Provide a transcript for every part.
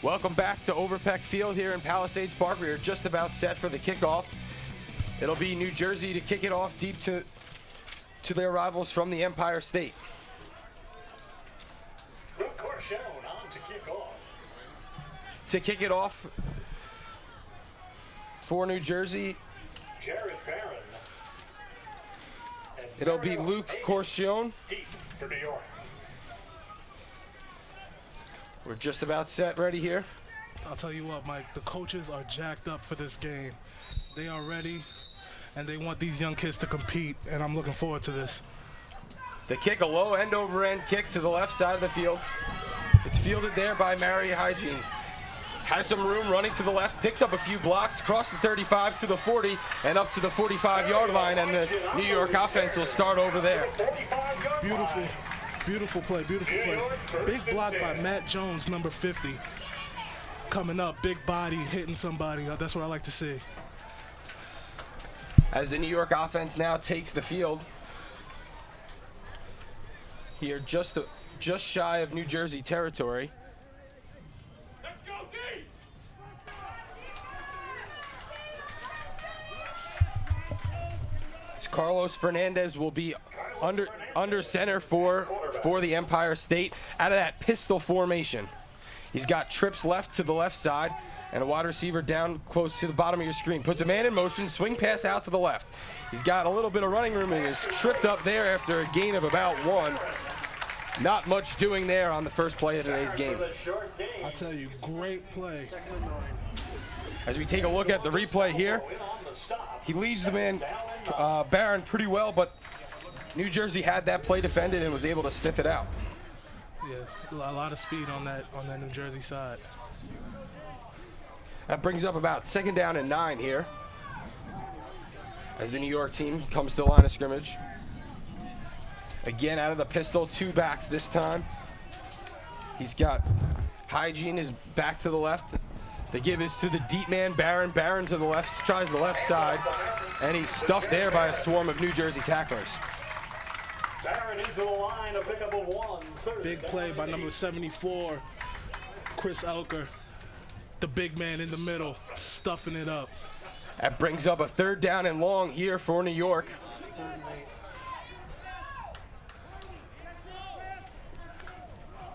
Welcome back to Overpeck Field here in Palisades Park. We are just about set for the kickoff. It'll be New Jersey to kick it off deep to their rivals from the Empire State. To kick it off for New Jersey, it'll be Luke Corcione. We're just about set ready here. I'll tell you what, Mike, the coaches are jacked up for this game. They are ready, and they want these young kids to compete, and I'm looking forward to this. The kick, a low end-over-end kick to the left side of the field. It's fielded there by Mary Hygiene. Has some room running to the left, picks up a few blocks, across the 35 to the 40, and up to the 45-yard line, and the New York offense will start over there. Beautiful. Beautiful play, beautiful play. Big block by Matt Jones, number 50. Coming up, big body, hitting somebody. That's what I like to see. As the New York offense now takes the field. Here, just shy of New Jersey territory. Let's go, D! It's Carlos Fernandez will be under center for the Empire State out of that pistol formation. He's got trips left to the left side and a wide receiver down close to the bottom of your screen. Puts a man in motion, swing pass out to the left. He's got a little bit of running room and is tripped up there after a gain of about 1. Not much doing there on the first play of today's game. I'll tell you, great play. As we take a look at the replay here, he leads the man, Barron, pretty well, but New Jersey had that play defended and was able to sniff it out. Yeah, a lot of speed on that New Jersey side. That brings up about 2nd down and 9 here as the New York team comes to the line of scrimmage. Again, out of the pistol, 2 backs this time. He's got Hygiene is back to the left. The give is to the deep man, Barron. Barron to the left, tries the left side, and he's stuffed there by a swarm of New Jersey tacklers. Barron into the line, a pickup of 1. Big play by number 74, Chris Elker. The big man in the middle, stuffing it up. That brings up a 3rd down and long here for New York.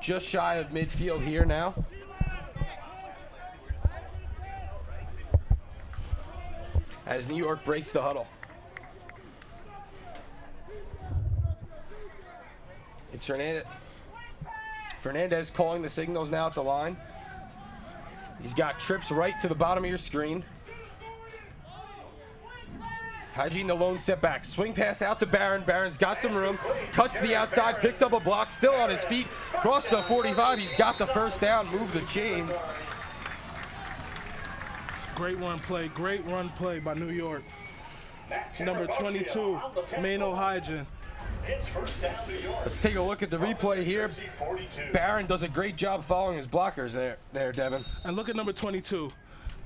Just shy of midfield here now. As New York breaks the huddle. It's Fernandez calling the signals now at the line. He's got trips right to the bottom of your screen. Hygiene the lone step back. Swing pass out to Barron. Barron's got some room. Cuts the outside, picks up a block, still on his feet. Cross the 45. He's got the 1st down, move the chains. Great run play by New York. Number 22, Mano Hygiene. Let's take a look at the replay here. Barron does a great job following his blockers there, Devin. And look at number 22,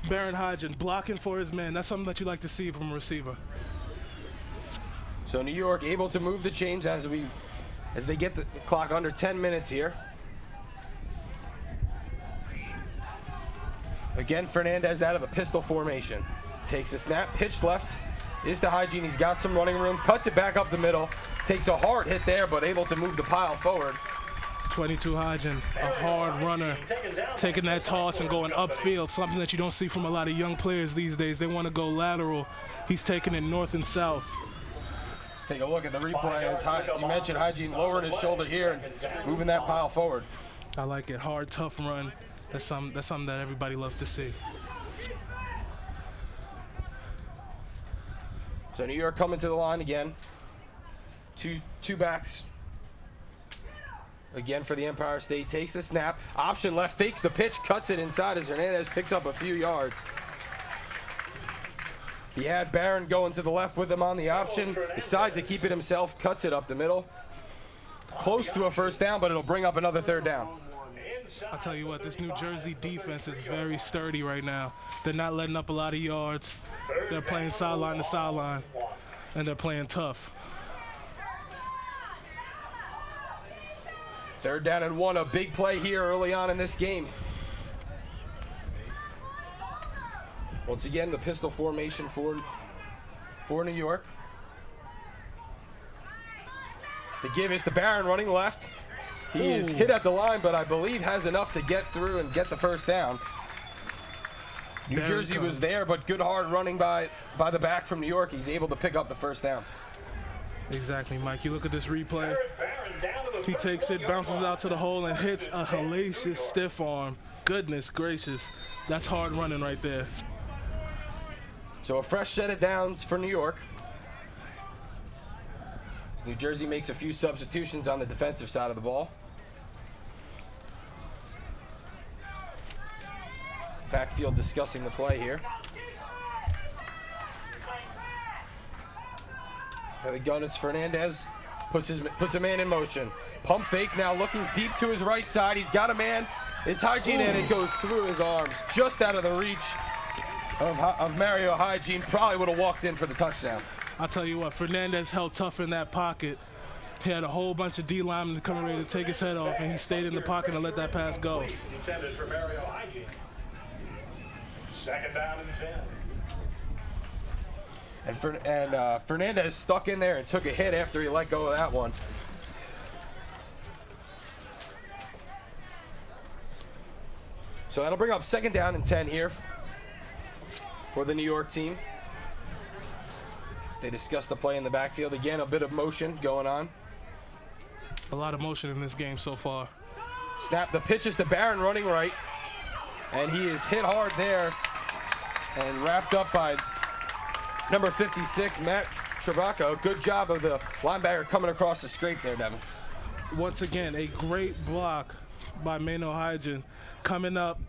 Barron Hygiene, blocking for his man. That's something that you like to see from a receiver. So New York able to move the chains as they get the clock under 10 minutes here. Again, Fernandez out of the pistol formation. Takes a snap, pitch left, is to Hygiene. He's got some running room, cuts it back up the middle. Takes a hard hit there, but able to move the pile forward. 22 Hygiene, a hard runner, taking that toss and going upfield, something that you don't see from a lot of young players these days. They want to go lateral. He's taking it north and south. Let's take a look at the replay. As you mentioned, Hygiene lowering his shoulder here and moving that pile forward. I like it. Hard, tough run. That's something that everybody loves to see. So New York coming to the line again. Two backs. Again for the Empire State. Takes the snap. Option left. Fakes the pitch. Cuts it inside as Hernandez picks up a few yards. He had Barron going to the left with him on the option. Decides to keep it himself. Cuts it up the middle. Close to a 1st down, but it'll bring up another 3rd down. I'll tell you what, this New Jersey defense is very sturdy right now. They're not letting up a lot of yards. They're playing sideline to sideline, and they're playing tough. 3rd down and 1, a big play here early on in this game. Once again, the pistol formation for New York. The give is to Barron running left. He is hit at the line, but I believe has enough to get through and get the first down. New Jersey was there, but good hard running by the back from New York. He's able to pick up the first down. Exactly, Mike. You look at this replay. He takes it, bounces out to the hole, and hits a hellacious stiff arm. Goodness gracious. That's hard running right there. So a fresh set of downs for New York. New Jersey makes a few substitutions on the defensive side of the ball. Backfield discussing the play here. Now the gun is Fernandez. Puts a man in motion. Pump fakes now, looking deep to his right side. He's got a man. It's Hygiene, and it goes through his arms, just out of the reach of Mario Hygiene. Probably would have walked in for the touchdown. I'll tell you what, Fernandez held tough in that pocket. He had a whole bunch of D linemen coming ready to take his head off, and he stayed in the pocket and let that pass go. Intended for Mario Hygiene. Second down and 10. And Fernandez stuck in there and took a hit after he let go of that one. So that'll bring up second down and 10 here for the New York team. They discuss the play in the backfield. Again, a bit of motion going on. A lot of motion in this game so far. Snap, the pitch is to Barron running right. And he is hit hard there and wrapped up by number 56, Matt Travacco. Good job of the linebacker coming across the scrape there, Devin. Once again, a great block by Maino Hygen, coming up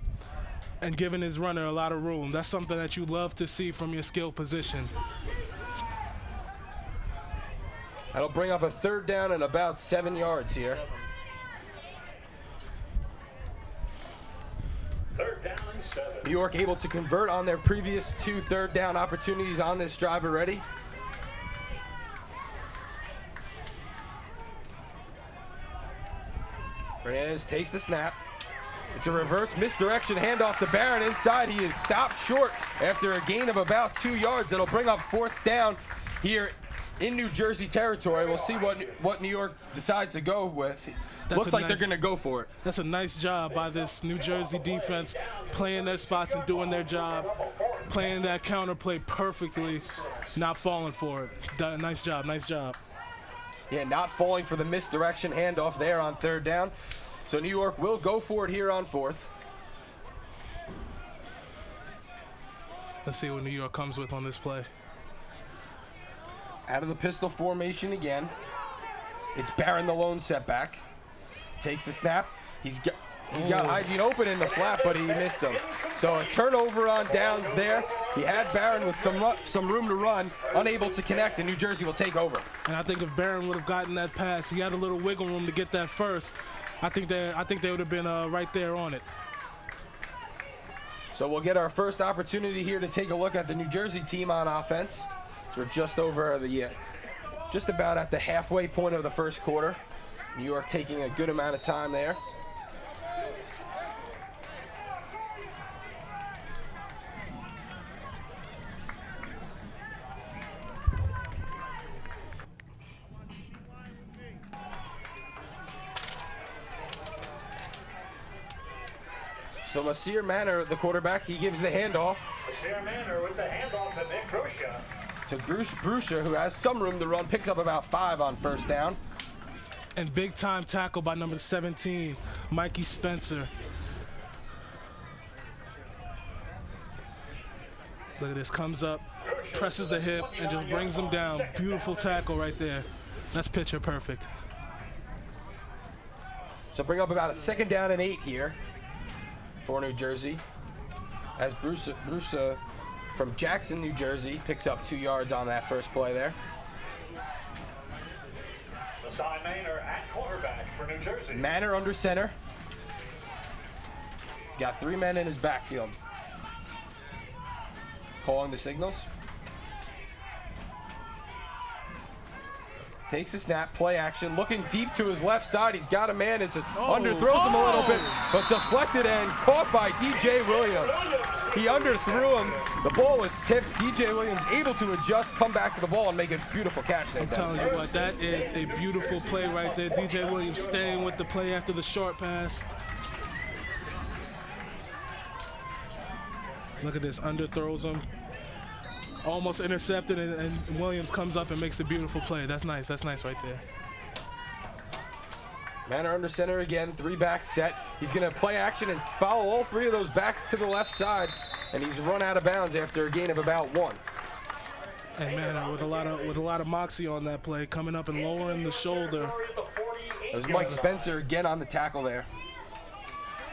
and giving his runner a lot of room. That's something that you love to see from your skill position. That'll bring up a third down and about 7 yards here. Third down and 7. New York able to convert on their previous 2 third down opportunities on this drive already. Fernandez takes the snap. It's a reverse misdirection handoff to Barron inside. He is stopped short after a gain of about 2 yards. That'll bring up fourth down here in New Jersey territory. We'll see what New York decides to go with. Looks like they're going to go for it. That's a nice job by this New Jersey defense, playing their spots and doing their job, playing that counter play perfectly, not falling for it. Nice job, nice job. Yeah, not falling for the misdirection handoff there on third down. So New York will go for it here on fourth. Let's see what New York comes with on this play. Out of the pistol formation again. It's Barron, the lone setback. Takes the snap. He's got Hygiene open in the flat, but he missed him. So a turnover on downs there. He had Barron with some room to run, unable to connect, and New Jersey will take over. And I think if Barron would have gotten that pass, he had a little wiggle room to get that first. I think they would have been right there on it. So we'll get our first opportunity here to take a look at the New Jersey team on offense. So we're just over just about at the halfway point of the first quarter. New York taking a good amount of time there. So Masir Manor, the quarterback, he gives the handoff. Masir Manor with the handoff to Nick Grusha. To Grusha, who has some room to run, picks up about 5 on first down. And big time tackle by number 17, Mikey Spencer. Look at this, comes up, presses the hip, and just brings him down. Beautiful tackle right there. That's picture perfect. So bring up about a second down and 8 here for New Jersey. As Bruce from Jackson, New Jersey, picks up 2 yards on that first play there. Masai Manor at quarterback for New Jersey. Manor under center. He's got 3 men in his backfield. Calling the signals. Takes a snap, play action, looking deep to his left side. He's got a man. It's underthrows him a little bit, but deflected and caught by DJ Williams. He underthrew him. The ball was tipped. DJ Williams able to adjust, come back to the ball, and make a beautiful catch there. I'm telling you what, that is a beautiful play right there. DJ Williams staying with the play after the short pass. Look at this, underthrows him. Almost intercepted, and Williams comes up and makes the beautiful play. That's nice right there. Manor under center again, 3-back set. He's gonna play action and follow all 3 of those backs to the left side, and he's run out of bounds after a gain of about 1. And Manor with a lot of moxie on that play, coming up and lowering the shoulder. There's Mike Spencer again on the tackle there.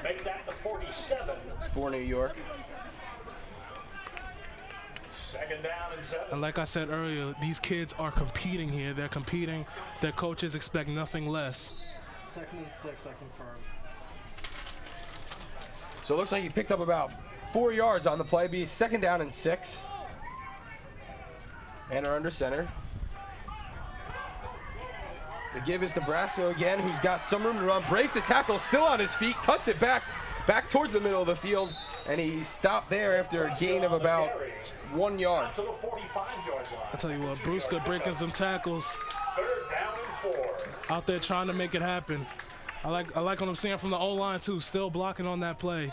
Make that the 47. For New York. Second down and 7. And like I said earlier, these kids are competing here. They're competing. Their coaches expect nothing less. 2nd and 6, I confirm. So it looks like he picked up about 4 yards on the play. Be 2nd down and 6. And are under center. The give is to Brasso again, who's got some room to run. Breaks a tackle, still on his feet, cuts it back towards the middle of the field, and he stopped there after a gain of about 1 yard. To the 45-yard line. I tell you what, Brewster breaking some tackles. 3rd down and 4. Out there trying to make it happen. I like what I'm seeing from the O-line too, still blocking on that play.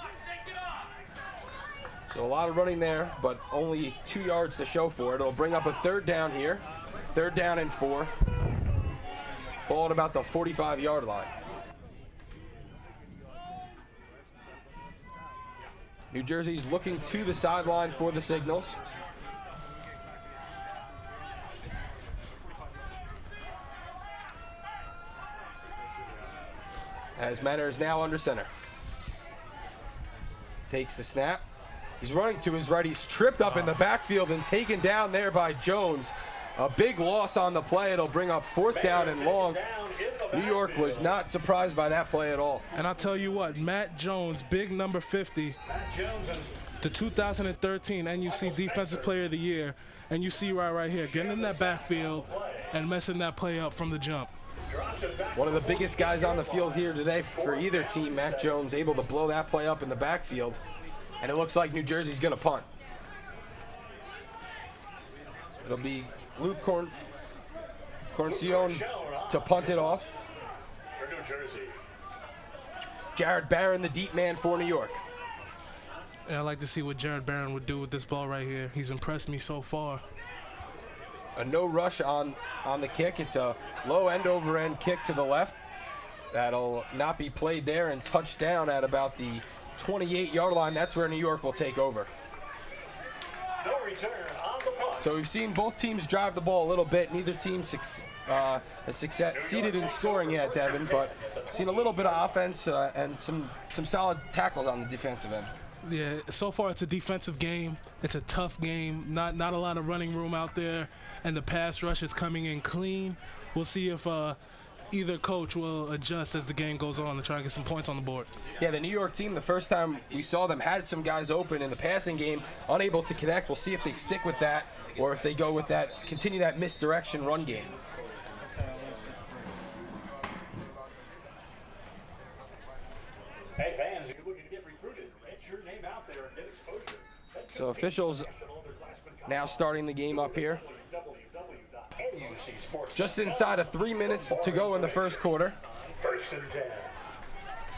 So a lot of running there, but only 2 yards to show for it. It'll bring up a 3rd down here. 3rd down and 4. Ball at about the 45-yard line. New Jersey's looking to the sideline for the signals. As Manor is now under center. Takes the snap. He's running to his right. He's tripped up in the backfield and taken down there by Jones. A big loss on the play. It'll bring up 4th down and long. New York was not surprised by that play at all. And I'll tell you what, Matt Jones, big number 50, the 2013 NUC Defensive Player of the Year, and you see right here, getting in that backfield and messing that play up from the jump. One of the biggest guys on the field here today for either team, Matt Jones, able to blow that play up in the backfield. And it looks like New Jersey's going to punt. It'll be Luke Corncione to punt it off. For New Jersey. Jared Barron, the deep man for New York. And I'd like to see what Jared Barron would do with this ball right here. He's impressed me so far. A no rush on the kick. It's a low end over end kick to the left. That'll not be played there and touched down at about the 28-yard line. That's where New York will take over. No return on the punt. So we've seen both teams drive the ball a little bit. Neither team has succeeded in scoring yet, Devin, but seen a little bit of offense and some solid tackles on the defensive end. Yeah, so far it's a defensive game. It's a tough game. Not a lot of running room out there, and the pass rush is coming in clean. We'll see if either coach will adjust as the game goes on to try and get some points on the board. Yeah, the New York team, the first time we saw them, had some guys open in the passing game, unable to connect. We'll see if they stick with that or if they go with that, continue that misdirection run game. Hey fans, if you're looking to get recruited, get your name out there and get exposure. So officials now starting the game up here. Just inside of 3 minutes to go in the first quarter. 1st and 10.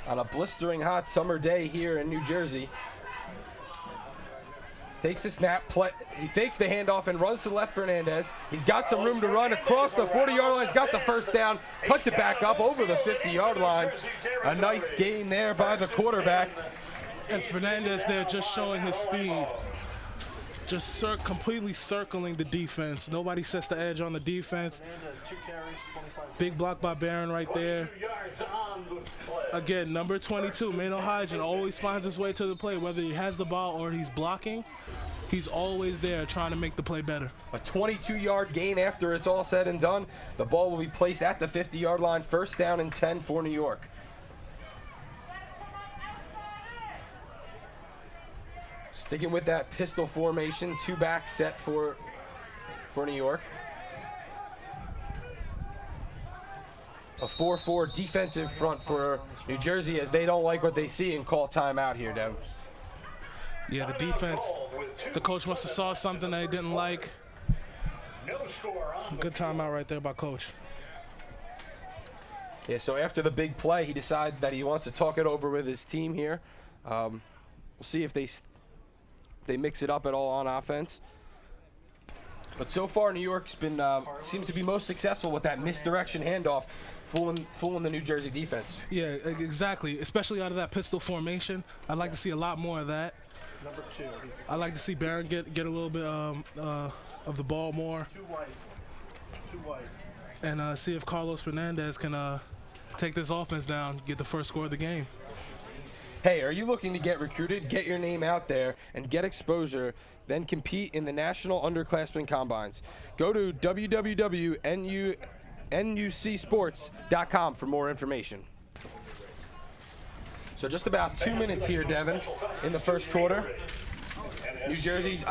On a blistering hot summer day here in New Jersey. Takes the snap, he fakes the handoff and runs to the left Fernandez. He's got some room to run across the 40-yard line. He's got the first down, cuts it back up over the 50-yard line. A nice gain there by the quarterback. And Fernandez there just showing his speed. Just completely circling the defense. Nobody sets the edge on the defense. Big block by Barron right there. Again, number 22, Mano Hygen, always finds his way to the play. Whether he has the ball or he's blocking, he's always there trying to make the play better. A 22-yard gain after it's all said and done. The ball will be placed at the 50-yard line. 1st down and 10 for New York. Sticking with that pistol formation, 2-back set for New York. a 4-4 defensive front for New Jersey as they don't like what they see and call timeout here, Devin. Yeah, the defense, the coach must have saw something that he didn't like. No score on the Good timeout right there by coach. Yeah, so after the big play, he decides that he wants to talk it over with his team here. We'll see if they mix it up at all on offense. But so far, New York's been seems to be most successful with that misdirection handoff, fooling the New Jersey defense. Yeah, exactly. Especially out of that pistol formation, I'd like to see a lot more of that. Number 2. I'd like to see Barron get a little bit of the ball more, 2 white. 2 white. and see if Carlos Fernandez can take this offense down, get the first score of the game. Hey, are you looking to get recruited, get your name out there, and get exposure, then compete in the National Underclassmen Combines? Go to www.nucsports.com for more information. So just about 2 minutes here, Devin, in the first quarter. New Jersey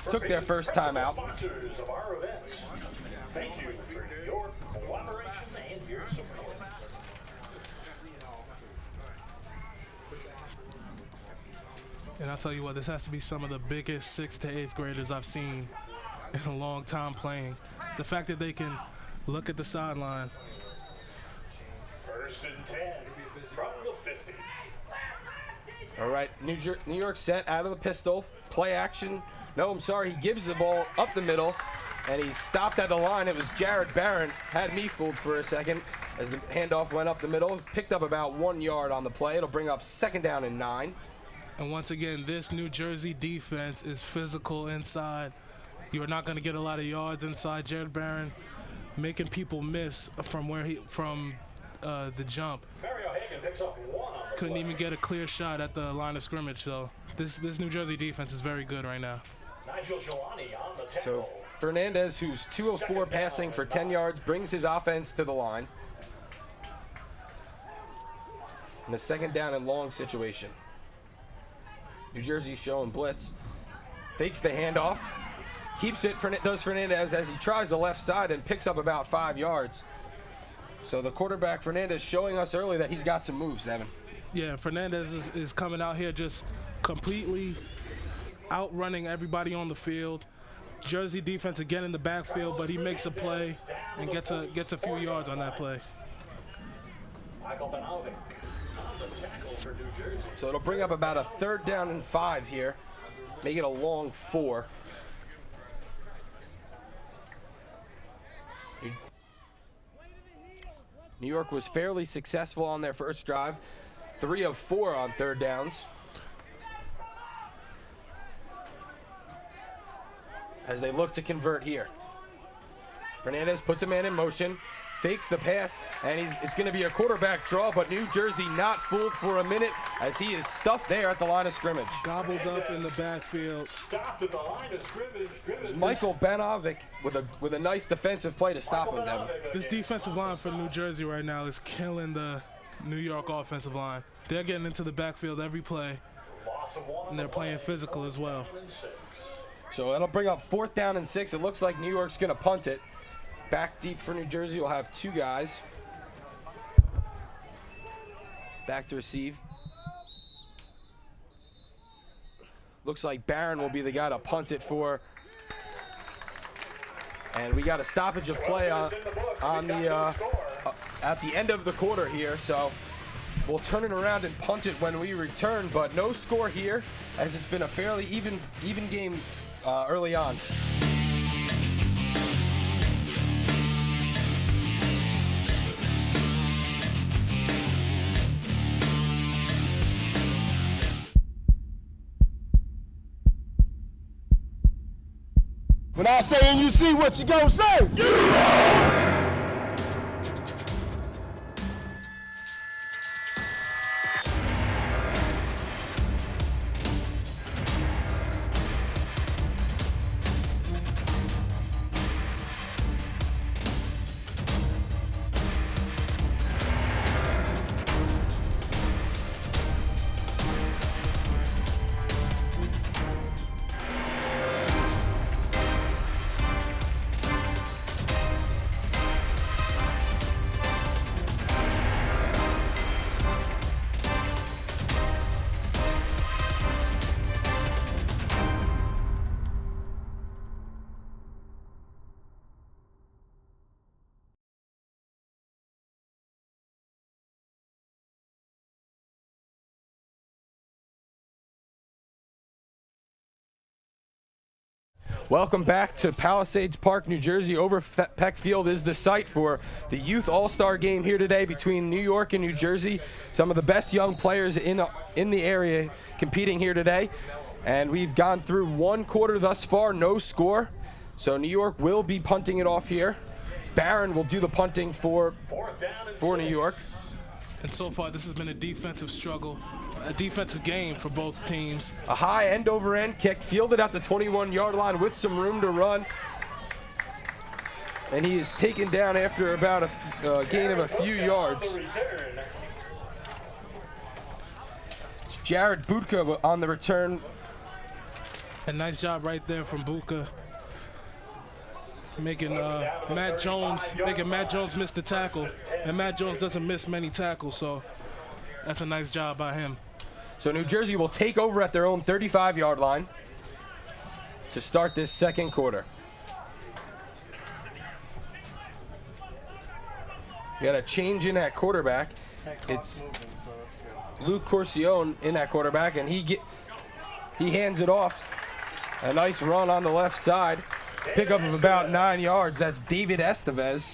took their first timeout. sponsors of our events. Thank you for your cooperation and your support. And I'll tell you what, this has to be some of the biggest 6th to 8th graders I've seen in a long time playing. The fact that they can look at the sideline. First and 10 from the 50. All right, New York set out of the pistol, play action. No, I'm sorry, he gives the ball up the middle, and he stopped at the line. It was Jared Barron, had me fooled for a second as the handoff went up the middle, picked up about 1 yard on the play. It'll bring up 2nd down and 9. And once again, this New Jersey defense is physical inside. You are not going to get a lot of yards inside. Jared Barron making people miss from the jump. Mario Hagan picks up 1 on the Couldn't play. even get a clear shot at the line of scrimmage. So this New Jersey defense is very good right now. Nigel Jelani on the tackle. So Fernandez, who's 204 passing for 10 yards, brings his offense to the line. In a 2nd down and long situation. New Jersey showing blitz. Fakes the handoff. Keeps it, does Fernandez as he tries the left side and picks up about 5 yards. So the quarterback, Fernandez, showing us early that he's got some moves, Devin. Yeah, Fernandez is coming out here just completely outrunning everybody on the field. Jersey defense again in the backfield, but he makes a play and gets a few yards on that play. Michael Benovic on the tackle for New Jersey. So it'll bring up about a 3rd down and 5 here. Make it a long 4. New York was fairly successful on their first drive. 3 of 4 on 3rd downs. As they look to convert here. Fernandez puts a man in motion, fakes the pass, and it's going to be a quarterback draw, but New Jersey not fooled for a minute as he is stuffed there at the line of scrimmage. Gobbled up in the backfield. Stopped at the line of scrimmage. Michael Benovic with a nice defensive play to stop him, Devin. This defensive line for New Jersey right now is killing the New York offensive line. They're getting into the backfield every play, Loss of 1 and they're playing physical as well. and 6. So that'll bring up 4th down and 6. It looks like New York's going to punt it. Back deep for New Jersey, we'll have 2 guys. Back to receive. Looks like Barron will be the guy to punt it for. And we got a stoppage of play at the end of the quarter here. So we'll turn it around and punt it when we return, but no score here as it's been a fairly even game early on. When I say NUC, what you gonna say? Welcome back to Palisades Park, New Jersey. Over Peck Field is the site for the Youth All-Star Game here today between New York and New Jersey. Some of the best young players in the area competing here today. And we've gone through one quarter thus far, no score. So New York will be punting it off here. Barron will do the punting for New York. And so far, this has been a defensive struggle, a defensive game for both teams. A high end-over-end kick, fielded at the 21-yard line with some room to run. And he is taken down after about a gain of a few yards. It's Jared Budka on the return. A nice job right there from Buka, making Matt Jones miss the tackle, and Matt Jones doesn't miss many tackles, so that's a nice job by him. So New Jersey will take over at their own 35-yard line to start this second quarter. We got a change in at quarterback. It's Luke Corcione in at quarterback, and he hands it off. A nice run on the left side. Pickup of about 9 yards. That's David Estevez.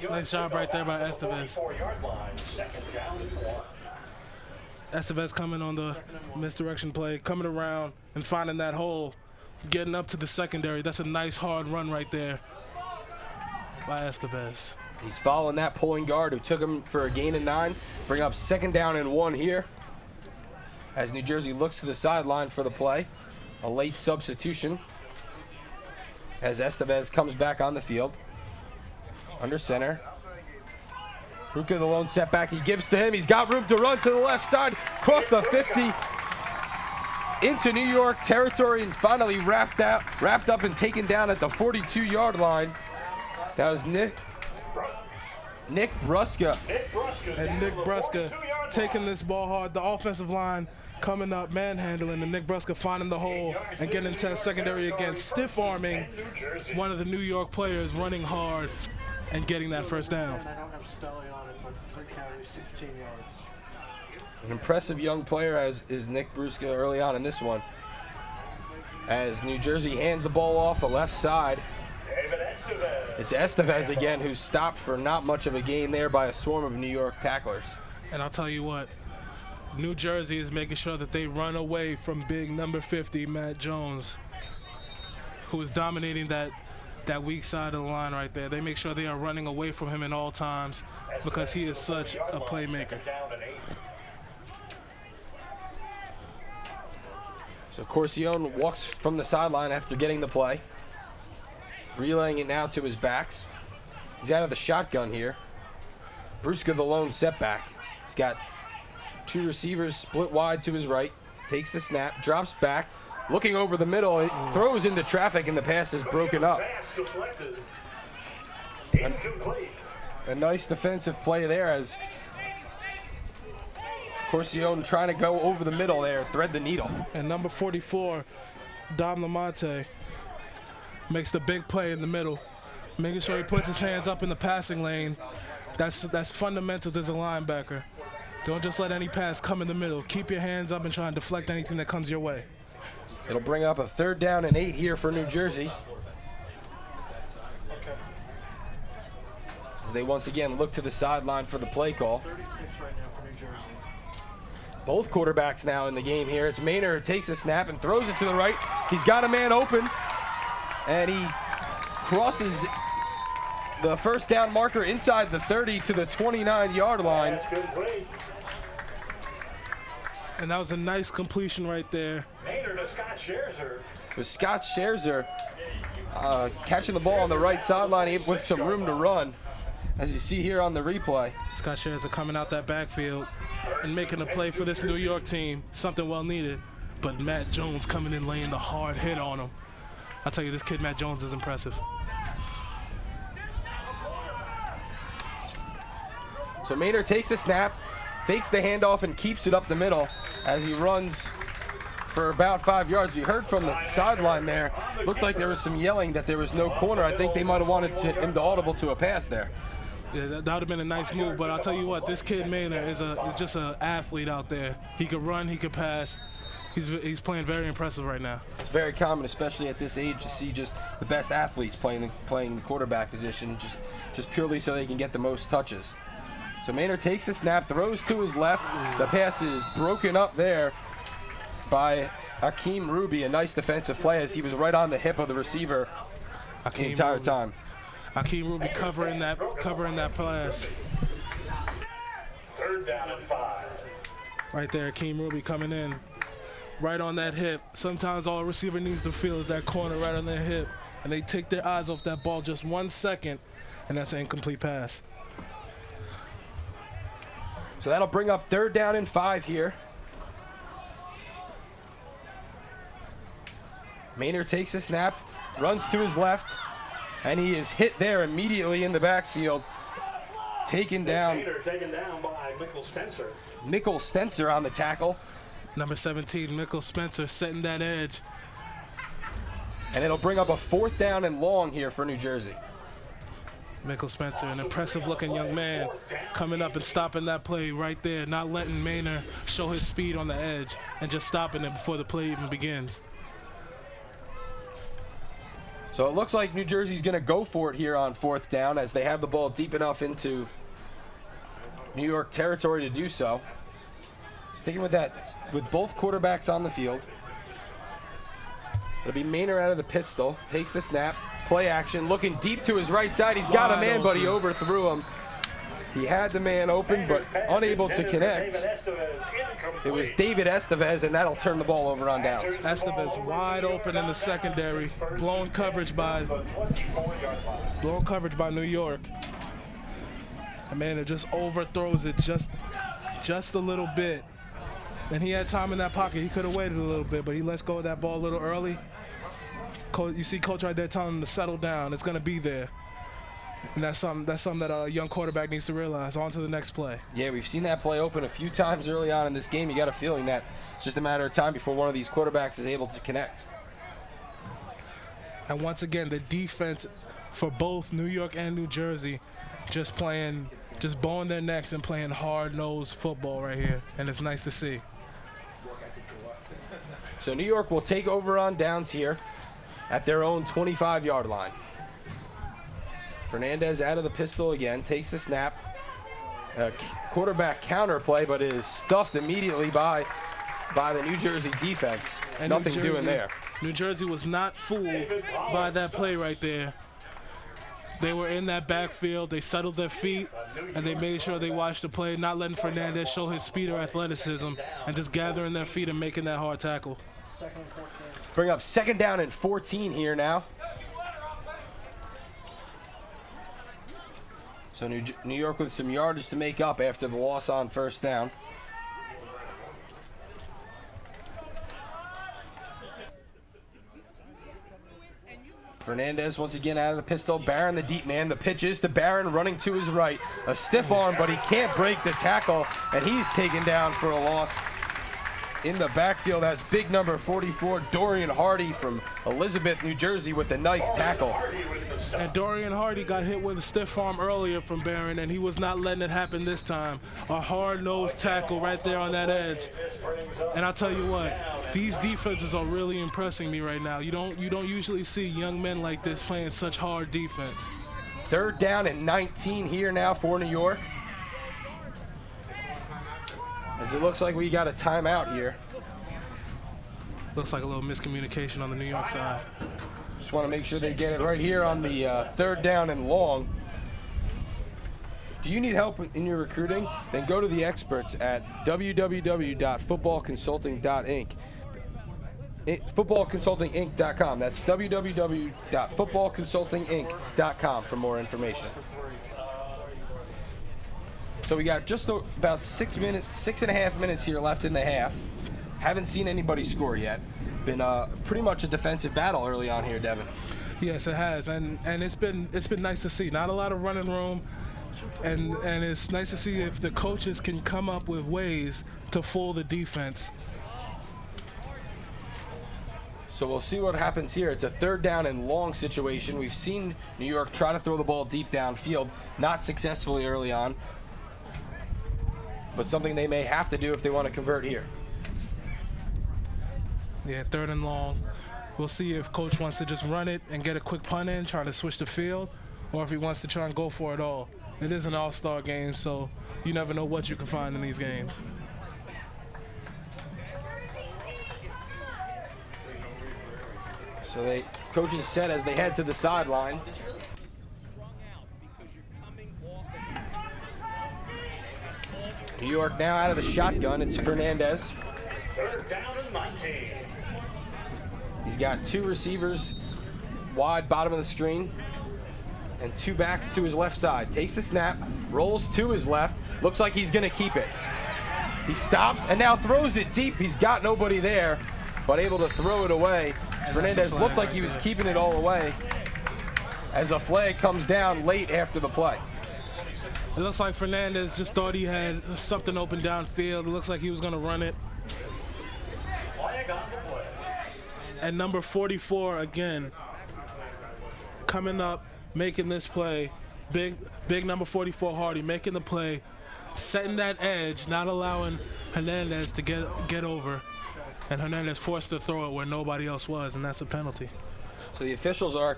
Nice job right there by Estevez. Estevez coming on the misdirection play, coming around and finding that hole, getting up to the secondary. That's a nice hard run right there by Estevez. He's following that pulling guard who took him for a gain of 9. Bring up 2nd down and 1 here as New Jersey looks to the sideline for the play. A late substitution as Estevez comes back on the field. Under center. Ruka the lone setback. He gives to him. He's got room to run to the left side. Across the 50. Into New York territory and finally wrapped up and taken down at the 42-yard line. That was Nick Bruska. And Nick Bruska taking this ball hard. The offensive line coming up, manhandling, and Nick Bruska finding the hole and getting into the secondary again, stiff-arming one of the New York players, running hard and getting that first down. I don't have spelling on it, but 3 carries, 16 yards. An impressive young player as is Nick Bruska early on in this one. As New Jersey hands the ball off the left side. It's Estevez again, who's stopped for not much of a gain there by a swarm of New York tacklers. And I'll tell you what, New Jersey is making sure that they run away from big number 50, Matt Jones, who is dominating that weak side of the line right there. They make sure they are running away from him at all times because he is such a playmaker. So Corcione walks from the sideline after getting the play. Relaying it now to his backs. He's out of the shotgun here. Bruska the lone setback. He's got 2 receivers split wide to his right. Takes the snap, drops back, looking over the middle, it throws into traffic, and the pass is broken up. A nice defensive play there as Corcione trying to go over the middle there, thread the needle. And number 44, Dom Lamonte, makes the big play in the middle, making sure he puts his hands up in the passing lane. That's fundamental as a linebacker. Don't just let any pass come in the middle. Keep your hands up and try and deflect anything that comes your way. It'll bring up a 3rd down and 8 here for New Jersey. As they once again look to the sideline for the play call. 36 right now for New Jersey. Both quarterbacks now in the game here. It's Maynard who takes a snap and throws it to the right. He's got a man open, and he crosses the 1st down marker inside the 30 to the 29-yard line. And that was a nice completion right there. With Scott Scherzer catching the ball on the right sideline with some room to run, as you see here on the replay. Scott Scherzer coming out that backfield and making a play for this New York team, something well needed. But Matt Jones coming in laying the hard hit on him. I'll tell you, this kid Matt Jones is impressive. So Maynard takes a snap, fakes the handoff, and keeps it up the middle as he runs for about 5 yards. We heard from the sideline there, looked like there was some yelling that there was no corner. I think they might have wanted him to audible to a pass there. Yeah, that would have been a nice move, but I'll tell you what, this kid Maynard is just an athlete out there. He could run, he could pass, he's playing very impressive right now. It's very common, especially at this age, to see just the best athletes playing the quarterback position, just purely so they can get the most touches. So Maynard takes the snap, throws to his left. The pass is broken up there by Hakeem Ruby. A nice defensive play as he was right on the hip of the receiver the entire time. Hakeem Ruby covering that pass. 3rd down and 5. Right there, Hakeem Ruby coming in. Right on that hip. Sometimes all a receiver needs to feel is that corner right on their hip. And they take their eyes off that ball just 1 second, and that's an incomplete pass. So that'll bring up 3rd down and 5 here. Maynard takes the snap, runs to his left, and he is hit there immediately in the backfield. Taken down. Maynard taken down by Michael Spencer. Nickel Stencer on the tackle. Number 17, Michael Spencer, setting that edge. And it'll bring up a 4th down and long here for New Jersey. Michael Spencer, an impressive-looking young man, coming up and stopping that play right there, not letting Maynard show his speed on the edge and just stopping it before the play even begins. So it looks like New Jersey's going to go for it here on 4th down as they have the ball deep enough into New York territory to do so. Sticking with that, with both quarterbacks on the field. It'll be Maynard out of the pistol, takes the snap, play action, looking deep to his right side. He's got a man, but he overthrew him. He had the man open, but unable to connect. It was David Estevez, and that'll turn the ball over on downs. Estevez wide open in the secondary, blown coverage by New York. And man, it just overthrows it just a little bit. And he had time in that pocket. He could have waited a little bit, but he lets go of that ball a little early. You see Coach right there telling him to settle down. It's going to be there. And that's something that a young quarterback needs to realize. On to the next play. Yeah, we've seen that play open a few times early on in this game. You got a feeling that it's just a matter of time before one of these quarterbacks is able to connect. And once again, the defense for both New York and New Jersey just bowing their necks and playing hard-nosed football right here. And it's nice to see. So New York will take over on downs here at their own 25-yard line. Fernandez out of the pistol again, takes the snap. Quarterback counter play, but it is stuffed immediately by the New Jersey defense. And nothing doing there. New Jersey was not fooled by that play right there. They were in that backfield. They settled their feet, and they made sure they watched the play, not letting Fernandez show his speed or athleticism, and just gathering their feet and making that hard tackle. Bring up 2nd down and 14 here now. So New York with some yardage to make up after the loss on 1st down. Fernandez once again out of the pistol. Barron the deep man. The pitch is to Barron running to his right. A stiff arm, but he can't break the tackle, and he's taken down for a loss. In the backfield, that's big number 44, Dorian Hardy from Elizabeth, New Jersey, with a nice tackle. And Dorian Hardy got hit with a stiff arm earlier from Barron, and he was not letting it happen this time. A hard-nosed tackle right there on that edge. And I'll tell you what, these defenses are really impressing me right now. You don't usually see young men like this playing such hard defense. 3rd down and 19 here now for New York. As it looks like we got a timeout here. Looks like a little miscommunication on the New York side. Just want to make sure they get it right here on the 3rd down and long. Do you need help in your recruiting? Then go to the experts at www.footballconsulting.inc. Footballconsultinginc.com. That's www.footballconsultinginc.com for more information. So we got just about 6.5 minutes here left in the half. Haven't seen anybody score yet. Been pretty much a defensive battle early on here, Devin. Yes, it has, and it's been nice to see. Not a lot of running room, and it's nice to see if the coaches can come up with ways to fool the defense. So we'll see what happens here. It's a 3rd down and long situation. We've seen New York try to throw the ball deep downfield, not successfully early on, but something they may have to do if they want to convert here. Yeah, 3rd and long. We'll see if coach wants to just run it and get a quick punt in, try to switch the field, or if he wants to try and go for it all. It is an all-star game, so you never know what you can find in these games. So coaches said as they head to the sideline. New York now out of the shotgun. It's Fernandez. 3rd down and 19. He's got 2 receivers wide bottom of the screen and 2 backs to his left side. Takes the snap, rolls to his left. Looks like he's going to keep it. He stops and now throws it deep. He's got nobody there, but able to throw it away. Fernandez looked like he was keeping it all away as a flag comes down late after the play. It looks like Fernandez just thought he had something open downfield. It looks like he was going to run it. Flag on the play. And number 44 again, coming up, making this play. Big number 44 Hardy making the play, setting that edge, not allowing Hernandez to get over. And Hernandez forced to throw it where nobody else was, and that's a penalty. So the officials are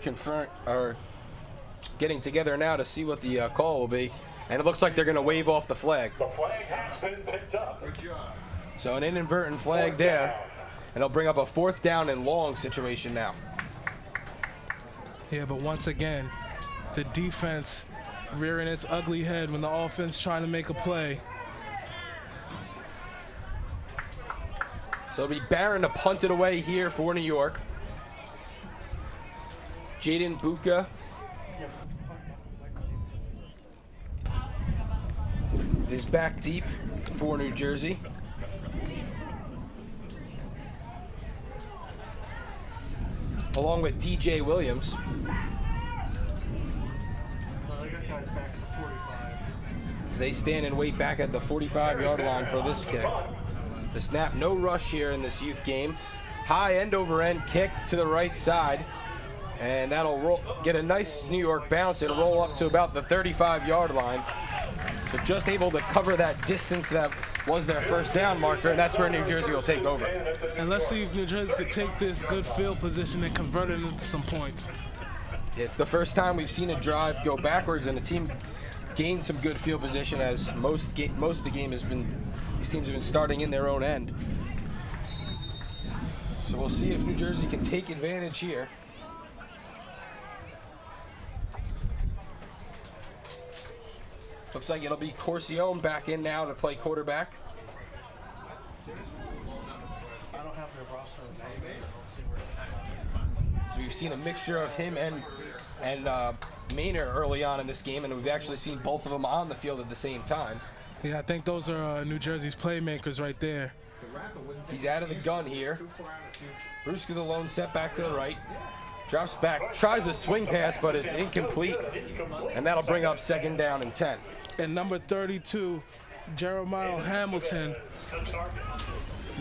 getting together now to see what the call will be, and it looks like they're going to wave off the flag. The flag has been picked up. So an inadvertent flag there, and it'll bring up a 4th down and long situation now. Yeah, but once again, the defense rearing its ugly head when the offense trying to make a play. So it'll be Barron to punt it away here for New York. Jaden Buka is back deep for New Jersey. Along with DJ Williams. No, they got guys back at the 45. As they stand and wait back at the 45-yard line for this kick. The snap, no rush here in this youth game. High end-over-end kick to the right side. And that'll get a nice New York bounce and roll up to about the 35-yard line. So just able to cover that distance that was their 1st down marker, and that's where New Jersey will take over. And let's see if New Jersey could take this good field position and convert it into some points. It's the first time we've seen a drive go backwards and a team gain some good field position, as most of the game has been, these teams have been starting in their own end. So we'll see if New Jersey can take advantage here. Looks like it'll be Corcione back in now to play quarterback. I don't have their roster in front of me. Let's see where it's at. So we've seen a mixture of him and Maynard early on in this game, and we've actually seen both of them on the field at the same time. Yeah, I think those are New Jersey's playmakers right there. He's out of the gun here. Brusca the lone set back to the right. Drops back, tries a swing pass, but it's incomplete. And that'll bring up 2nd down and 10. And number 32, Jeremiah Hamilton,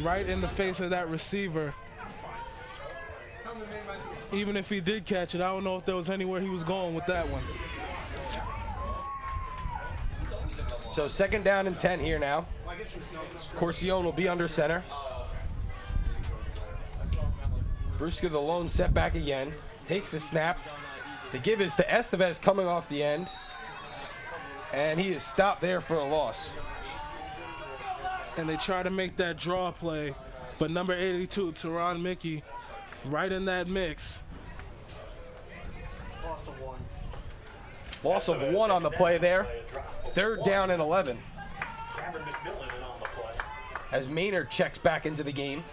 right in the face of that receiver. Even if he did catch it, I don't know if there was anywhere he was going with that one. So 2nd down and 10 here now. Corcione will be under center. Brusca the lone set back again. Takes the snap. The give is to Estevez coming off the end. And he is stopped there for a loss. And they try to make that draw play, but number 82, Teron Mickey, right in that mix. Loss of 1. Loss of 1 on the play there. 3rd down and 11. Cameron McMillan in on the play. As Maynard checks back into the game.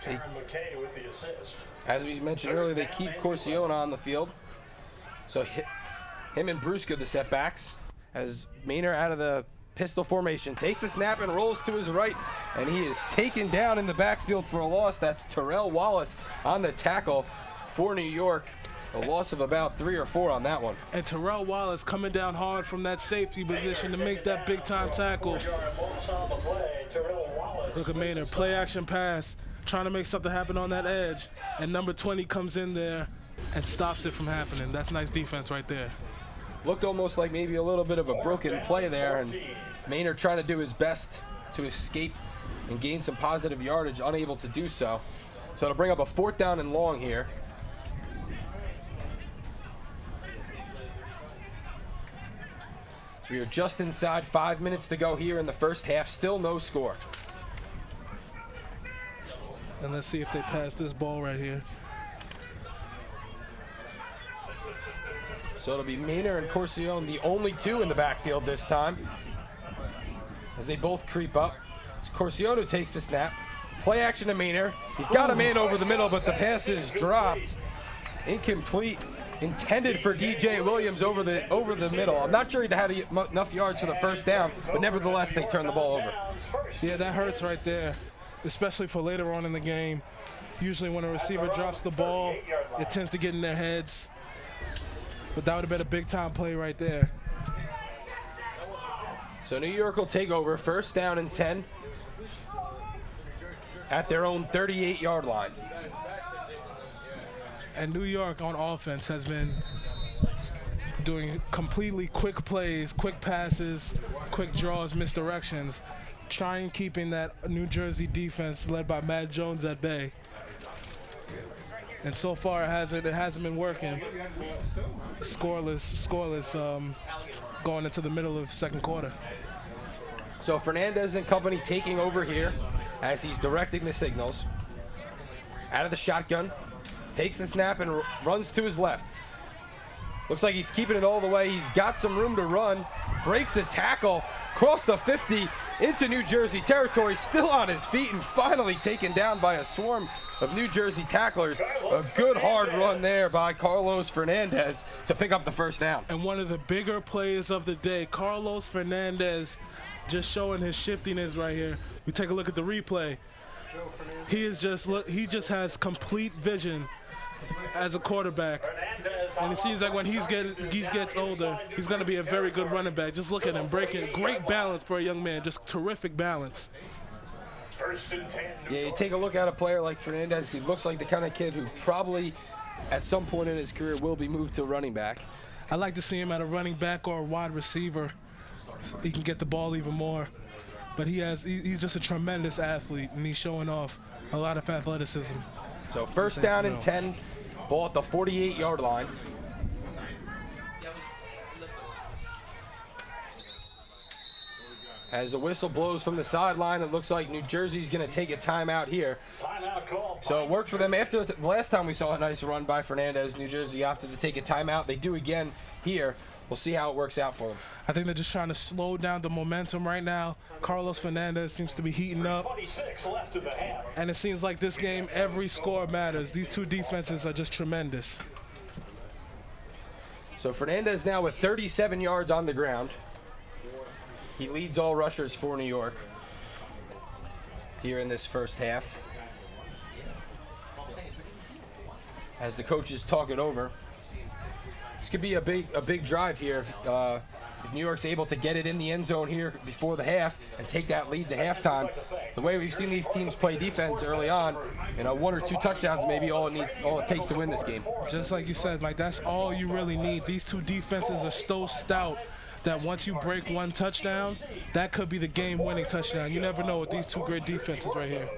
Aaron McKay with the assist. As we mentioned earlier, they keep Corcione on the field. So him and Brusca the setbacks. As Maynard out of the pistol formation takes the snap and rolls to his right, and he is taken down in the backfield for a loss. That's Terrell Wallace on the tackle for New York. A loss of about 3 or 4 on that one. And Terrell Wallace coming down hard from that safety position to make that big time tackle. Look at Maynard, play action pass, trying to make something happen on that edge. And number 20 comes in there and stops it from happening. That's nice defense right there. Looked almost like maybe a little bit of a broken play there, and Maynard trying to do his best to escape and gain some positive yardage, unable to do so. So it'll bring up a 4th down and long here. So we are just inside 5 minutes to go here in the first half. Still no score. And let's see if they pass this ball right here. So it'll be Maynard and Corcione, the only two in the backfield this time, as they both creep up. It's Corcione who takes the snap. Play action to Maynard. He's got a man over the middle, but the pass is dropped. Incomplete. Intended for DJ Williams over the middle. I'm not sure he had enough yards for the first down, but nevertheless, they turned the ball over. Yeah, that hurts right there, especially for later on in the game. Usually when a receiver drops the ball, it tends to get in their heads. But that would have been a big-time play right there. So New York will take over, 1st down and 10 at their own 38-yard line. And New York on offense has been doing completely quick plays, quick passes, quick draws, misdirections, trying keeping that New Jersey defense led by Matt Jones at bay. And so far it hasn't been working. Scoreless going into the middle of second quarter. So Fernandez and company taking over here as he's directing the signals. Out of the shotgun, takes the snap and runs to his left. Looks like he's keeping it all the way. He's got some room to run, breaks a tackle, crossed the 50 into New Jersey territory, still on his feet and finally taken down by a swarm of New Jersey tacklers. A good hard run there by Carlos Fernandez to pick up the 1st down. And one of the bigger plays of the day, Carlos Fernandez just showing his shiftiness right here. We take a look at the replay. He just has complete vision as a quarterback. And it seems like when he gets older, he's going to be a very good running back. Just look at him breaking. Great balance for a young man. Just terrific balance. 1st and 10. Yeah, you take a look at a player like Fernandez, he looks like the kind of kid who probably at some point in his career will be moved to running back. I like to see him at a running back or a wide receiver. He can get the ball even more. But he's just a tremendous athlete, and he's showing off a lot of athleticism. So 1st down and 10, ball at the 48-yard line. As the whistle blows from the sideline, it looks like New Jersey's going to take a timeout here. Timeout call. So it worked for them. After the last time we saw a nice run by Fernandez, New Jersey opted to take a timeout. They do again here. We'll see how it works out for them. I think they're just trying to slow down the momentum right now. Carlos Fernandez seems to be heating up. 26 left of the half. And it seems like this game, every score matters. These two defenses are just tremendous. So Fernandez now with 37 yards on the ground. He leads all rushers for New York here in this first half. As the coaches talk it over. This could be a big drive here if New York's able to get it in the end zone here before the half and take that lead to halftime. The way we've seen these teams play defense early on, 1 or 2 touchdowns maybe all it takes to win this game. Just like you said, Mike, that's all you really need. These two defenses are so stout that once you break one touchdown, that could be the game-winning touchdown. You never know with these two great defenses right here.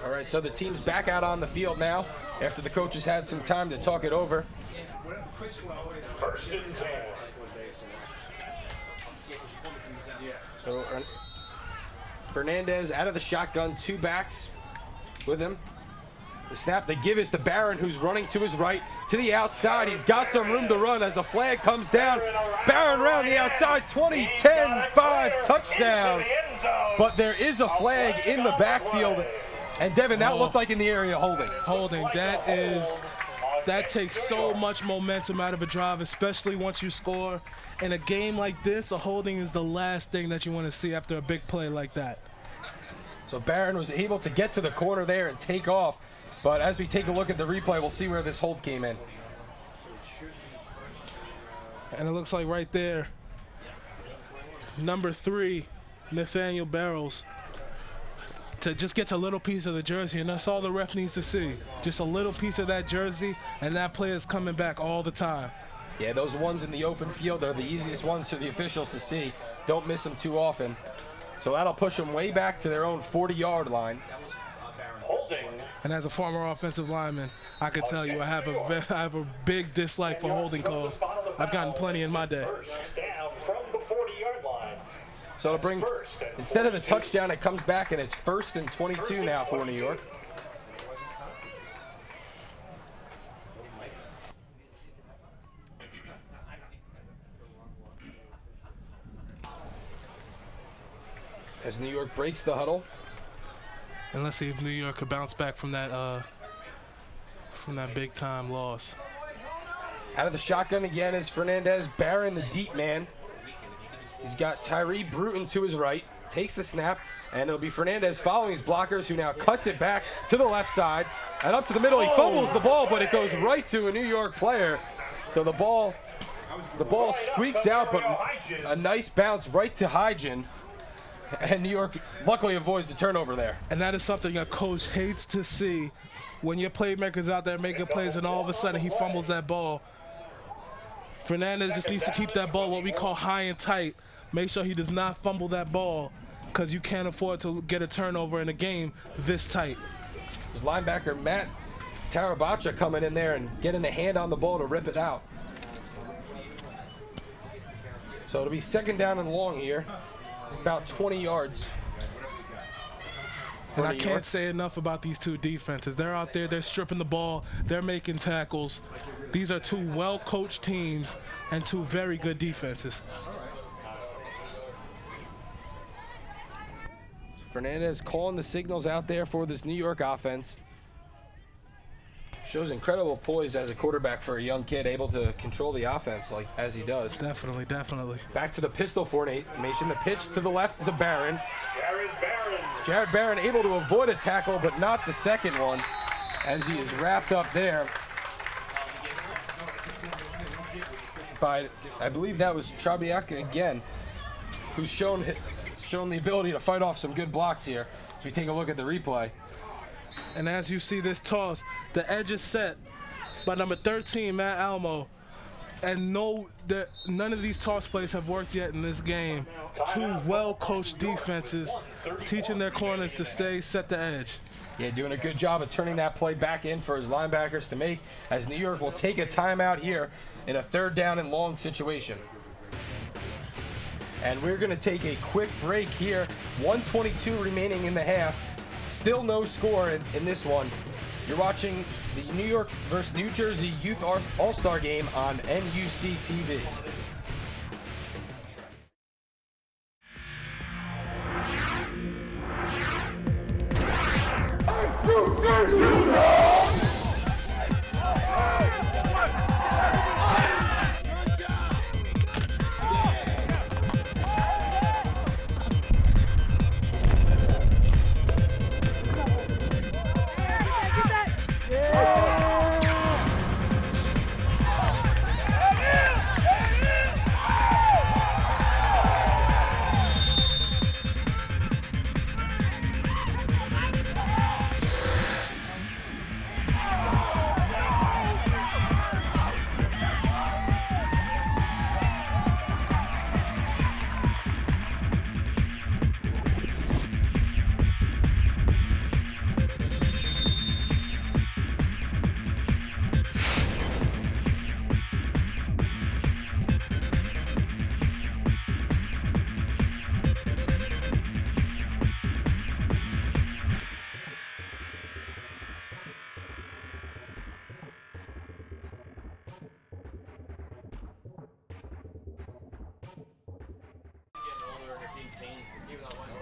All right, so the team's back out on the field now after the coaches had some time to talk it over. 1st and 10. So Fernandez out of the shotgun, 2 backs with him. The snap they give is to Barron, who's running to his right, to the outside. He's got some room to run as a flag comes down. Barron around the outside, 20, 10, 5, touchdown. But there is a flag in the backfield. And Devin, that looked like in the area holding. Holding, that takes so much momentum out of a drive, especially once you score. In a game like this, a holding is the last thing that you want to see after a big play like that. So Barron was able to get to the corner there and take off. But as we take a look at the replay, we'll see where this hold came in. And it looks like right there, number 3, Nathaniel Barrows, to just get a little piece of the jersey, and that's all the ref needs to see. Just a little piece of that jersey, and that player is coming back all the time. Yeah, those ones in the open field are the easiest ones for the officials to see. Don't miss them too often. So that'll push them way back to their own 40-yard line. Holding. And as a former offensive lineman, I can tell you I have a big dislike for holding calls. I've gotten plenty in my day. First down from the 40-yard line. So to bring, instead of a touchdown, it comes back and it's 1st and 22 now for New York. As New York breaks the huddle. And let's see if New York could bounce back from that big time loss. Out of the shotgun again is Fernandez. Barron, the deep man. He's got Tyree Bruton to his right. Takes the snap, and it'll be Fernandez following his blockers, who now cuts it back to the left side. And up to the middle, he fumbles the ball, but it goes right to a New York player. So the ball squeaks out, but a nice bounce right to Hygen. And New York luckily avoids the turnover there. And that is something a coach hates to see, when your playmakers out there making plays and all of a sudden he fumbles that ball. Fernandez just needs to keep that ball what we call high and tight. Make sure he does not fumble that ball, because you can't afford to get a turnover in a game this tight. There's linebacker Matt Tarabacha coming in there and getting a hand on the ball to rip it out. So it'll be 2nd down and long here. About 20 yards. And I can't say enough about these two defenses. They're out there, they're stripping the ball, they're making tackles. These are two well-coached teams and two very good defenses. Fernandez calling the signals out there for this New York offense. Shows incredible poise as a quarterback for a young kid, able to control the offense like as he does. Definitely, definitely. Back to the pistol formation. The pitch to the left to Barron. Jared Barron able to avoid a tackle, but not the second one, as he is wrapped up there by, I believe that was Trabiak again, who's shown the ability to fight off some good blocks here. As we take a look at the replay. And as you see this toss, the edge is set by number 13, Matt Almo. And none of these toss plays have worked yet in this game. Two well-coached defenses teaching their corners to set the edge. Yeah, doing a good job of turning that play back in for his linebackers to make, as New York will take a timeout here in a 3rd down and long situation. And we're going to take a quick break here. 1:22 remaining in the half. Still no score in this one. You're watching the New York versus New Jersey Youth All-Star Game on NUC TV.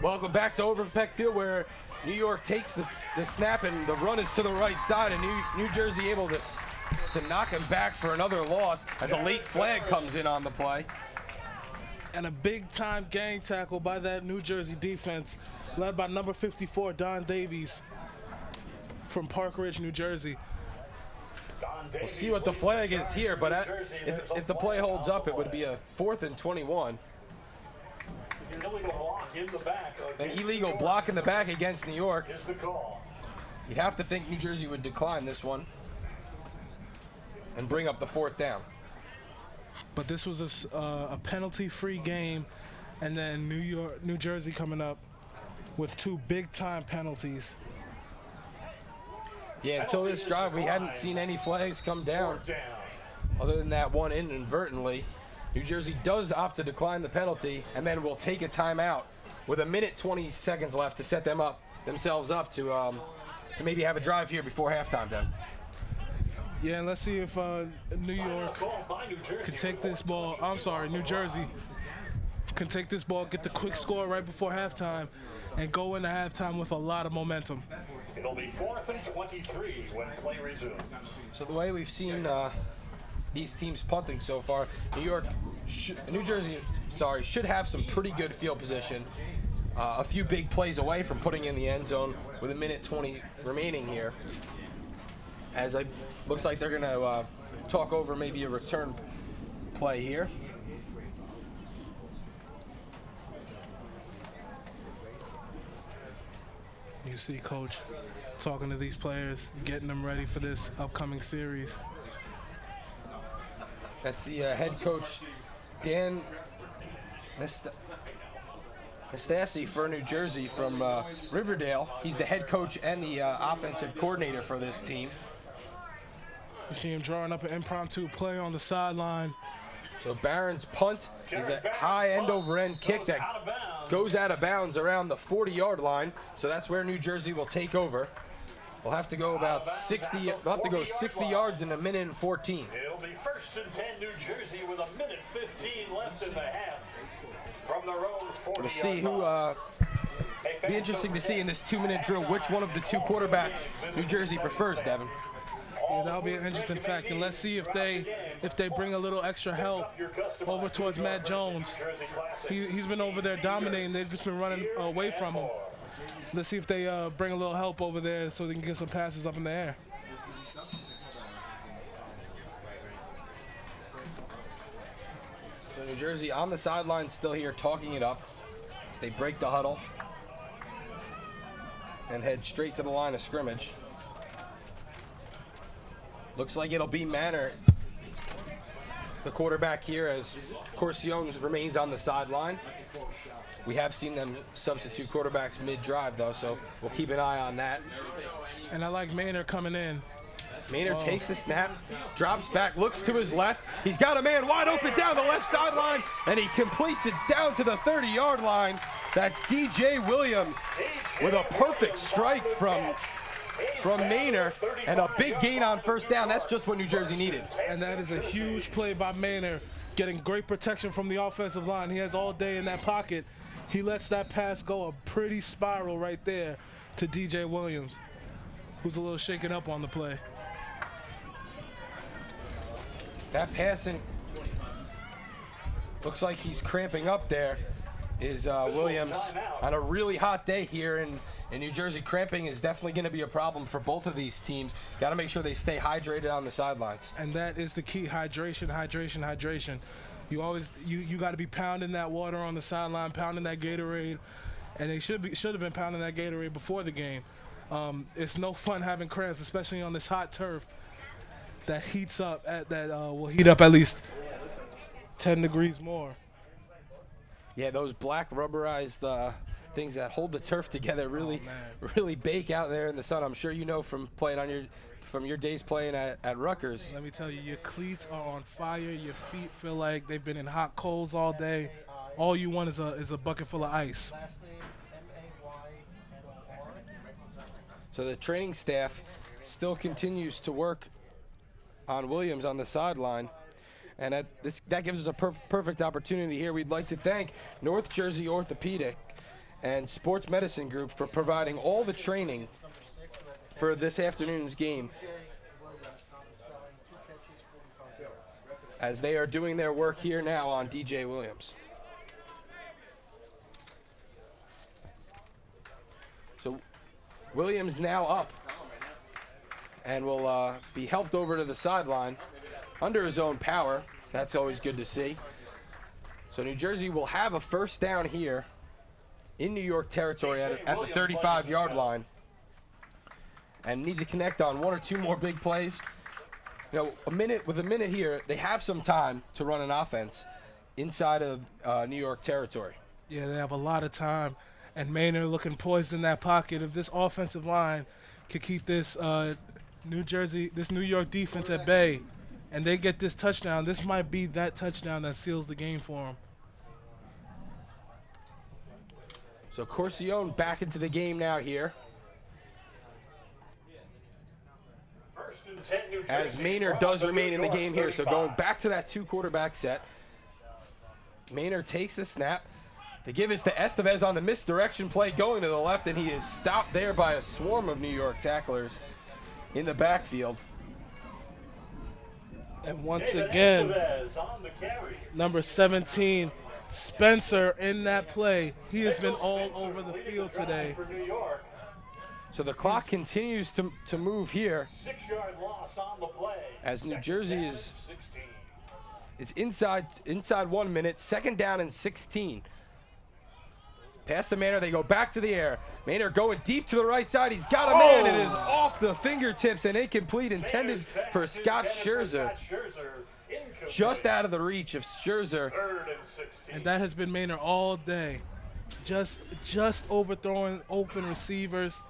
Welcome back to Overton Peck Field, where New York takes the snap and the run is to the right side, and New Jersey able to knock him back for another loss as a late flag comes in on the play. And a big-time gang tackle by that New Jersey defense, led by number 54, Don Davies from Park Ridge, New Jersey. We'll see what the flag is here, but if the play holds up, it would be a 4th and 21. An illegal block in the back against New York. You'd have to think New Jersey would decline this one and bring up the 4th down. But this was a penalty-free game, and then New Jersey coming up with 2 big-time penalties. Yeah, until this drive, we hadn't seen any flags come down. Other than that one inadvertently. New Jersey does opt to decline the penalty, and then will take a timeout with 1:20 left to set themselves up to maybe have a drive here before halftime. Then. Yeah, and let's see if New York can take this ball. I'm sorry, New Jersey can take this ball, get the quick score right before halftime, and go into halftime with a lot of momentum. It'll be 4th and 23 when play resumes. So the way we've seen these teams punting so far, New Jersey should have some pretty good field position. A few big plays away from putting in the end zone with 1:20 remaining here. As it looks like they're going to talk over maybe a return play here. You see Coach talking to these players, getting them ready for this upcoming series. That's the head coach, Dan Nastasi for New Jersey from Riverdale. He's the head coach and the offensive coordinator for this team. You see him drawing up an impromptu play on the sideline. So Barron's punt is a high end-over-end kick that goes out of bounds around the 40-yard line. So that's where New Jersey will take over. We'll have to go about 60. They'll have to go 60 yards in 1:14. It'll be 1st and 10 New Jersey with 1:15 left in the half from their own 40. We'll see who. Be interesting to see in this 2-minute drill which one of the 2 quarterbacks New Jersey prefers, Devin. Yeah, that'll be an interesting fact, and let's see if they bring a little extra help over towards Matt Jones. He's been over there dominating. They've just been running away from him. Let's see if they bring a little help over there so they can get some passes up in the air. So New Jersey on the sideline still here talking it up as they break the huddle and head straight to the line of scrimmage. Looks like it'll be Manor, the quarterback here, as Corcione remains on the sideline. We have seen them substitute quarterbacks mid-drive, though, so we'll keep an eye on that. And I like Maynard coming in. Maynard takes the snap, drops back, looks to his left. He's got a man wide open down the left sideline, and he completes it down to the 30-yard line. That's DJ Williams with a perfect strike from Maynard and a big gain on first down. That's just what New Jersey needed. And that is a huge play by Maynard, getting great protection from the offensive line. He has all day in that pocket. He lets that pass go a pretty spiral right there to DJ Williams, who's a little shaken up on the play. That passing looks like he's cramping up there. Is Williams on a really hot day here in New Jersey. Cramping is definitely going to be a problem for both of these teams. Got to make sure they stay hydrated on the sidelines. And that is the key: hydration, hydration, hydration. You got to be pounding that water on the sideline, pounding that Gatorade, and they should have been pounding that Gatorade before the game. It's no fun having cramps, especially on this hot turf that heats up will heat up at least 10 degrees more. Yeah, those black rubberized things that hold the turf together really bake out there in the sun. I'm sure you know from playing from your days playing at Rutgers. Let me tell you, your cleats are on fire. Your feet feel like they've been in hot coals all day. All you want is a bucket full of ice. So the training staff still continues to work on Williams on the sideline. And that gives us a perfect opportunity here. We'd like to thank North Jersey Orthopedic and Sports Medicine Group for providing all the training for this afternoon's game, as they are doing their work here now on DJ Williams. So Williams now up and will be helped over to the sideline under his own power. That's always good to see. So New Jersey will have a first down here in New York territory at the 35-yard line, and need to connect on one or two more big plays You know, with a minute here, they have some time to run an offense inside of New York territory. Yeah, they have a lot of time, and Maynard looking poised in that pocket. If this offensive line could keep this New York defense at bay, and they get this touchdown, this might be that touchdown that seals the game for them. So Corcione back into the game now here. As Maynard does remain in the game here. So going back to that 2 quarterback set. Maynard takes the snap. The give is to Estevez on the misdirection play going to the left, and he is stopped there by a swarm of New York tacklers in the backfield. And once again, number 17, Spencer in that play. He has been all over the field today. So the clock continues to move here 6-yard loss on the play. as New Jersey is it's inside 1 minute, 2nd down and 16. Pass to Maynard, they go back to the air. Maynard going deep to the right side. He's got a man. It is off the fingertips and incomplete, intended for Scott Scherzer. Just out of the reach of Scherzer. And that has been Maynard all day. Just overthrowing open receivers.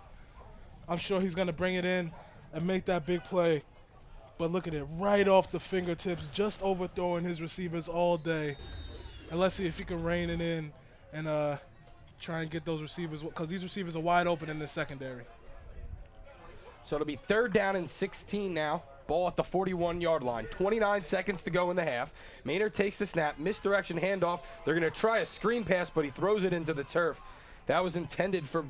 I'm sure he's going to bring it in and make that big play. But look at it, right off the fingertips, just overthrowing his receivers all day. And let's see if he can rein it in and try and get those receivers, because these receivers are wide open in the secondary. So it'll be 3rd down and 16 now. Ball at the 41-yard line. 29 seconds to go in the half. Maynard takes the snap, misdirection handoff. They're going to try a screen pass, but he throws it into the turf. That was intended for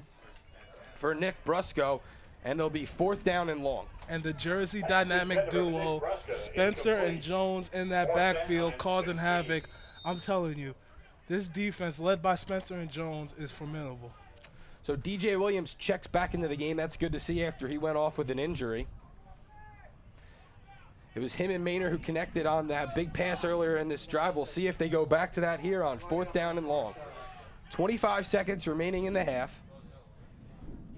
Nick Brusco, and they'll be 4th down and long. And the Jersey dynamic duo, Spencer and Jones in that backfield causing havoc. I'm telling you, this defense led by Spencer and Jones is formidable. So DJ Williams checks back into the game. That's good to see after he went off with an injury. It was him and Maynard who connected on that big pass earlier in this drive. We'll see if they go back to that here on 4th down and long. 25 seconds remaining in the half.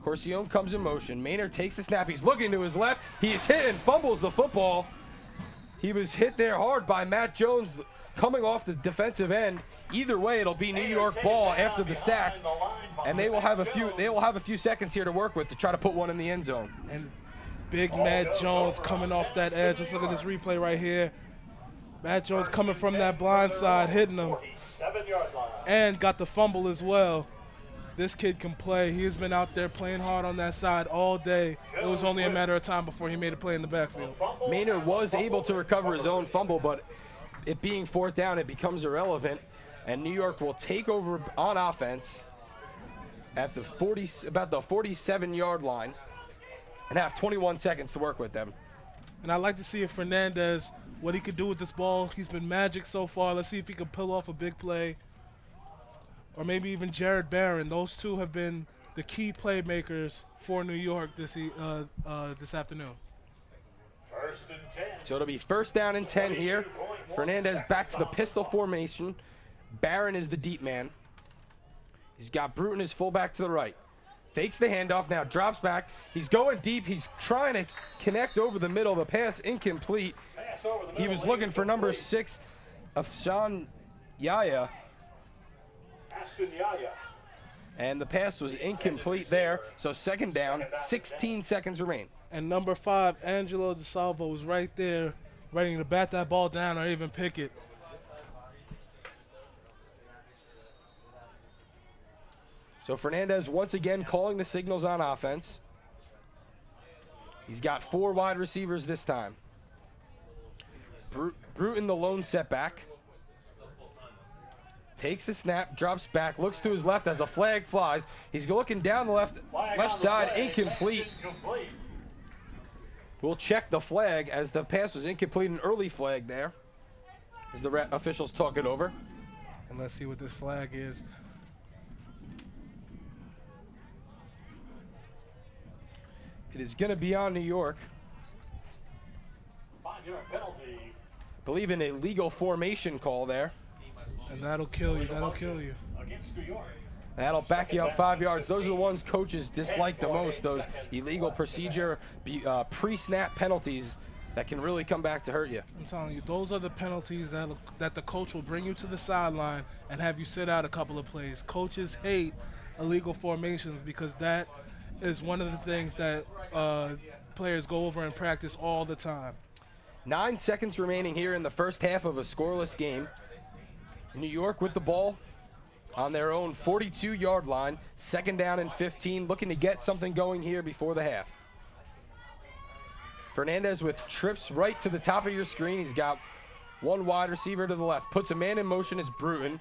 Corcione comes in motion. Maynard takes the snap. He's looking to his left. He's hit and fumbles the football. He was hit there hard by Matt Jones coming off the defensive end. Either way, it'll be New York ball after the sack, and they will have a few seconds here to work with to try to put one in the end zone. And big Matt Jones coming off that edge. Let's look at this replay right here. Matt Jones coming from that blind side, hitting him, and got the fumble as well. This kid can play. He has been out there playing hard on that side all day. It was only a matter of time before he made a play in the backfield. Maynard was able to recover his own fumble, but it being 4th down, it becomes irrelevant, and New York will take over on offense at the about the 47-yard line and have 21 seconds to work with them. And I'd like to see if Fernandez, what he could do with this ball. He's been magic so far. Let's see if he can pull off a big play. Or maybe even Jared Barron. Those two have been the key playmakers for New York this afternoon. 1st and 10. So it'll be 1st down and 10 here. Fernandez back to the pistol formation. Barron is the deep man. He's got Bruton as fullback to the right. Fakes the handoff, now drops back. He's going deep. He's trying to connect over the middle. The pass incomplete. He was looking for number 6 of Sean Yaya. And the pass was incomplete there. So 2nd down, 16 seconds remain. And number 5, Angelo DeSalvo, was right there, ready to bat that ball down or even pick it. So Fernandez once again calling the signals on offense. He's got 4 wide receivers this time. Bruton the lone setback. Takes the snap, drops back, looks to his left as a flag flies. He's looking down the left side, incomplete. We'll check the flag as the pass was incomplete, an early flag there as the officials talk it over. And let's see what this flag is. It is going to be on New York. 5-yard penalty. I believe an illegal formation call there. And that'll kill you. That'll kill you. Against New York. That'll back you up 5 yards. Those are the ones coaches dislike the most, those illegal procedure, pre-snap penalties. that can really come back to hurt you. I'm telling you, those are the penalties that the coach will bring you to the sideline and have you sit out a couple of plays. Coaches hate illegal formations because that is one of the things that players go over in practice all the time. 9 seconds remaining here in the first half of a scoreless game. New York with the ball on their own 42-yard line, 2nd down and 15, looking to get something going here before the half. Fernandez with trips right to the top of your screen. He's got one wide receiver to the left, puts a man in motion. It's Bruton.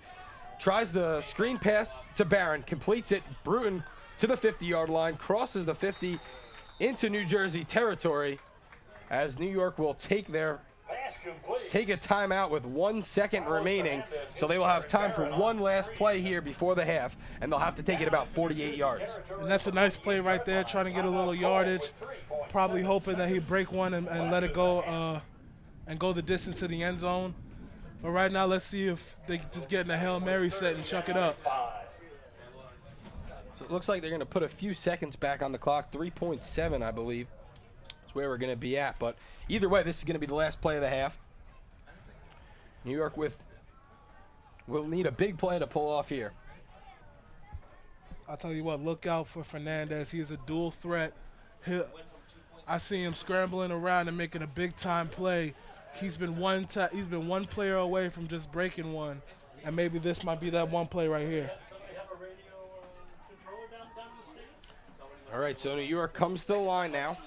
Tries the screen pass to Barron, completes it. Bruton to the 50-yard line, crosses the 50 into New Jersey territory as New York will take a timeout with 1 second remaining. So they will have time for one last play here before the half, and they'll have to take it about 48 yards. And that's a nice play right there, trying to get a little yardage, probably hoping that he'd break one and let it go and go the distance to the end zone. But right now, let's see if they just get in a Hail Mary set and chuck it up. So it looks like they're going to put a few seconds back on the clock. 3.7, I believe, is where we're going to be at. But either way, this is going to be the last play of the half. New York will need a big play to pull off here. I'll tell you what, look out for Fernandez. He's a dual threat. I see him scrambling around and making a big-time play. He's been one player away from just breaking one, and maybe this might be that one play right here. All right, so New York comes to the line now.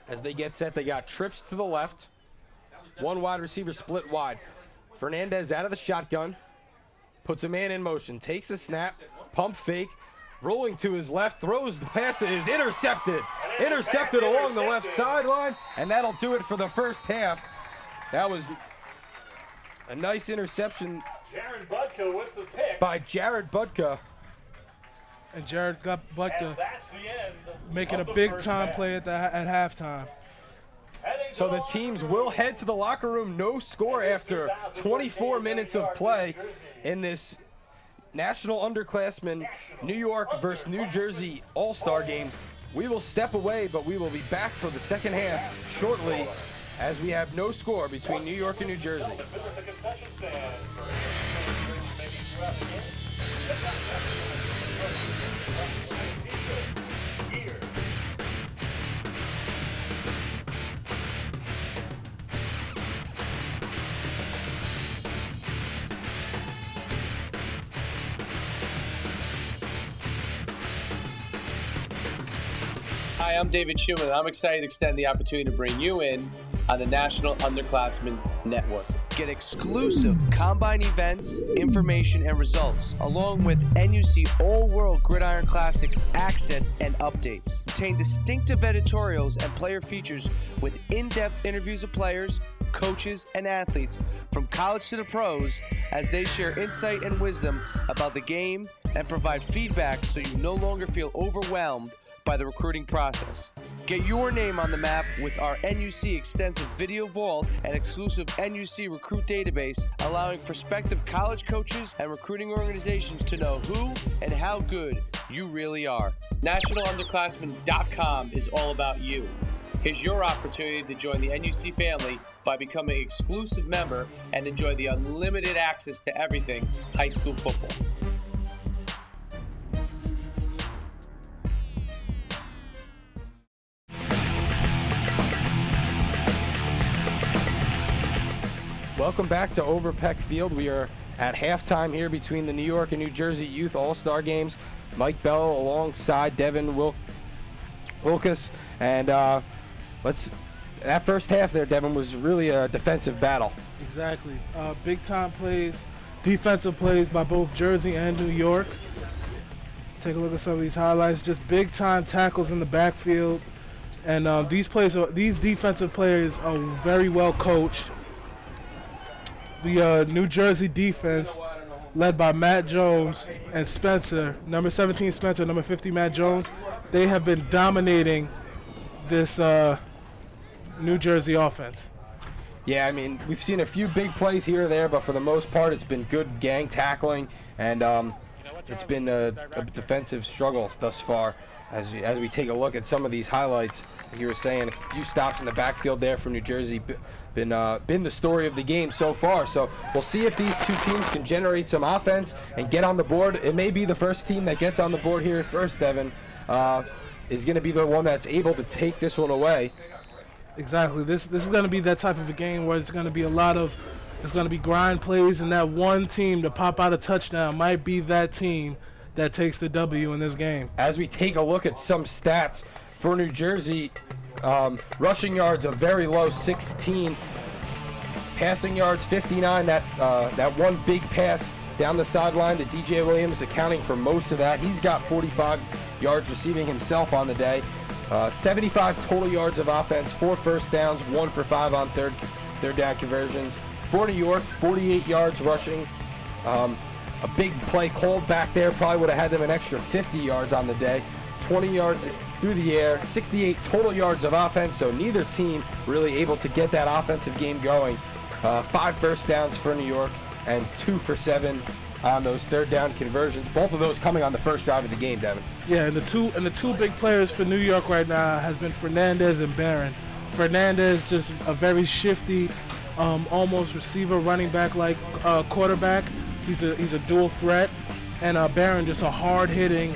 As they get set, they got trips to the left. One wide receiver split wide. Fernandez out of the shotgun, puts a man in motion, takes a snap, pump fake, rolling to his left, throws the pass, it is intercepted. Intercepted along the left sideline, and that'll do it for the first half. That was a nice interception Jared Budka with the pick. by Jared Budka. And Jared got Budka And that's the end making of a the big first time half. play at halftime. Heading So to the teams will head to the locker room, no score after 24 minutes of play in this National Underclassmen New York versus New Jersey All-Star game. We will step away, but we will be back for the second half shortly as we have no score between New York and New Jersey. Visit the concession stand for maybe throughout the game. Here. Hi, I'm David Schumann, and I'm excited to extend the opportunity to bring you in on the National Underclassmen Network. Get exclusive Combine events, information, and results, along with NUC All-World Gridiron Classic access and updates. Obtain distinctive editorials and player features with in-depth interviews of players, coaches, and athletes from college to the pros as they share insight and wisdom about the game and provide feedback so you no longer feel overwhelmed by the recruiting process. Get your name on the map with our NUC extensive video vault and exclusive NUC recruit database, allowing prospective college coaches and recruiting organizations to know who and how good you really are. NationalUnderclassmen.com is all about you. Here's your opportunity to join the NUC family by becoming an exclusive member and enjoy the unlimited access to everything high school football. Welcome back to Overpeck Field. We are at halftime here between the New York and New Jersey Youth All-Star Games. Mike Bell alongside Devin Wilkus. And that first half there, Devin, was really a defensive battle. Exactly. Big time plays, defensive plays by both Jersey and New York. Take a look at some of these highlights. Just big time tackles in the backfield. And these defensive players are very well coached. The New Jersey defense, led by Matt Jones and Spencer, number 17 Spencer, number 50 Matt Jones, they have been dominating this New Jersey offense. Yeah, I mean, we've seen a few big plays here or there, but for the most part, it's been good gang tackling, and it's been a defensive struggle thus far. As we take a look at some of these highlights, you were saying a few stops in the backfield there from New Jersey been the story of the game so far. So we'll see if these two teams can generate some offense and get on the board. It may be the first team that gets on the board here first, Devin, is going to be the one that's able to take this one away. Exactly. This is going to be that type of a game where it's going to be it's going to be grind plays, and that one team to pop out a touchdown might be that team that takes the W in this game. As we take a look at some stats for New Jersey, rushing yards a very low 16, passing yards 59. That one big pass down the sideline to DJ Williams accounting for most of that. He's got 45 yards receiving himself on the day. 75 total yards of offense, 4 first downs, 1 for 5 on third down conversions. For New York, 48 yards rushing. A big play called back there probably would have had them an extra 50 yards on the day. 20 yards through the air, 68 total yards of offense, so neither team really able to get that offensive game going. 5 first downs for New York and 2 for 7 on those third down conversions. Both of those coming on the first drive of the game, Devin. Yeah, and the two big players for New York right now has been Fernandez and Barron. Fernandez just a very shifty, almost receiver, running back like quarterback. He's a dual threat, and Barron just a hard-hitting,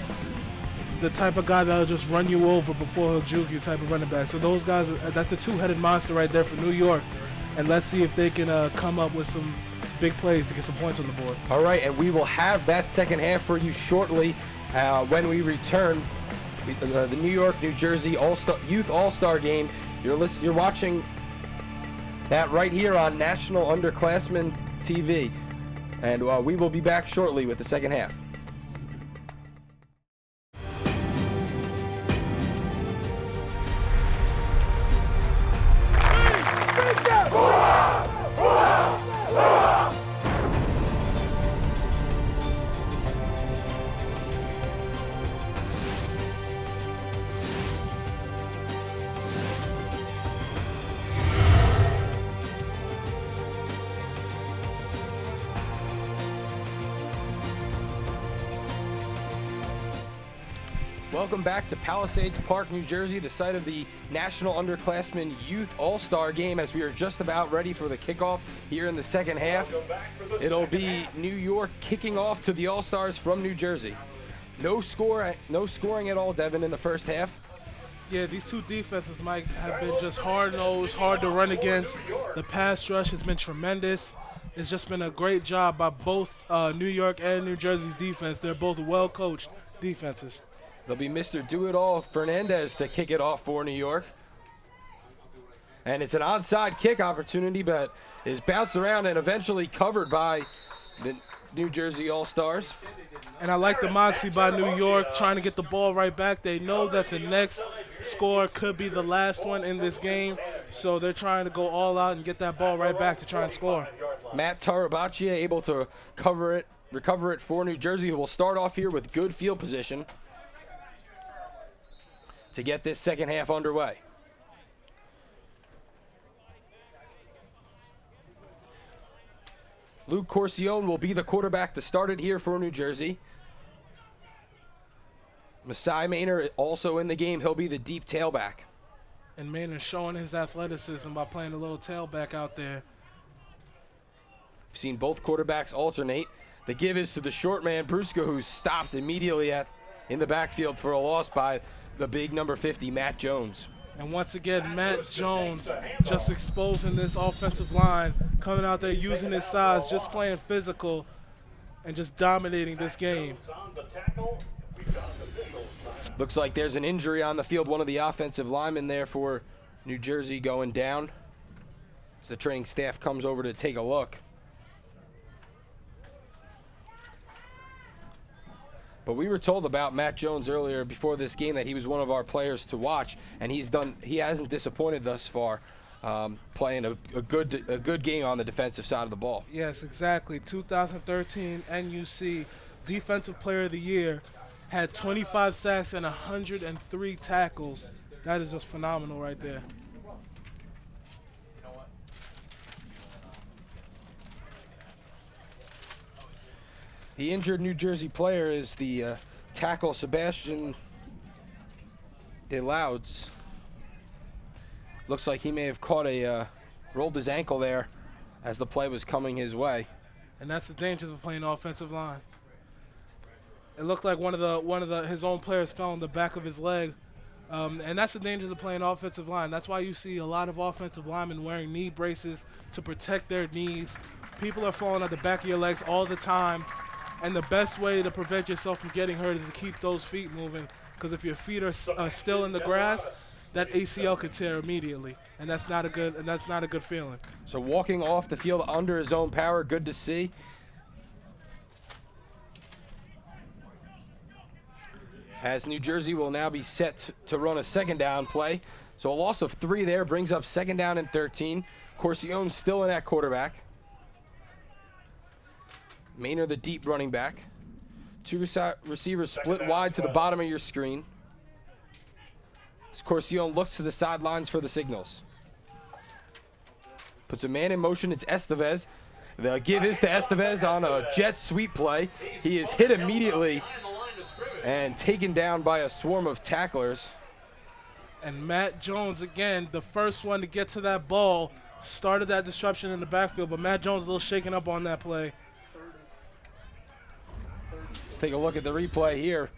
the type of guy that'll just run you over before he'll juke you type of running back. So those guys, that's the two-headed monster right there for New York, and let's see if they can come up with some big plays to get some points on the board. All right, and we will have that second half for you shortly when we return. The New York, New Jersey Youth All-Star Game. You're watching that right here on National Underclassmen TV. And we will be back shortly with the second half. Welcome back to Palisades Park, New Jersey, the site of the National Underclassmen Youth All-Star Game, as we are just about ready for the kickoff here in the second half. It'll be New York kicking off to the All-Stars from New Jersey. No scoring at all, Devin, in the first half. Yeah, these two defenses might have been just hard-nosed, hard to run against. The pass rush has been tremendous. It's just been a great job by both New York and New Jersey's defense. They're both well-coached defenses. It'll be Mr. Do-It-All Fernandez to kick it off for New York. And it's an onside kick opportunity, but is bounced around and eventually covered by the New Jersey All-Stars. And I like the moxie by New York trying to get the ball right back. They know that the next score could be the last one in this game, so they're trying to go all out and get that ball right back to try and score. Matt Tarabaccia able to recover it for New Jersey, who will start off here with good field position to get this second half underway. Luke Corcione will be the quarterback to start it here for New Jersey. Masai Maynor also in the game. He'll be the deep tailback. And Maynor showing his athleticism by playing a little tailback out there. We've seen both quarterbacks alternate. The give is to the short man, Brusco, who's stopped immediately in the backfield for a loss by the big number 50, Matt Jones. And once again, Matt Jones just exposing this offensive line, coming out there using his size, just playing physical, and just dominating this game. Looks like there's an injury on the field. One of the offensive linemen there for New Jersey going down as the training staff comes over to take a look. But we were told about Matt Jones earlier before this game that he was one of our players to watch, and he hasn't disappointed thus far, playing a good game on the defensive side of the ball. Yes, exactly. 2013 NUC Defensive Player of the Year, had 25 sacks and 103 tackles. That is just phenomenal right there. The injured New Jersey player is the tackle Sebastian DeLouds. Looks like he may have caught rolled his ankle there as the play was coming his way. And that's the dangers of playing offensive line. It looked like one of his own players fell on the back of his leg. And that's the dangers of playing offensive line. That's why you see a lot of offensive linemen wearing knee braces to protect their knees. People are falling at the back of your legs all the time. And the best way to prevent yourself from getting hurt is to keep those feet moving. Because if your feet are still in the grass, that ACL could tear immediately. And that's not a good feeling. So walking off the field under his own power, good to see. As New Jersey will now be set to run a second down play. So a loss of 3 there brings up second down and 13. Corcione still in at quarterback. Maynard the deep running back. 2 receivers split wide to the bottom of your screen. As Corcione looks to the sidelines for the signals. Puts a man in motion, it's Estevez. The give is to Estevez on a jet sweep play. He is hit immediately and taken down by a swarm of tacklers. And Matt Jones, again, the first one to get to that ball, started that disruption in the backfield, but Matt Jones a little shaken up on that play. Let's take a look at the replay here.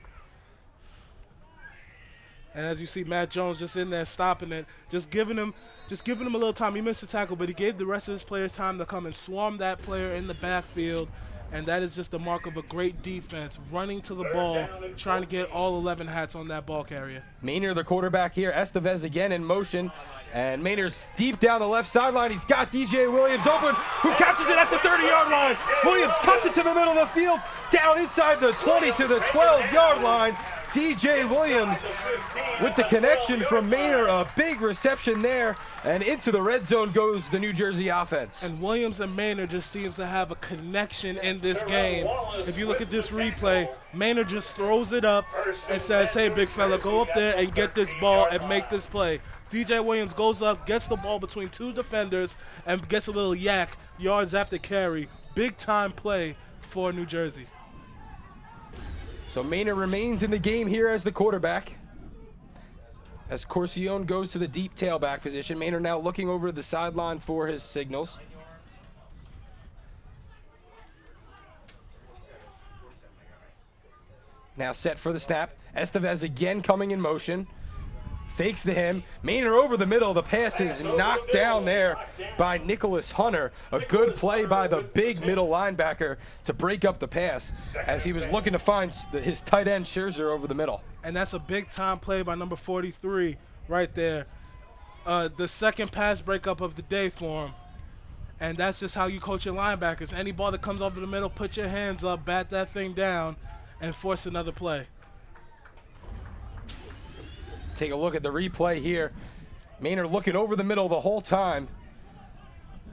And as you see, Matt Jones just in there stopping it, just giving him a little time. He missed a tackle, but he gave the rest of his players time to come and swarm that player in the backfield. And that is just the mark of a great defense, running to the ball, trying to get all 11 hats on that ball carrier. Maynard, the quarterback here. Estevez again in motion. And Maynard's deep down the left sideline. He's got DJ Williams open, who catches it at the 30-yard line. Williams cuts it to the middle of the field, down inside the 20 to the 12-yard line. DJ Williams with the connection from Maynard, a big reception there, and into the red zone goes the New Jersey offense. And Williams and Maynard just seems to have a connection in this game. If you look at this replay, Maynard just throws it up and says, hey, big fella, go up there and get this ball and make this play. DJ Williams goes up, gets the ball between 2 defenders, and gets a little yak, yards after carry. Big time play for New Jersey. So Maynard remains in the game here as the quarterback. As Corcione goes to the deep tailback position. Maynard now looking over the sideline for his signals. Now set for the snap. Estevez again coming in motion. Fakes to him. Maynard over the middle. The pass is knocked down there by Nicholas Hunter. A good play by the big middle linebacker to break up the pass as he was looking to find his tight end Scherzer over the middle. And that's a big time play by number 43 right there. The second pass breakup of the day for him. And that's just how you coach your linebackers. Any ball that comes over the middle, put your hands up, bat that thing down, and force another play. Take a look at the replay here. Maynard looking over the middle the whole time.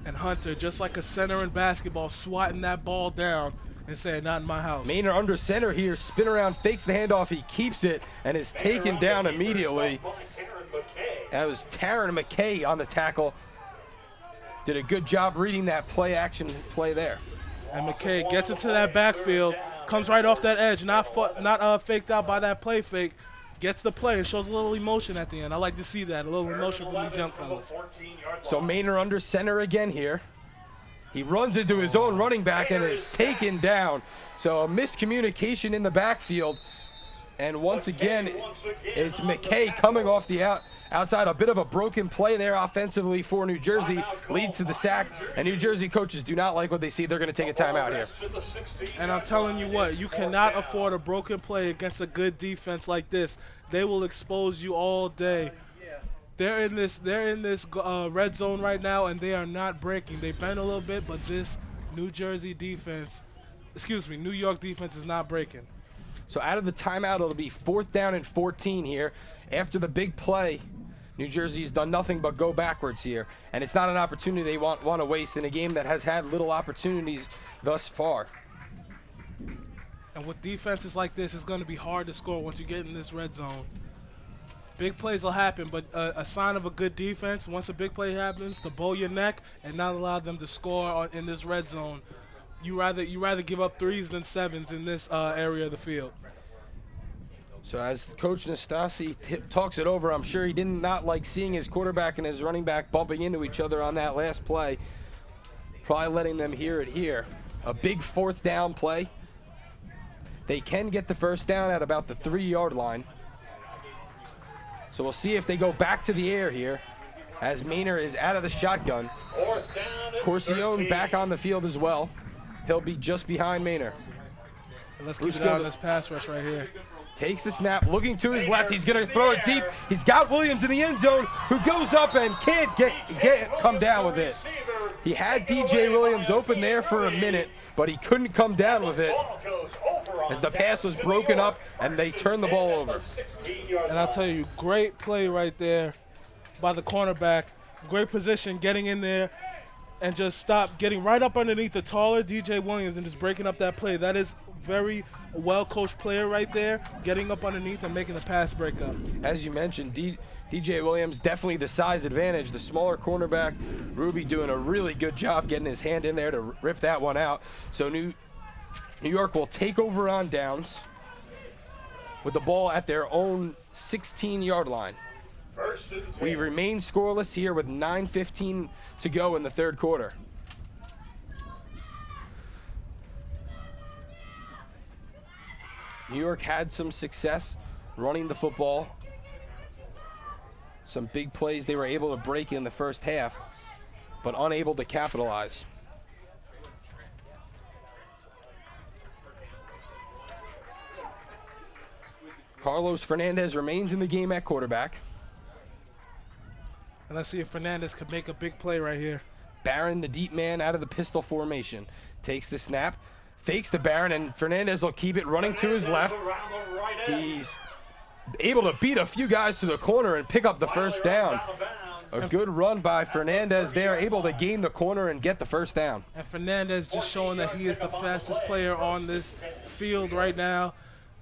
And Hunter, just like a center in basketball, swatting that ball down and saying, not in my house. Maynard under center here, spin around, fakes the handoff, he keeps it, and is taken down immediately. That was Taron McKay on the tackle. Did a good job reading that play action play there. And McKay gets it to that backfield, comes right off that edge, not faked out by that play fake. Gets the play and shows a little emotion at the end. I like to see that, a little emotion from these young fellas. So Maynard under center again here. He runs into his own running back and is taken down. So a miscommunication in the backfield. And once again, it's McKay coming off the outside. A bit of a broken play there offensively for New Jersey. Leads to the sack. And New Jersey coaches do not like what they see. They're going to take a timeout here. And I'm telling you what, you cannot afford a broken play against a good defense like this. They will expose you all day. They're in this red zone right now, and they are not breaking. They bend a little bit, but this New York defense is not breaking. So out of the timeout, it'll be 4th down and 14 here. After the big play, New Jersey's done nothing but go backwards here. And it's not an opportunity they want to waste in a game that has had little opportunities thus far. And with defenses like this, it's going to be hard to score once you get in this red zone. Big plays will happen, but a sign of a good defense, once a big play happens, to bow your neck and not allow them to score in this red zone. You rather give up 3s than 7s in this area of the field. So as Coach Nastasi talks it over, I'm sure he did not like seeing his quarterback and his running back bumping into each other on that last play. Probably letting them hear it here. A big 4th down play. They can get the first down at about the 3-yard line. So we'll see if they go back to the air here as Maynard is out of the shotgun. Corcione back on the field as well. He'll be just behind Maynard. Let's keep it out on this pass rush right here. Takes the snap, looking to his left. He's going to throw it deep. He's got Williams in the end zone, who goes up and can't come down with it. He had DJ Williams open there for a minute, but he couldn't come down with it as the pass was broken up and they turned the ball over. And I'll tell you, great play right there by the cornerback. Great position, getting in there and just getting right up underneath the taller DJ Williams and just breaking up that play. That is very well-coached player right there, getting up underneath and making the pass break up. As you mentioned, DJ Williams, definitely the size advantage. The smaller cornerback, Ruby, doing a really good job getting his hand in there to rip that one out. So New York will take over on downs with the ball at their own 16-yard line. We remain scoreless here with 9:15 to go in the 3rd quarter. New York had some success running the football. Some big plays they were able to break in the first half, but unable to capitalize. Carlos Fernandez remains in the game at quarterback. And let's see if Fernandez could make a big play right here. Barron, the deep man, out of the pistol formation, takes the snap, fakes to Barron, and Fernandez will keep it running to his left. He's able to beat a few guys to the corner and pick up the first down. A good run by Fernandez there, able to gain the corner and get the first down. And Fernandez just showing that he is the fastest player on this field right now.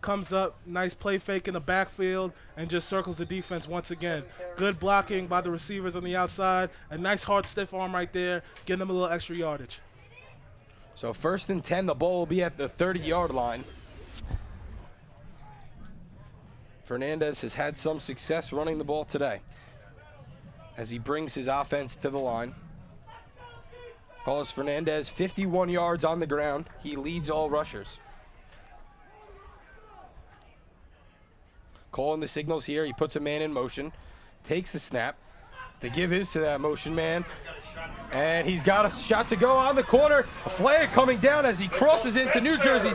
Comes up, nice play fake in the backfield, and just circles the defense once again. Good blocking by the receivers on the outside. A nice hard stiff arm right there, getting them a little extra yardage. So 1st and 10, the ball will be at the 30-yard line. Fernandez has had some success running the ball today as he brings his offense to the line. Carlos Fernandez, 51 yards on the ground. He leads all rushers. Calling the signals here. He puts a man in motion, takes the snap. They give his to that motion man, and he's got a shot to go on the corner. A flag coming down as he crosses into New Jersey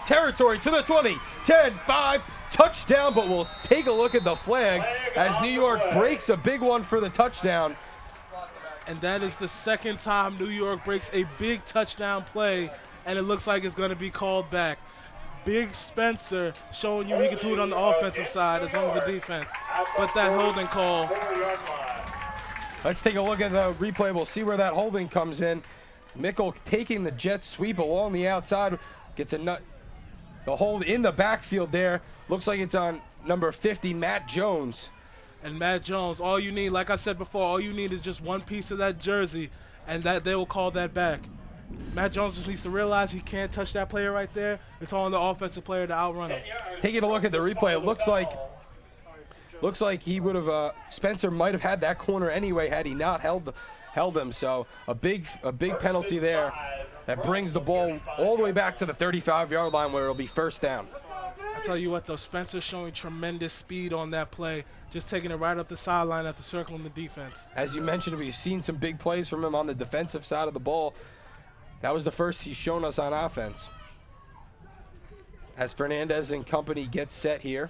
territory to the 20, 10, 5, touchdown, but we'll take a look at the flag as New York breaks a big one for the touchdown. And that is the 2nd time New York breaks a big touchdown play, and it looks like it's going to be called back. Big Spencer showing you he can do it on the offensive side as long as the defense. But that holding call. Let's take a look at the replay. We'll see where that holding comes in. Mickle taking the jet sweep along the outside. Gets the hold in the backfield there. Looks like it's on number 50, Matt Jones. And Matt Jones, all you need, like I said before, all you need is just one piece of that jersey, and that they will call that back. Matt Jones just needs to realize he can't touch that player right there. It's on the offensive player to outrun him. Taking a look at the replay, it looks like he would have Spencer might have had that corner anyway had he not held him. So a big penalty there that brings the ball all the way back to the 35-yard line where it'll be 1st down. I tell you what though, Spencer showing tremendous speed on that play, just taking it right up the sideline after circling the defense. As you mentioned, we've seen some big plays from him on the defensive side of the ball. That was the first he's shown us on offense. As Fernandez and company get set here.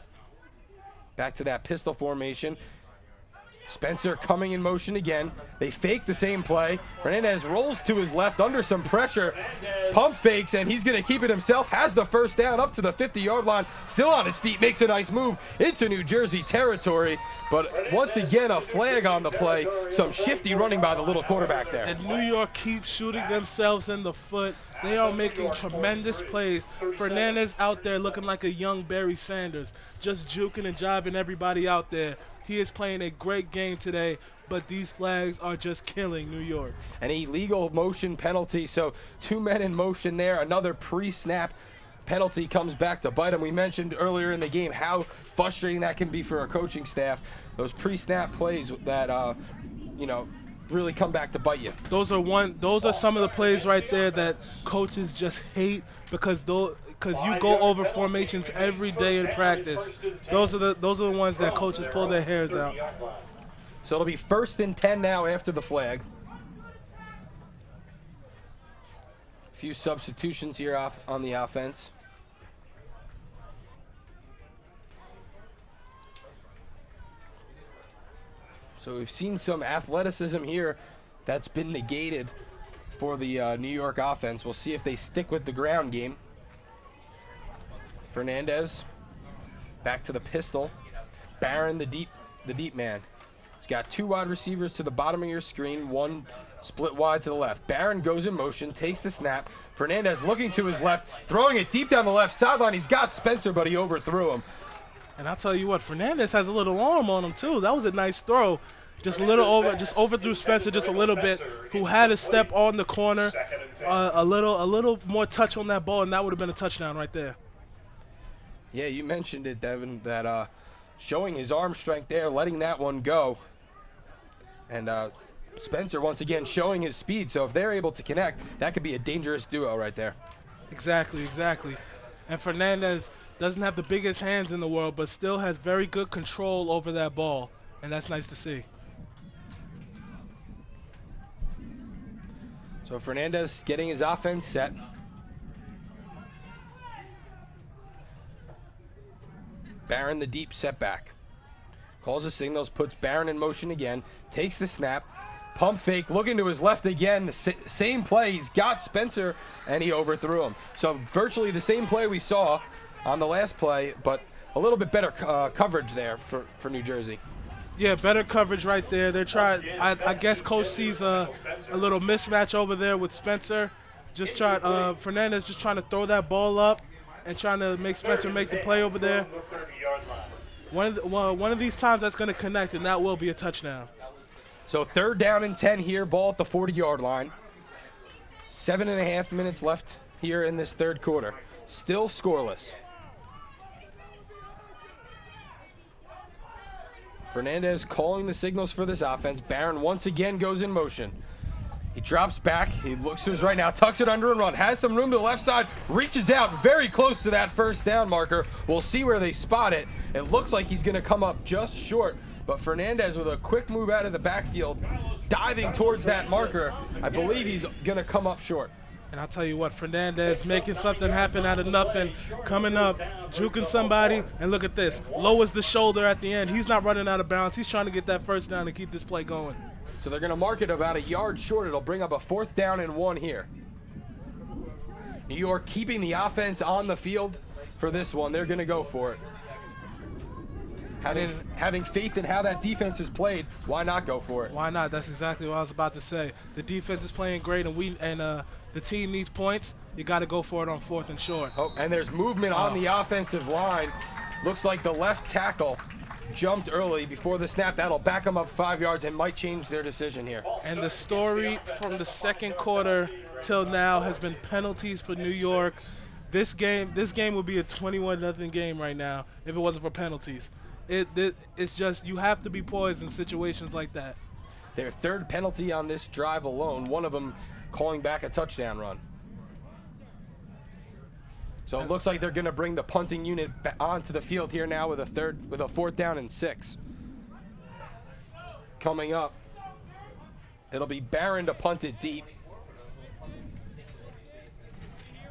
Back to that pistol formation. Spencer coming in motion again. They fake the same play. Fernandez rolls to his left under some pressure. Pump fakes, and he's going to keep it himself. Has the first down up to the 50-yard line. Still on his feet. Makes a nice move into New Jersey territory. But once again, a flag on the play. Some shifty running by the little quarterback there. And New York keeps shooting themselves in the foot. They are making tremendous plays. Fernandez out there looking like a young Barry Sanders, just juking and jiving everybody out there. He is playing a great game today, but these flags are just killing New York. An illegal motion penalty, so 2 men in motion there. Another pre-snap penalty comes back to bite him. We mentioned earlier in the game how frustrating that can be for a coaching staff. Those pre-snap plays that, you know, really come back to bite you. Those are some of the plays right there that coaches just hate because you go over formations every day in practice. Those are the ones that coaches pull their hairs out. So it'll be 1st and 10 now after the flag. A few substitutions here off on the offense. So we've seen some athleticism here that's been negated for the New York offense. We'll see if they stick with the ground game. Fernandez back to the pistol. Barron, the deep man. He's got 2 wide receivers to the bottom of your screen, 1 split wide to the left. Barron goes in motion, takes the snap. Fernandez looking to his left, throwing it deep down the left sideline. He's got Spencer, but he overthrew him. And I'll tell you what, Fernandez has a little arm on him too. That was a nice throw. Just a little overthrew Spencer just a little bit, who had a step on the corner, a little more touch on that ball, and that would have been a touchdown right there. Yeah, you mentioned it, Devin, that showing his arm strength there, letting that one go. And Spencer, once again, showing his speed. So if they're able to connect, that could be a dangerous duo right there. Exactly. And Fernandez doesn't have the biggest hands in the world, but still has very good control over that ball, and that's nice to see. So Fernandez getting his offense set. Barron, the deep setback. Calls the signals, puts Barron in motion again, takes the snap, pump fake, looking to his left again, the same play. He's got Spencer, and he overthrew him. So virtually the same play we saw on the last play, but a little bit better coverage there for New Jersey. Yeah, better coverage right there. They're trying. I guess coach sees a little mismatch over there with Spencer. Fernandez just trying to throw that ball up and trying to make Spencer make the play over there. One of these times that's going to connect, and that will be a touchdown. So 3rd down and 10 here, ball at the 40-yard line. 7.5 minutes left here in this 3rd quarter. Still scoreless. Fernandez calling the signals for this offense. Barron once again goes in motion. He drops back. He looks to his right now, tucks it under and run. Has some room to the left side. Reaches out very close to that 1st down marker. We'll see where they spot it. It looks like he's going to come up just short. But Fernandez with a quick move out of the backfield, diving towards that marker. I believe he's going to come up short. And I'll tell you what, Fernandez making something happen out of nothing, coming up, juking somebody, and look at this. Lowers the shoulder at the end. He's not running out of bounds. He's trying to get that 1st down and keep this play going. So they're going to mark it about a yard short. It'll bring up a 4th down and 1 here. New York keeping the offense on the field for this one. They're going to go for it. Having faith in how that defense is played, why not go for it? Why not? That's exactly what I was about to say. The defense is playing great, and the team needs points. You got to go for it on 4th and short. Oh, and there's movement on the offensive line. Looks like the left tackle jumped early before the snap. That'll back them up 5 yards and might change their decision here. And the story from the 2nd quarter till now has been penalties for New York. This game would be a 21-0 game right now if it wasn't for penalties. It's just you have to be poised in situations like that. Their 3rd penalty on this drive alone, one of them calling back a touchdown run. So it looks like they're going to bring the punting unit onto the field here now with a 4th down and 6. Coming up, it'll be Barron to punt it deep.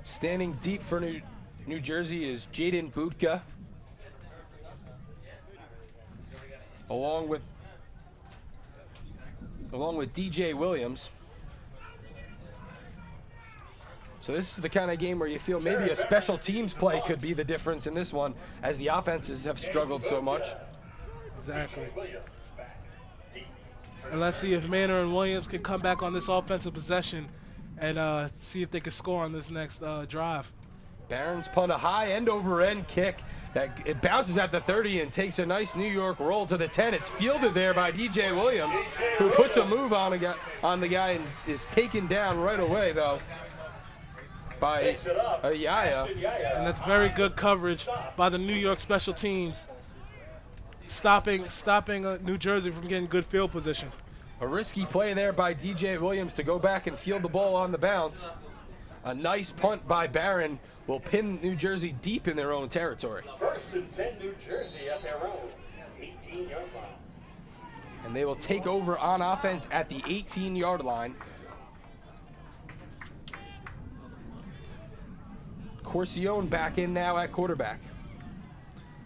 Standing deep for New Jersey is Jaden Budka, along with DJ Williams. So this is the kind of game where you feel maybe a special teams play could be the difference in this one, as the offenses have struggled so much. Exactly. And let's see if Manor and Williams can come back on this offensive possession and see if they can score on this next drive. Barron's punt, a high end-over-end kick. It bounces at the 30 and takes a nice New York roll to the 10. It's fielded there by DJ Williams, who puts a move on the guy and is taken down right away, though, by Yaya. And that's very good coverage by the New York special teams, stopping New Jersey from getting good field position. A risky play there by DJ Williams to go back and field the ball on the bounce. A nice punt by Barron will pin New Jersey deep in their own territory. 1st and 10 New Jersey at their own 18-yard line. And they will take over on offense at the 18-yard line. Corcione back in now at quarterback.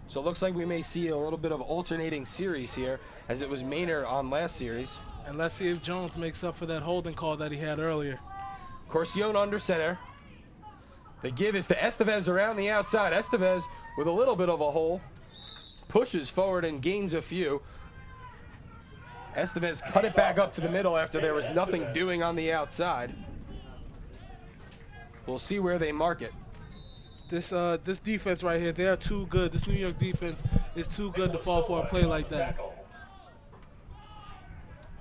So it looks like we may see a little bit of alternating series here, as it was Maynard on last series. And let's see if Jones makes up for that holding call that he had earlier. Corcione under center. The give is to Estevez around the outside. Estevez with a little bit of a hole. Pushes forward and gains a few. Estevez cut it back up to the middle after there was nothing doing on the outside. We'll see where they mark it. This defense right here, they are too good. This New York defense is too good to fall for a play like that.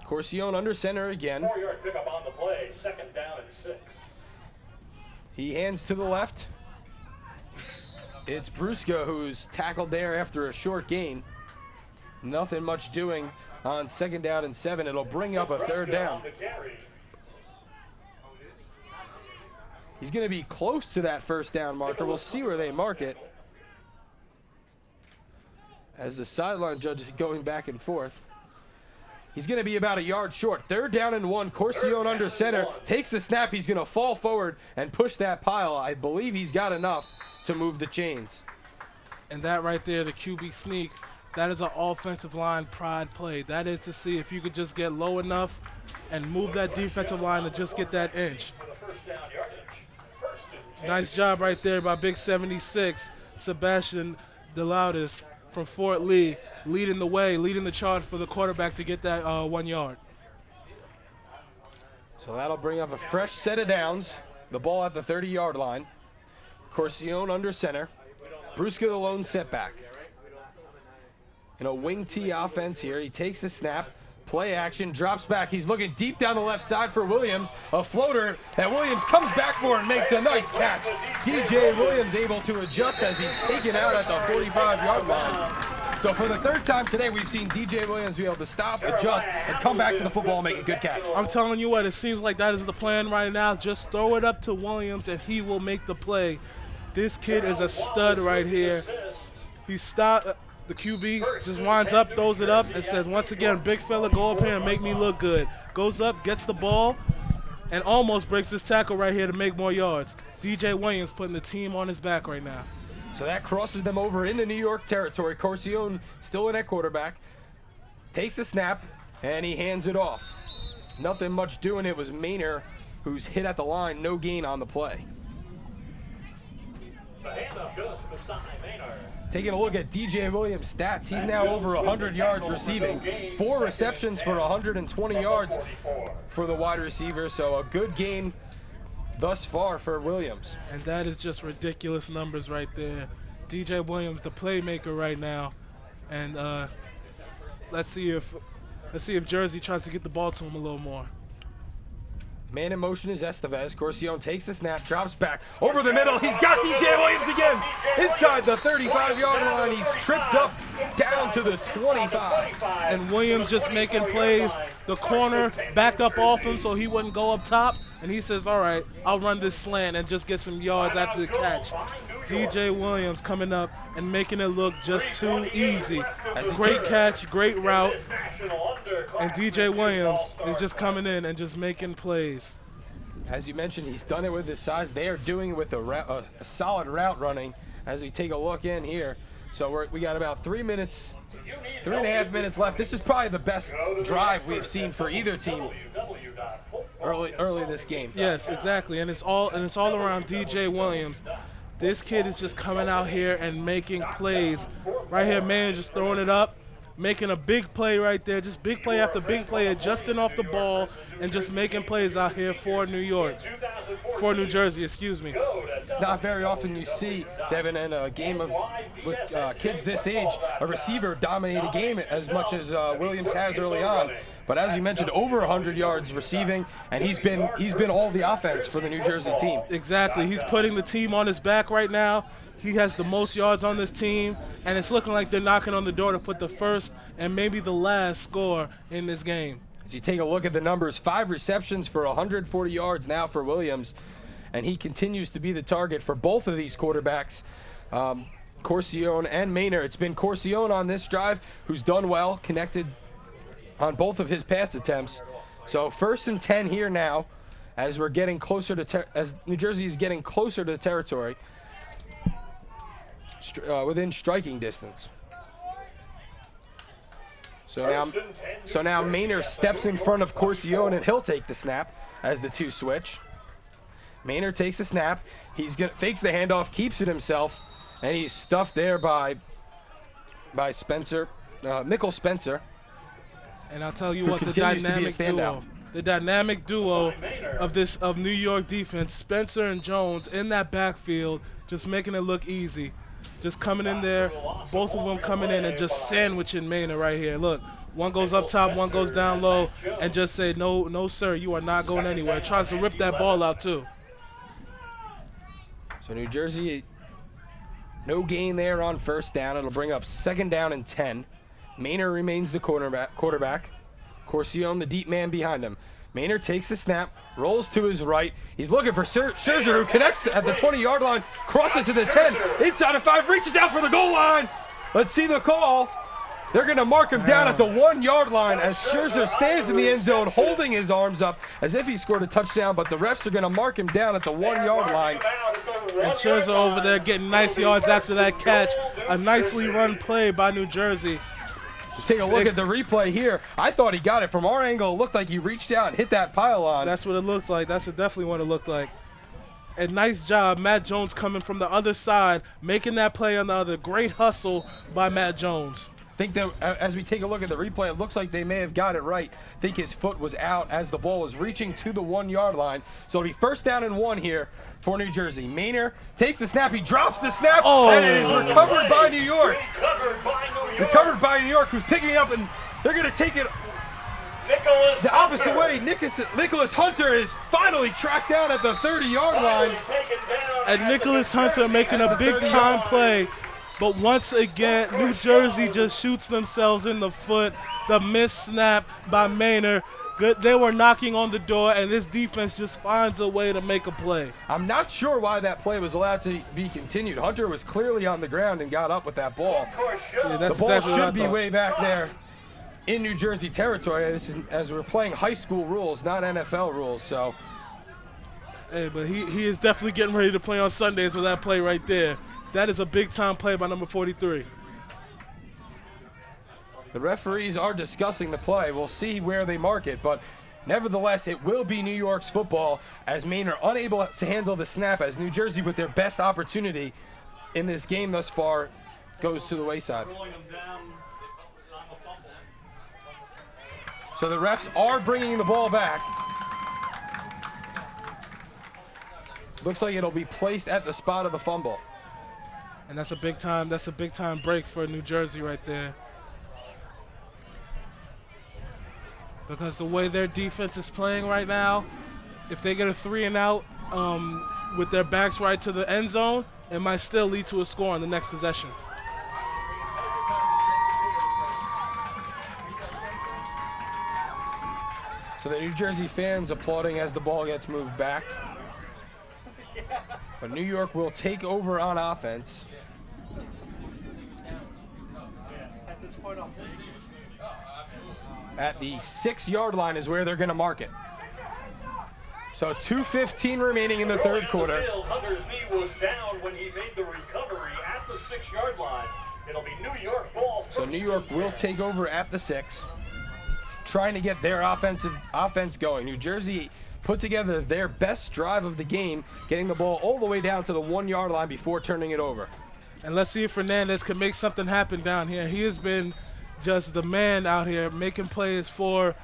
Corcione under center again. 4-yard pickup on the play, 2nd down and 6. He hands to the left. It's Brusca who's tackled there after a short gain. Nothing much doing on 2nd down and 7. It'll bring up a 3rd down. He's going to be close to that 1st down marker. We'll see where they mark it. As the sideline judge is going back and forth. He's going to be about a yard short. 3rd down and 1. Corcione under center. Takes the snap. He's going to fall forward and push that pile. I believe he's got enough to move the chains. And that right there, the QB sneak, that is an offensive line pride play. That is to see if you could just get low enough and move that defensive line to just get that inch. Nice job right there by Big 76, Sebastian DeLautis from Fort Lee, leading the way, leading the charge for the quarterback to get that 1 yard. So that'll bring up a fresh set of downs. The ball at the 30-yard line. Corcione under center. Brusca the lone setback. In a wing T offense here, he takes the snap. Play action, drops back. He's looking deep down the left side for Williams. A floater that Williams comes back for and makes a nice catch. DJ Williams able to adjust as he's taken out at the 45-yard line. So for the 3rd time today, we've seen DJ Williams be able to stop, adjust, and come back to the football and make a good catch. I'm telling you what, it seems like that is the plan right now. Just throw it up to Williams and he will make the play. This kid is a stud right here. He stopped. The QB just winds up, throws it up, and says, once again, big fella, go up here and make me look good. Goes up, gets the ball, and almost breaks this tackle right here to make more yards. DJ Williams putting the team on his back right now. So that crosses them over into New York territory. Corcione still in at quarterback. Takes a snap, and he hands it off. Nothing much doing. It was Maynard who's hit at the line. No gain on the play. The handoff goes to Masai Maynard. Taking a look at DJ Williams' stats, he's now over 100 yards receiving. 4 receptions for 120 yards for the wide receiver, so a good game thus far for Williams. And that is just ridiculous numbers right there. DJ Williams, the playmaker right now. And let's see if Jersey tries to get the ball to him a little more. Man in motion is Estevez. Corcione takes the snap, drops back over the middle. He's got DJ Williams again inside the 35-yard line. He's tripped up down to the 25. And Williams just making plays. The corner backed up off him so he wouldn't go up top. And he says, all right, I'll run this slant and just get some yards after the catch. DJ Williams coming up and making it look just too easy. Great catch, great route. And DJ Williams is just coming in and just making plays. As you mentioned, he's done it with his size. They are doing it with a solid route running as we take a look in here. So we got about 3 minutes, 3.5 minutes left. This is probably the best drive we've seen for either team early this game. Yes, exactly. And it's all around DJ Williams. This kid is just coming out here and making plays. Right here, man, just throwing it up. making a big play right there, just big play after big play, adjusting off the ball and just making plays out here for New York, for New Jersey, excuse me. It's not very often you see, Devin, in a game with kids this age, a receiver dominate a game as much as Williams has early on. But as you mentioned, over 100 yards receiving, and he's been all the offense for the New Jersey team. Exactly. He's putting the team on his back right now. He has the most yards on this team, and it's looking like they're knocking on the door to put the first and maybe the last score in this game. As you take a look at the numbers, 5 receptions for 140 yards now for Williams, and he continues to be the target for both of these quarterbacks, Corcione and Maynard. It's been Corcione on this drive who's done well, connected on both of his pass attempts. So 1st and 10 here now, as we're getting closer to as New Jersey is getting closer to the territory, within striking distance. So now Maynard steps in front of Corcione, and he'll take the snap as the two switch. Maynard takes the snap. Fakes the handoff, keeps it himself, and he's stuffed there by Spencer, Nickel Spencer. And I'll tell you what, the dynamic duo of New York defense, Spencer and Jones in that backfield, just making it look easy. Just coming in there, both of them coming in and just sandwiching Maynard right here. Look, one goes up top, one goes down low, and just say, no, sir, you are not going anywhere. Tries to rip that ball out, too. So New Jersey, no gain there on 1st down. It'll bring up 2nd down and 10. Maynard remains the quarterback. Corcione, the deep man behind him. Maynard takes the snap, rolls to his right. He's looking for Scherzer, who connects at the 20-yard line, crosses to the 10, inside of 5, reaches out for the goal line. Let's see the call. They're going to mark him down at the 1-yard line as Scherzer stands in the end zone, holding his arms up as if he scored a touchdown, but the refs are going to mark him down at the 1-yard line. And Scherzer over there getting nice yards after that catch. A nicely run play by New Jersey. Take a look at the replay here. I thought he got it from our angle. It looked like he reached out and hit that pylon. That's what it looks like. That's definitely what it looked like. And nice job, Matt Jones coming from the other side, making that play on the other. Great hustle by Matt Jones. I think that as we take a look at the replay, it looks like they may have got it right. I think his foot was out as the ball was reaching to the 1-yard line. So it'll be 1st down and 1 here for New Jersey. Maynard takes the snap. He drops the snap, and it is recovered by New York. Recovered by New York, who's picking it up, and they're going to take it the opposite way. Nicholas Hunter is finally tracked down at the 30-yard line. And Nicholas Hunter making a big-time play. But once again, New Jersey just shoots themselves in the foot. The missed snap by Maynard. They were knocking on the door, and this defense just finds a way to make a play. I'm not sure why that play was allowed to be continued. Hunter was clearly on the ground and got up with that ball. Yeah, the ball should be way back there in New Jersey territory. This is as we're playing high school rules, not NFL rules. So, hey, but he is definitely getting ready to play on Sundays with that play right there. That is a big-time play by number 43. The referees are discussing the play. We'll see where they mark it, but nevertheless, it will be New York's football as Maynard unable to handle the snap as New Jersey, with their best opportunity in this game thus far, goes to the wayside. So the refs are bringing the ball back. Looks like it'll be placed at the spot of the fumble. And that's a big time break for New Jersey right there. Because the way their defense is playing right now, if they get a 3 and out with their backs right to the end zone, it might still lead to a score on the next possession. So the New Jersey fans applauding as the ball gets moved back. But New York will take over on offense. At the 6-yard line is where they're going to mark it. So 2:15 remaining in the third quarter. Hunter's knee was down when he made the recovery at the 6-yard line. It'll be New York ball first. So New York will take over at the 6, trying to get their offense going. New Jersey put together their best drive of the game, getting the ball all the way down to the 1-yard line before turning it over. And let's see if Fernandez can make something happen down here. He has been just the man out here making plays for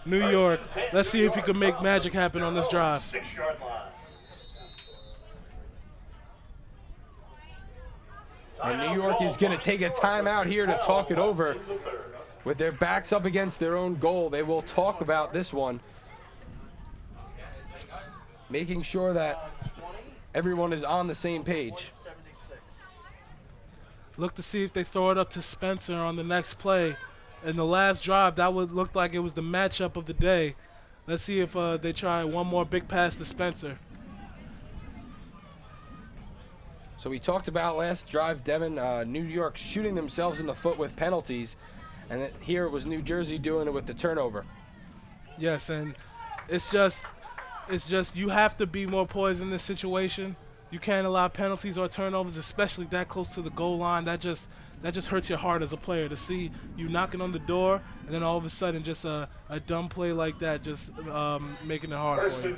New York. Let's see if he can make magic happen on this drive. 6-yard line. And New York is going to take a timeout here to talk it over. With their backs up against their own goal, they will talk about this one, making sure that everyone is on the same page. Look to see if they throw it up to Spencer on the next play. In the last drive, that would look like it was the matchup of the day. Let's see if they try one more big pass to Spencer. So we talked about last drive, Devin, New York shooting themselves in the foot with penalties, and here it was New Jersey doing it with the turnover. Yes, and it's just you have to be more poised in this situation. You can't allow penalties or turnovers, especially that close to the goal line. That just hurts your heart as a player to see you knocking on the door and then all of a sudden just a dumb play like that just making it hard for you.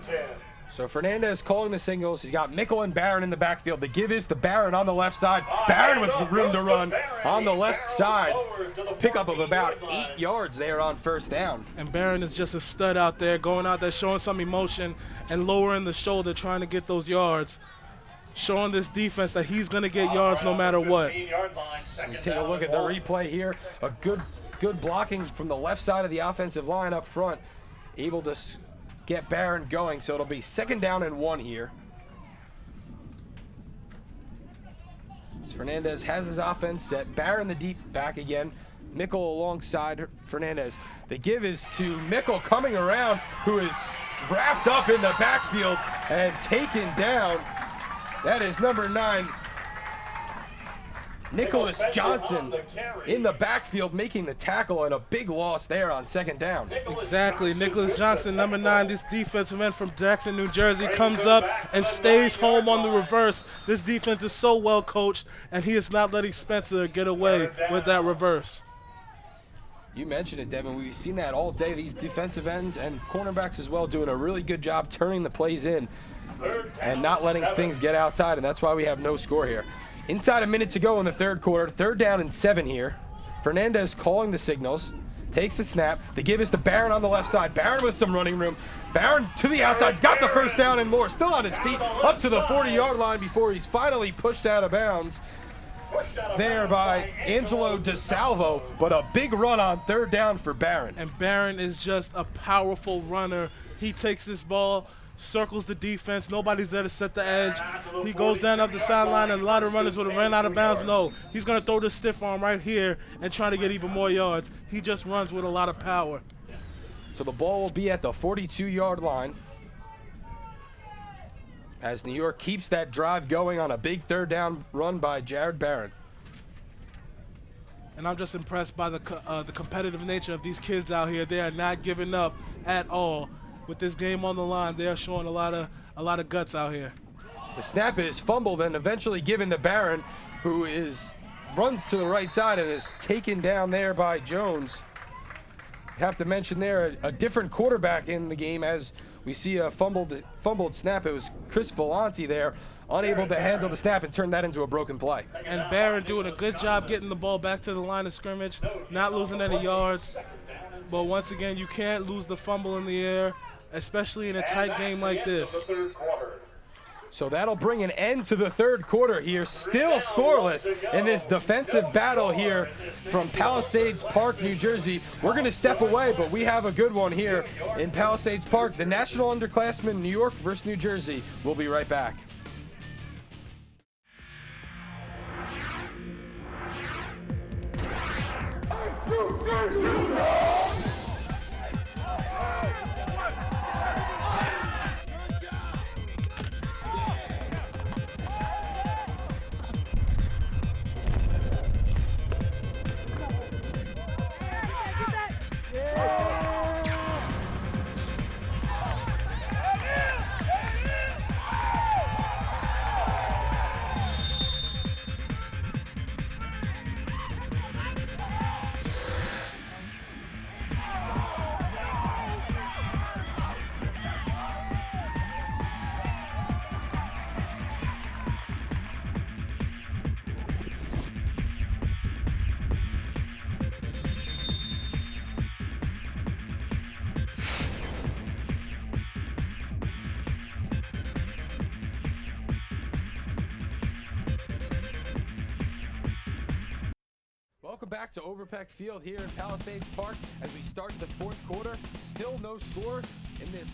So Fernandez calling the signals. He's got Mickle and Barron in the backfield. The give is to Barron on the left side. Barron with room to run on the left side. Pickup of about 8 yards there on first down. And Barron is just a stud out there, going out there showing some emotion and lowering the shoulder, trying to get those yards, showing this defense that he's going to get yards no matter what. So we take a look at the replay here. A good blocking from the left side of the offensive line up front. Able to get Barron going, so it'll be 2nd down and 1 here. As Fernandez has his offense set. Barron the deep back again. Mickle alongside Fernandez. The give is to Mickle coming around, who is wrapped up in the backfield and taken down. That is number 9, Nicholas Johnson, in the backfield making the tackle, and a big loss there on 2nd down. Exactly. Nicholas Johnson, number 9, this defensive end from Jackson, New Jersey, comes up and stays home on the reverse. This defense is so well coached, and he is not letting Spencer get away with that reverse. You mentioned it, Devin. We've seen that all day. These defensive ends and cornerbacks as well doing a really good job turning the plays in and not letting things get outside, and that's why we have no score here. Inside a minute to go in the 3rd quarter, 3rd down and 7 here. Fernandez calling the signals, takes the snap. The give is to Barron on the left side. Barron with some running room. Barron to the outside. He's got the first down and more. Still on his feet up to the 40-yard line before he's finally pushed out of bounds there by Angelo DeSalvo, but a big run on 3rd down for Barron. And Barron is just a powerful runner. He takes this ball, circles the defense. Nobody's there to set the edge. He goes down up the sideline, and a lot of runners would have ran out of bounds. No, he's going to throw this stiff arm right here and try to get even more yards. He just runs with a lot of power. So the ball will be at the 42-yard line as New York keeps that drive going on a big 3rd down run by Jared Barron. And I'm just impressed by the competitive nature of these kids out here. They are not giving up at all. With this game on the line, they are showing a lot of guts out here. The snap is fumbled and eventually given to Barron, who runs to the right side and is taken down there by Jones. Have to mention there a different quarterback in the game as we see a fumbled snap. It was Chris Volante there, unable to handle the snap and turn that into a broken play. And Barron doing a good job getting the ball back to the line of scrimmage, not losing any yards. But once again, you can't lose the fumble in the air, especially in a tight game like this. So that'll bring an end to the 3rd quarter here. Still scoreless in this defensive battle here from Palisades Park, New Jersey. We're going to step away, but we have a good one here in Palisades Park. The National Underclassmen, New York versus New Jersey. We'll be right back. Welcome back to Overpeck Field here in Palisades Park as we start the fourth quarter. Still no score in this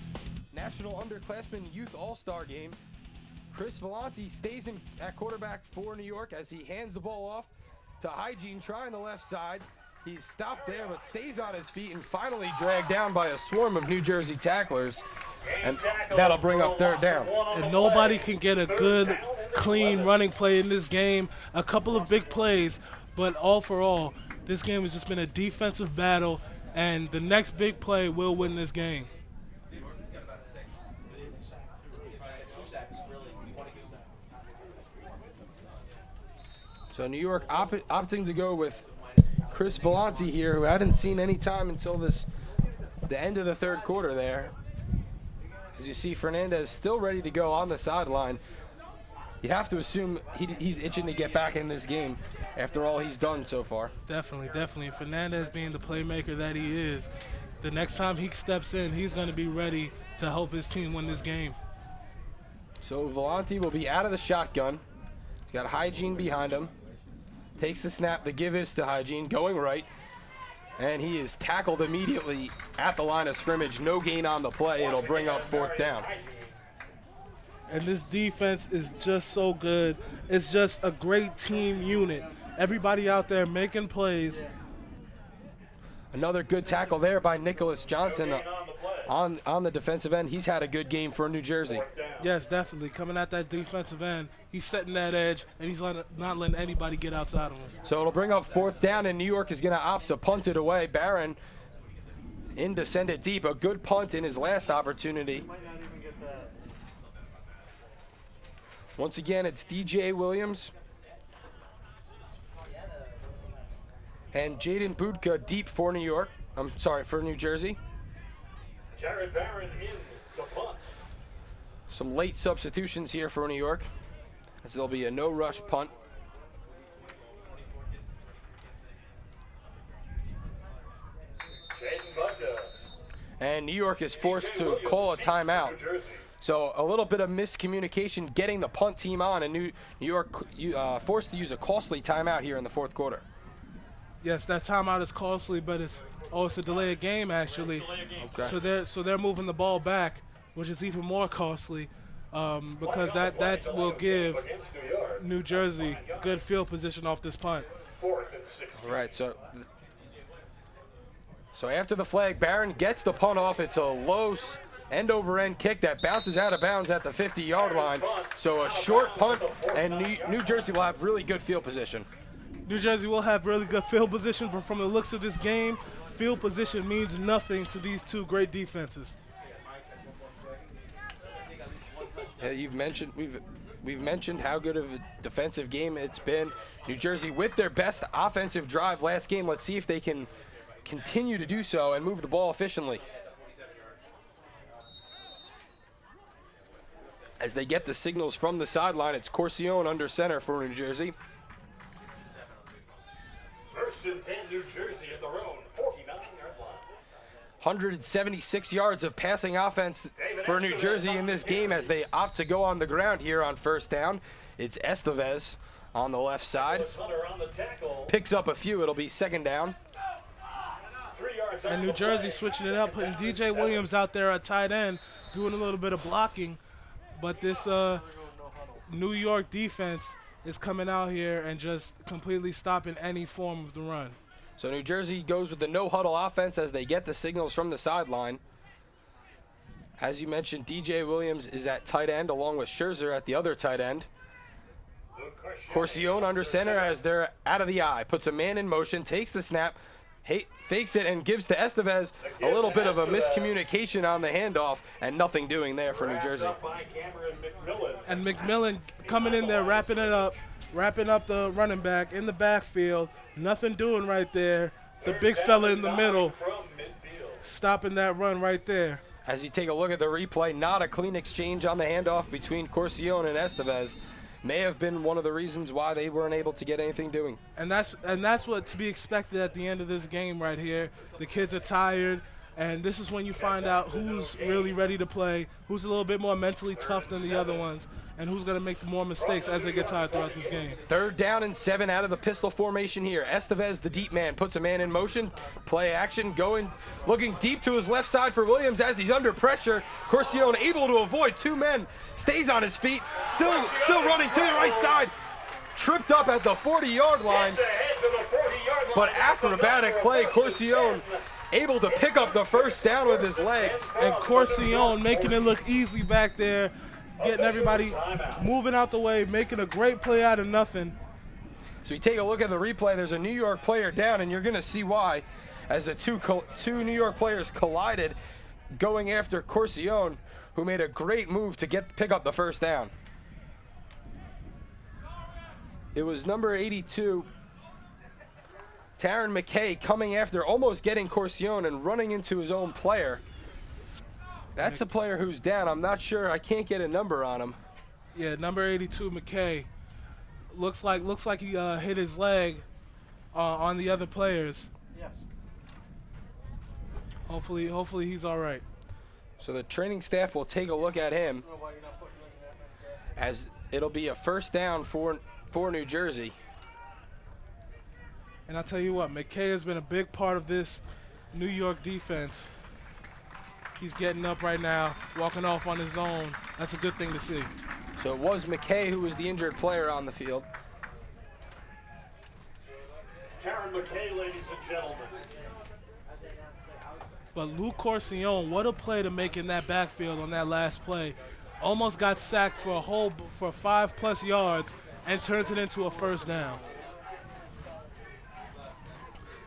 National Underclassmen Youth All-Star game. Chris Vellante stays in at quarterback for New York as he hands the ball off to Hygiene, trying the left side. He's stopped there but stays on his feet and finally dragged down by a swarm of New Jersey tacklers. And that'll bring up third down. And nobody can get a good, clean running play in this game. A couple of big plays, but all for all, this game has just been a defensive battle, and the next big play will win this game. So New York opting to go with Chris Vellante here, who hadn't seen any time until the end of the third quarter there. As you see, Fernandez still ready to go on the sideline. You have to assume he's itching to get back in this game after all he's done so far. Definitely, definitely. Fernandez being the playmaker that he is, the next time he steps in, he's going to be ready to help his team win this game. So Vellante will be out of the shotgun. He's got Hygiene behind him. Takes the snap. The give is to Hygiene, going right. And he is tackled immediately at the line of scrimmage. No gain on the play. It'll bring up fourth down. And this defense is just so good. It's just a great team unit. Everybody out there making plays. Another good tackle there by Nicholas Johnson on the defensive end. He's had a good game for New Jersey. Yes, definitely. Coming at that defensive end, he's setting that edge, and he's not letting anybody get outside of him. So it'll bring up fourth down, and New York is going to opt to punt it away. Barron in to send it deep. A good punt in his last opportunity. Once again, it's DJ Williams and Jaden Budka deep for New York. For New Jersey. Jared Barron in to punt. Some late substitutions here for New York, as there'll be a no-rush punt. And New York is forced to call a timeout. So a little bit of miscommunication getting the punt team on, and New York forced to use a costly timeout here in the fourth quarter. Yes, that timeout is costly, but it's a delay of game actually. Okay. So they're moving the ball back, which is even more costly, because that will give New Jersey good field position off this punt. All right, so after the flag, Barron gets the punt off. It's a low end-over-end kick that bounces out of bounds at the 50-yard line. So a short punt, and New Jersey will have really good field position. New Jersey will have really good field position, but from the looks of this game, field position means nothing to these two great defenses. Yeah, we've mentioned how good of a defensive game it's been. New Jersey with their best offensive drive last game. Let's see if they can continue to do so and move the ball efficiently. As they get the signals from the sideline, it's Corcione under center for New Jersey. First and 10, New Jersey at their own 49-yard line. 176 yards of passing offense for New Jersey in this game as they opt to go on the ground here on first down. It's Estevez on the left side. Picks up a few. It'll be second down. And New Jersey switching it up, putting DJ Williams out there at tight end, doing a little bit of blocking. But this New York defense is coming out here and just completely stopping any form of the run. So New Jersey goes with the no-huddle offense as they get the signals from the sideline. As you mentioned, DJ Williams is at tight end along with Scherzer at the other tight end. Corcione under center as they're out of the eye. Puts a man in motion, takes the snap, fakes it, and gives to Estevez. A little bit of a miscommunication on the handoff, and nothing doing there for New Jersey. And McMillan coming in there, wrapping up the running back in the backfield. Nothing doing right there. The big fella in the middle stopping that run right there. As you take a look at the replay, not a clean exchange on the handoff between Corcione and Estevez. May have been one of the reasons why they weren't able to get anything doing. And that's what to be expected at the end of this game right here. The kids are tired, and this is when you find out who's really ready to play, who's a little bit more mentally tough than the other ones. and who's going to make more mistakes as they get tired throughout this game. 3rd down and 7 out of the pistol formation here. Estevez, the deep man, puts a man in motion. Play action, looking deep to his left side for Williams as he's under pressure. Corcione able to avoid 2 men, stays on his feet, still running to the right side. Tripped up at the 40-yard line, but acrobatic play. Corcione able to pick up the 1st down with his legs. And Corcione making it look easy back there, getting everybody moving out the way, making a great play out of nothing. So you take a look at the replay, there's a New York player down, and you're going to see why, as the two New York players collided going after Corcione, who made a great move to pick up the 1st down. It was number 82, Taron McKay, coming after, almost getting Corcione and running into his own player. That's a player who's down. I'm not sure. I can't get a number on him. Yeah, number 82, McKay. Looks like he hit his leg on the other players. Yes. Hopefully he's all right. So the training staff will take a look at him, as it'll be a 1st down for New Jersey. And I'll tell you what, McKay has been a big part of this New York defense. He's getting up right now, walking off on his own. That's a good thing to see. So it was McKay who was the injured player on the field. Taron McKay, ladies and gentlemen. But Luke Corcione, what a play to make in that backfield on that last play. Almost got sacked for 5+ yards and turns it into a 1st down.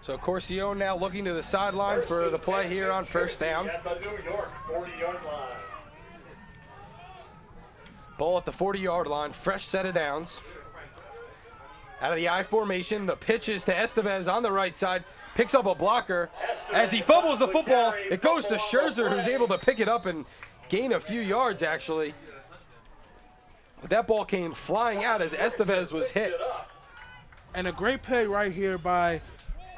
So Corcione now looking to the sideline for the play here on 1st down. At the New York 40-yard line. Ball at the 40-yard line, fresh set of downs. Out of the I formation, the pitch is to Estevez on the right side, picks up a blocker. As he fumbles the football, it goes to Scherzer, who's able to pick it up and gain a few yards, actually. But that ball came flying out as Estevez was hit. And a great play right here by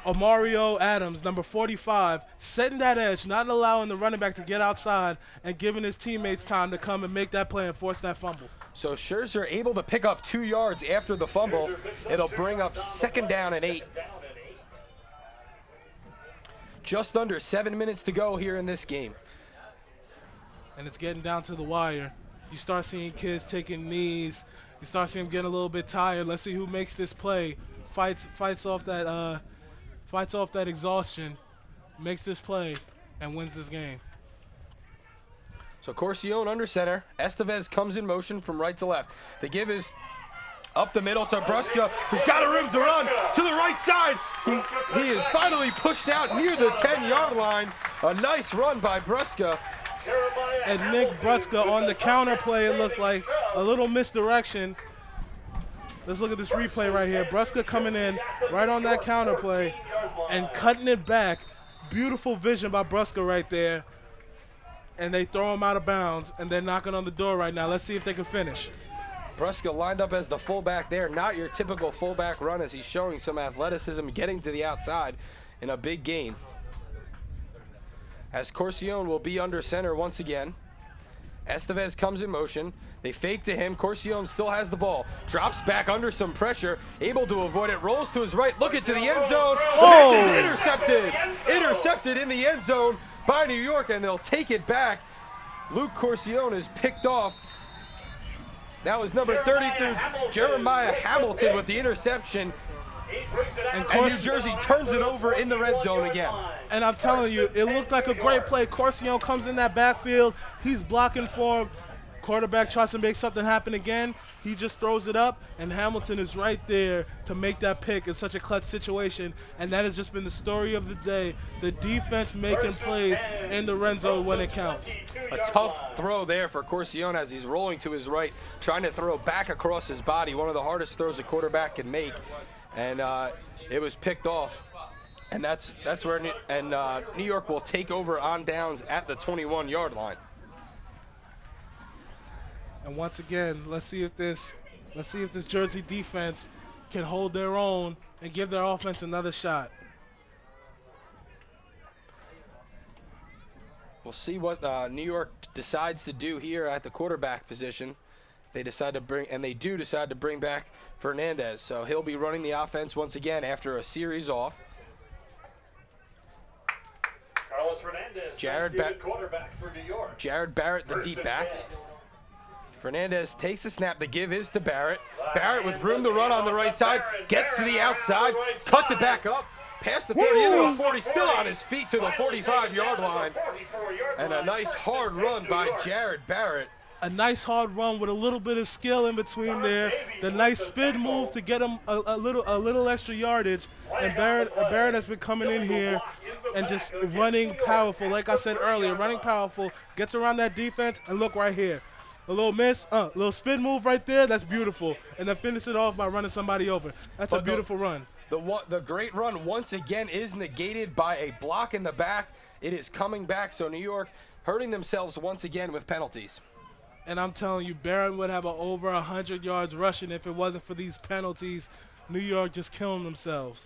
Amario Adams, number 45, setting that edge, not allowing the running back to get outside and giving his teammates time to come and make that play and force that fumble. So Scherzer able to pick up 2 yards after the fumble. It'll bring up 2nd down and 8. Just under 7 minutes to go here in this game. And it's getting down to the wire. You start seeing kids taking knees. You start seeing them getting a little bit tired. Let's see who makes this play. Fights off that exhaustion, makes this play, and wins this game. So Corcione under center. Estevez comes in motion from right to left. The give is up the middle to Brusca, who's got a room to run to the right side. He is finally pushed out near the 10-yard line. A nice run by Brusca. And Nick Brusca on the counter play, it looked like a little misdirection. Let's look at this replay right here. Brusca coming in right on that counter play and cutting it back. Beautiful vision by Brusca right there. And they throw him out of bounds, and they're knocking on the door right now. Let's see if they can finish. Brusca lined up as the fullback there. Not your typical fullback run, as he's showing some athleticism, getting to the outside in a big gain. As Corcione will be under center once again. Estevez comes in motion. They fake to him. Corcione still has the ball. Drops back under some pressure. Able to avoid it. Rolls to his right. Looking to the end zone. The pass is intercepted. Intercepted in the end zone by New York, and they'll take it back. Luke Corcione is picked off. That was number 33, Jeremiah Hamilton, with the interception. And New Jersey turns it over in the red zone again. And I'm telling you, it looked like a great play. Corcione comes in that backfield. He's blocking for him. Quarterback tries to make something happen again. He just throws it up, and Hamilton is right there to make that pick in such a clutch situation. And that has just been the story of the day. The defense making plays in the red zone when it counts. A tough throw there for Corcione as he's rolling to his right, trying to throw back across his body. One of the hardest throws a quarterback can make. And it was picked off. And that's where New York will take over on downs at the 21-yard line. And once again, let's see if this Jersey defense can hold their own and give their offense another shot. We'll see what New York decides to do here at the quarterback position. They decide to bring back Fernandez. So he'll be running the offense once again after a series off. Carlos Fernandez, quarterback for New York. Jared Barrett, the deep back. Fernandez takes the snap. The give is to Barrett. Barrett with room to run on the right side. Gets to the outside. Cuts it back up. Past the 30 into the 40. Still on his feet to the 45-yard line. And a nice hard run by Jared Barrett. A nice hard run with a little bit of skill in between there. The nice spin move to get him a little extra yardage. And Barrett has been coming in here and just running powerful. Like I said earlier, running powerful. Gets around that defense, and look right here. A little miss, little spin move right there. That's beautiful. And then finish it off by running somebody over. That's a beautiful run. The great run once again is negated by a block in the back. It is coming back, so New York hurting themselves once again with penalties. And I'm telling you, Barron would have over 100 yards rushing if it wasn't for these penalties. New York just killing themselves.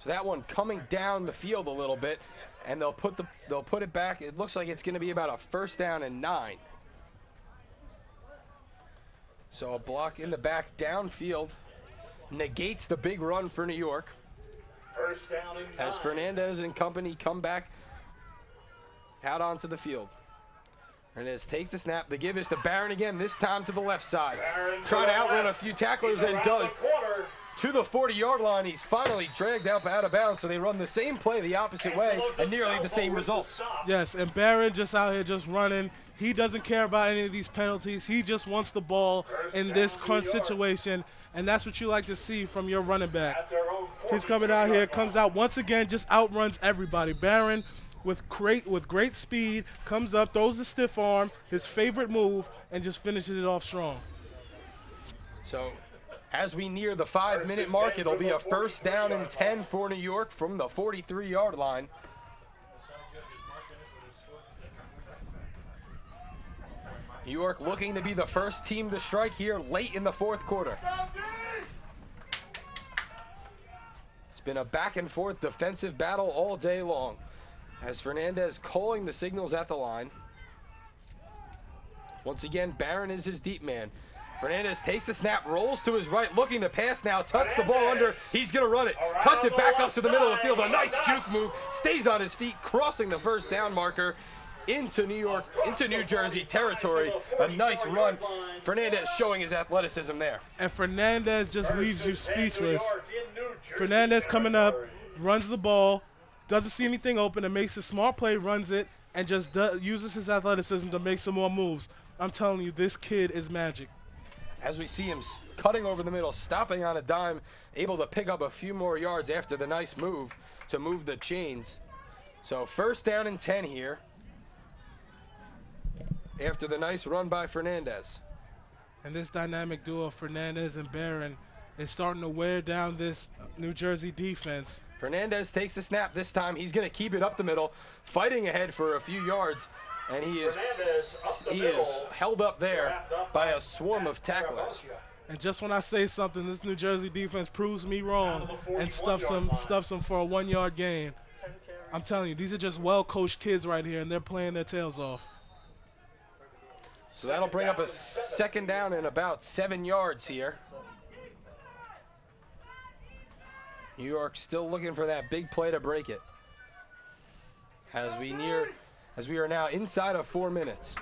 So that one coming down the field a little bit, and they'll put it back. It looks like it's going to be about a 1st down and 9. So a block in the back downfield negates the big run for New York. 1st down and 9. As Fernandez and company come back out onto the field. Hernandez takes the snap. The give is to Barron again, this time to the left side. Trying to outrun a few tacklers, and does. To the 40-yard line. He's finally dragged out of bounds, so they run the same play the opposite way and nearly the same results. Yes, and Barron just out here just running. He doesn't care about any of these penalties. He just wants the ball in this crunch situation, and that's what you like to see from your running back. He's coming out here, comes out once again, just outruns everybody. Barron with great speed, comes up, throws the stiff arm, his favorite move, and just finishes it off strong. So as we near the 5-minute mark, it'll be a 1st down and 10 for New York from the 43-yard line. New York looking to be the first team to strike here late in the 4th quarter. It's been a back and forth defensive battle all day long, as Fernandez calling the signals at the line. Once again, Barron is his deep man. Fernandez takes the snap, rolls to his right, looking to pass now, tucks the ball under. He's going to run it, cuts it back up to the middle of the field. A nice juke move, stays on his feet, crossing the 1st down marker into New Jersey territory. A nice run. Fernandez showing his athleticism there. And Fernandez just leaves you speechless. Fernandez coming up, runs the ball, doesn't see anything open, and makes a smart play, runs it, and just uses his athleticism to make some more moves. I'm telling you, this kid is magic. As we see him cutting over the middle, stopping on a dime, able to pick up a few more yards after the nice move to move the chains. So 1st down and 10 here after the nice run by Fernandez. And this dynamic duo of Fernandez and Barron is starting to wear down this New Jersey defense. Fernandez takes the snap. This time he's going to keep it up the middle, fighting ahead for a few yards. And he is held up there by a swarm of tacklers. And just when I say something, this New Jersey defense proves me wrong and stuffs them for a 1-yard gain. I'm telling you, these are just well-coached kids right here, and they're playing their tails off. So that'll bring up a 2nd down and about 7 yards here. New York still looking for that big play to break it. As we are now inside of 4 minutes.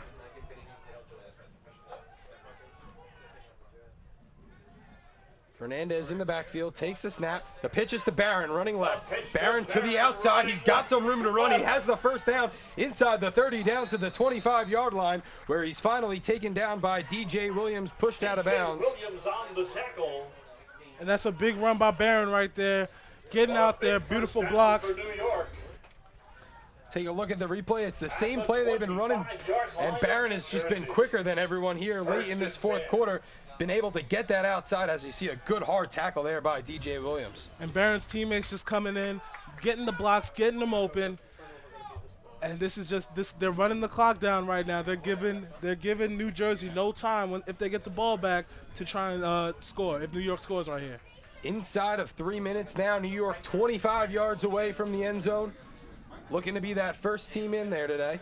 Fernandez in the backfield, takes the snap. The pitch is to Barron, running left. Barron to the outside. He's got some room to run. He has the 1st down inside the 30, down to the 25-yard line, where he's finally taken down by DJ Williams, pushed out of bounds. Williams on the tackle. And that's a big run by Barron right there. Getting out there, beautiful blocks. Take a look at the replay. It's the same play they've been running, and Barron has just been quicker than everyone here late in this 4th quarter. Been able to get that outside, as you see a good hard tackle there by DJ Williams. And Barron's teammates just coming in, getting the blocks, getting them open. And this is just they're running the clock down right now. They're giving New Jersey no time if they get the ball back to try and score, if New York scores right here. Inside of 3 minutes now, New York 25 yards away from the end zone. Looking to be that first team in there today.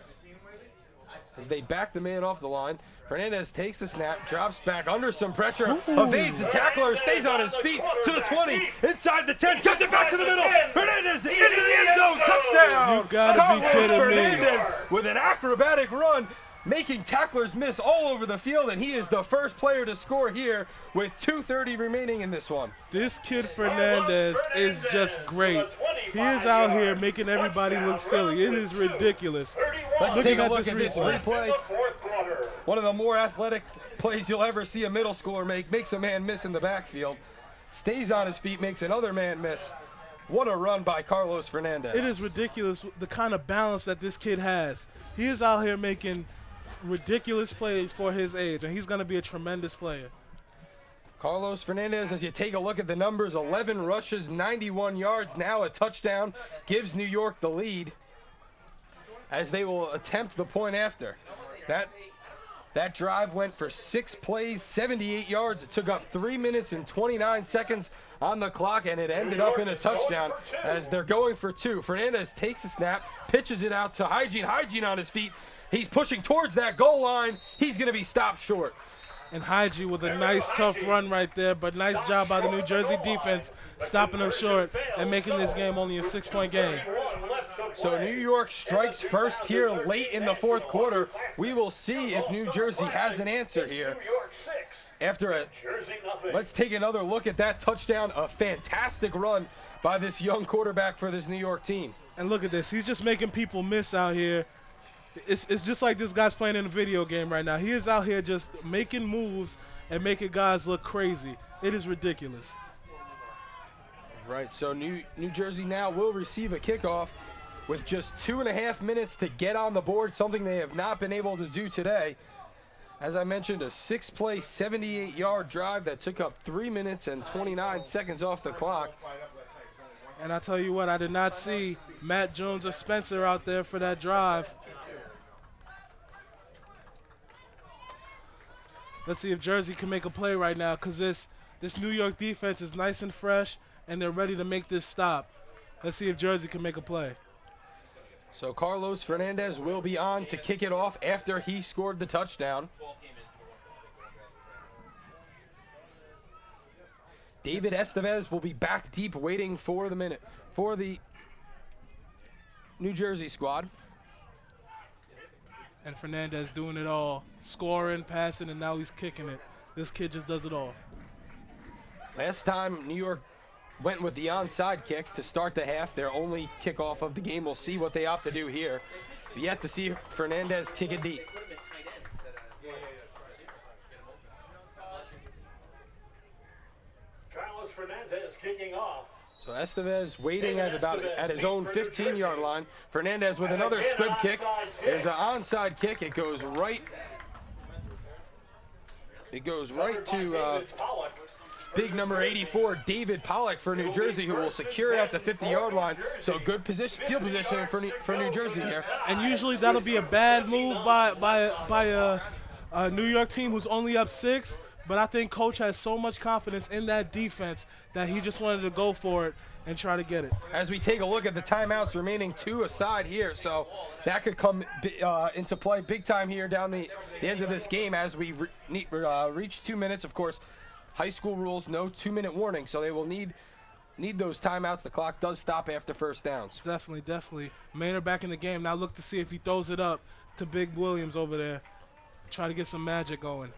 as they back the man off the line. Fernandez takes the snap, drops back under some pressure, evades the tackler, stays on his feet to the 20, inside the 10, cuts it back to the middle. Fernandez into the end zone, touchdown! You gotta be Carlos kidding me. Fernandez with an acrobatic run, making tacklers miss all over the field, and he is the first player to score here with 2:30 remaining in this one. This kid Fernandez is just great. He is out here making everybody look silly. It is ridiculous. Let's Looking take a at look this at this replay. replay. One of the more athletic plays you'll ever see a middle schooler make. Makes a man miss in the backfield. Stays on his feet, makes another man miss. What a run by Carlos Fernandez. It is ridiculous the kind of balance that this kid has. He is out here making ridiculous plays for his age, and he's going to be a tremendous player. Carlos Fernandez, as you take a look at the numbers, 11 rushes, 91 yards, now a touchdown, gives New York the lead as they will attempt the point after. That drive went for 6 plays, 78 yards. It took up 3 minutes and 29 seconds on the clock, and it ended up in a touchdown as they're going for 2. Fernandez takes a snap, pitches it out to Hygiene on his feet. He's pushing towards that goal line. He's going to be stopped short. And Hygie with a nice, tough run right there, but nice job by the New Jersey defense stopping him short and making this game only a 6-point game. So New York strikes first here late in the fourth quarter. We will see if New Jersey has an answer here. Let's take another look at that touchdown. A fantastic run by this young quarterback for this New York team. And look at this. He's just making people miss out here. It's just like this guy's playing in a video game right now. He is out here just making moves and making guys look crazy. It is ridiculous. Right, so New Jersey now will receive a kickoff with just 2.5 minutes to get on the board, something they have not been able to do today. As I mentioned, a 6-play, 78-yard drive that took up 3 minutes and 29 seconds off the clock. And I tell you what, I did not see Matt Jones or Spencer out there for that drive. Let's see if Jersey can make a play right now, because this New York defense is nice and fresh, and they're ready to make this stop. Let's see if Jersey can make a play. So Carlos Fernandez will be on to kick it off after he scored the touchdown. David Estevez will be back deep waiting for the New Jersey squad. And Fernandez doing it all, scoring, passing, and now he's kicking it. This kid just does it all. Last time New York went with the onside kick to start the half, their only kickoff of the game. We'll see what they opt to do here. Yet to see Fernandez kick it deep. Carlos Fernandez kicking off. So Estevez waiting at his own 15-yard line. Fernandez with another squib kick. There's an onside kick. It goes right to big number 84, David Pollock for New Jersey, who will secure it at the 50-yard line. So good field position for New Jersey here. And usually that'll be a bad move by a New York team who's only up 6. But I think Coach has so much confidence in that defense that he just wanted to go for it and try to get it. As we take a look at the timeouts remaining 2 aside here, so that could come into play big time here down the end of this game as we reach 2 minutes. Of course, high school rules, no 2-minute warning, so they will need those timeouts. The clock does stop after first downs. Definitely. Maynard back in the game. Now look to see if he throws it up to Big Williams over there. Try to get some magic going.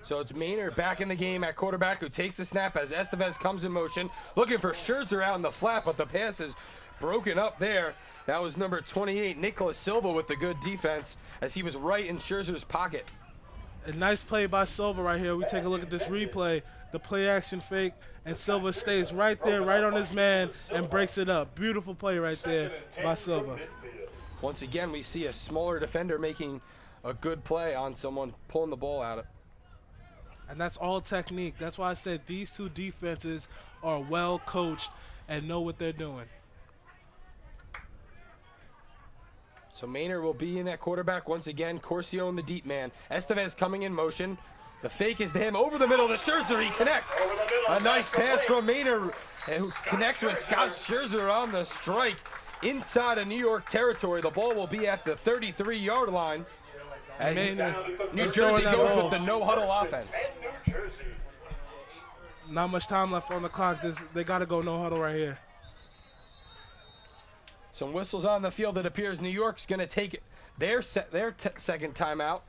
So it's Maynard back in the game at quarterback, who takes the snap as Estevez comes in motion, looking for Scherzer out in the flat, but the pass is broken up there. That was number 28, Nicholas Silva, with the good defense as he was right in Scherzer's pocket. A nice play by Silva right here. We take a look at this replay, the play action fake, and Silva stays right there, right on his man, and breaks it up. Beautiful play right there by Silva. Once again, we see a smaller defender making a good play on someone pulling the ball out of. And that's all technique. That's why I said these two defenses are well coached and know what they're doing. So Maynard will be in at quarterback once again. Corcio in the deep man. Estevez coming in motion. The fake is to him over the middle to Scherzer. He connects. A nice pass from Maynard, who connects with Scott Scherzer on the strike. inside of New York territory. The ball will be at the 33-yard line. As New Jersey goes with the no-huddle offense. Not much time left on the clock. They got to go no huddle right here. Some whistles on the field. It appears New York's going to take their second timeout.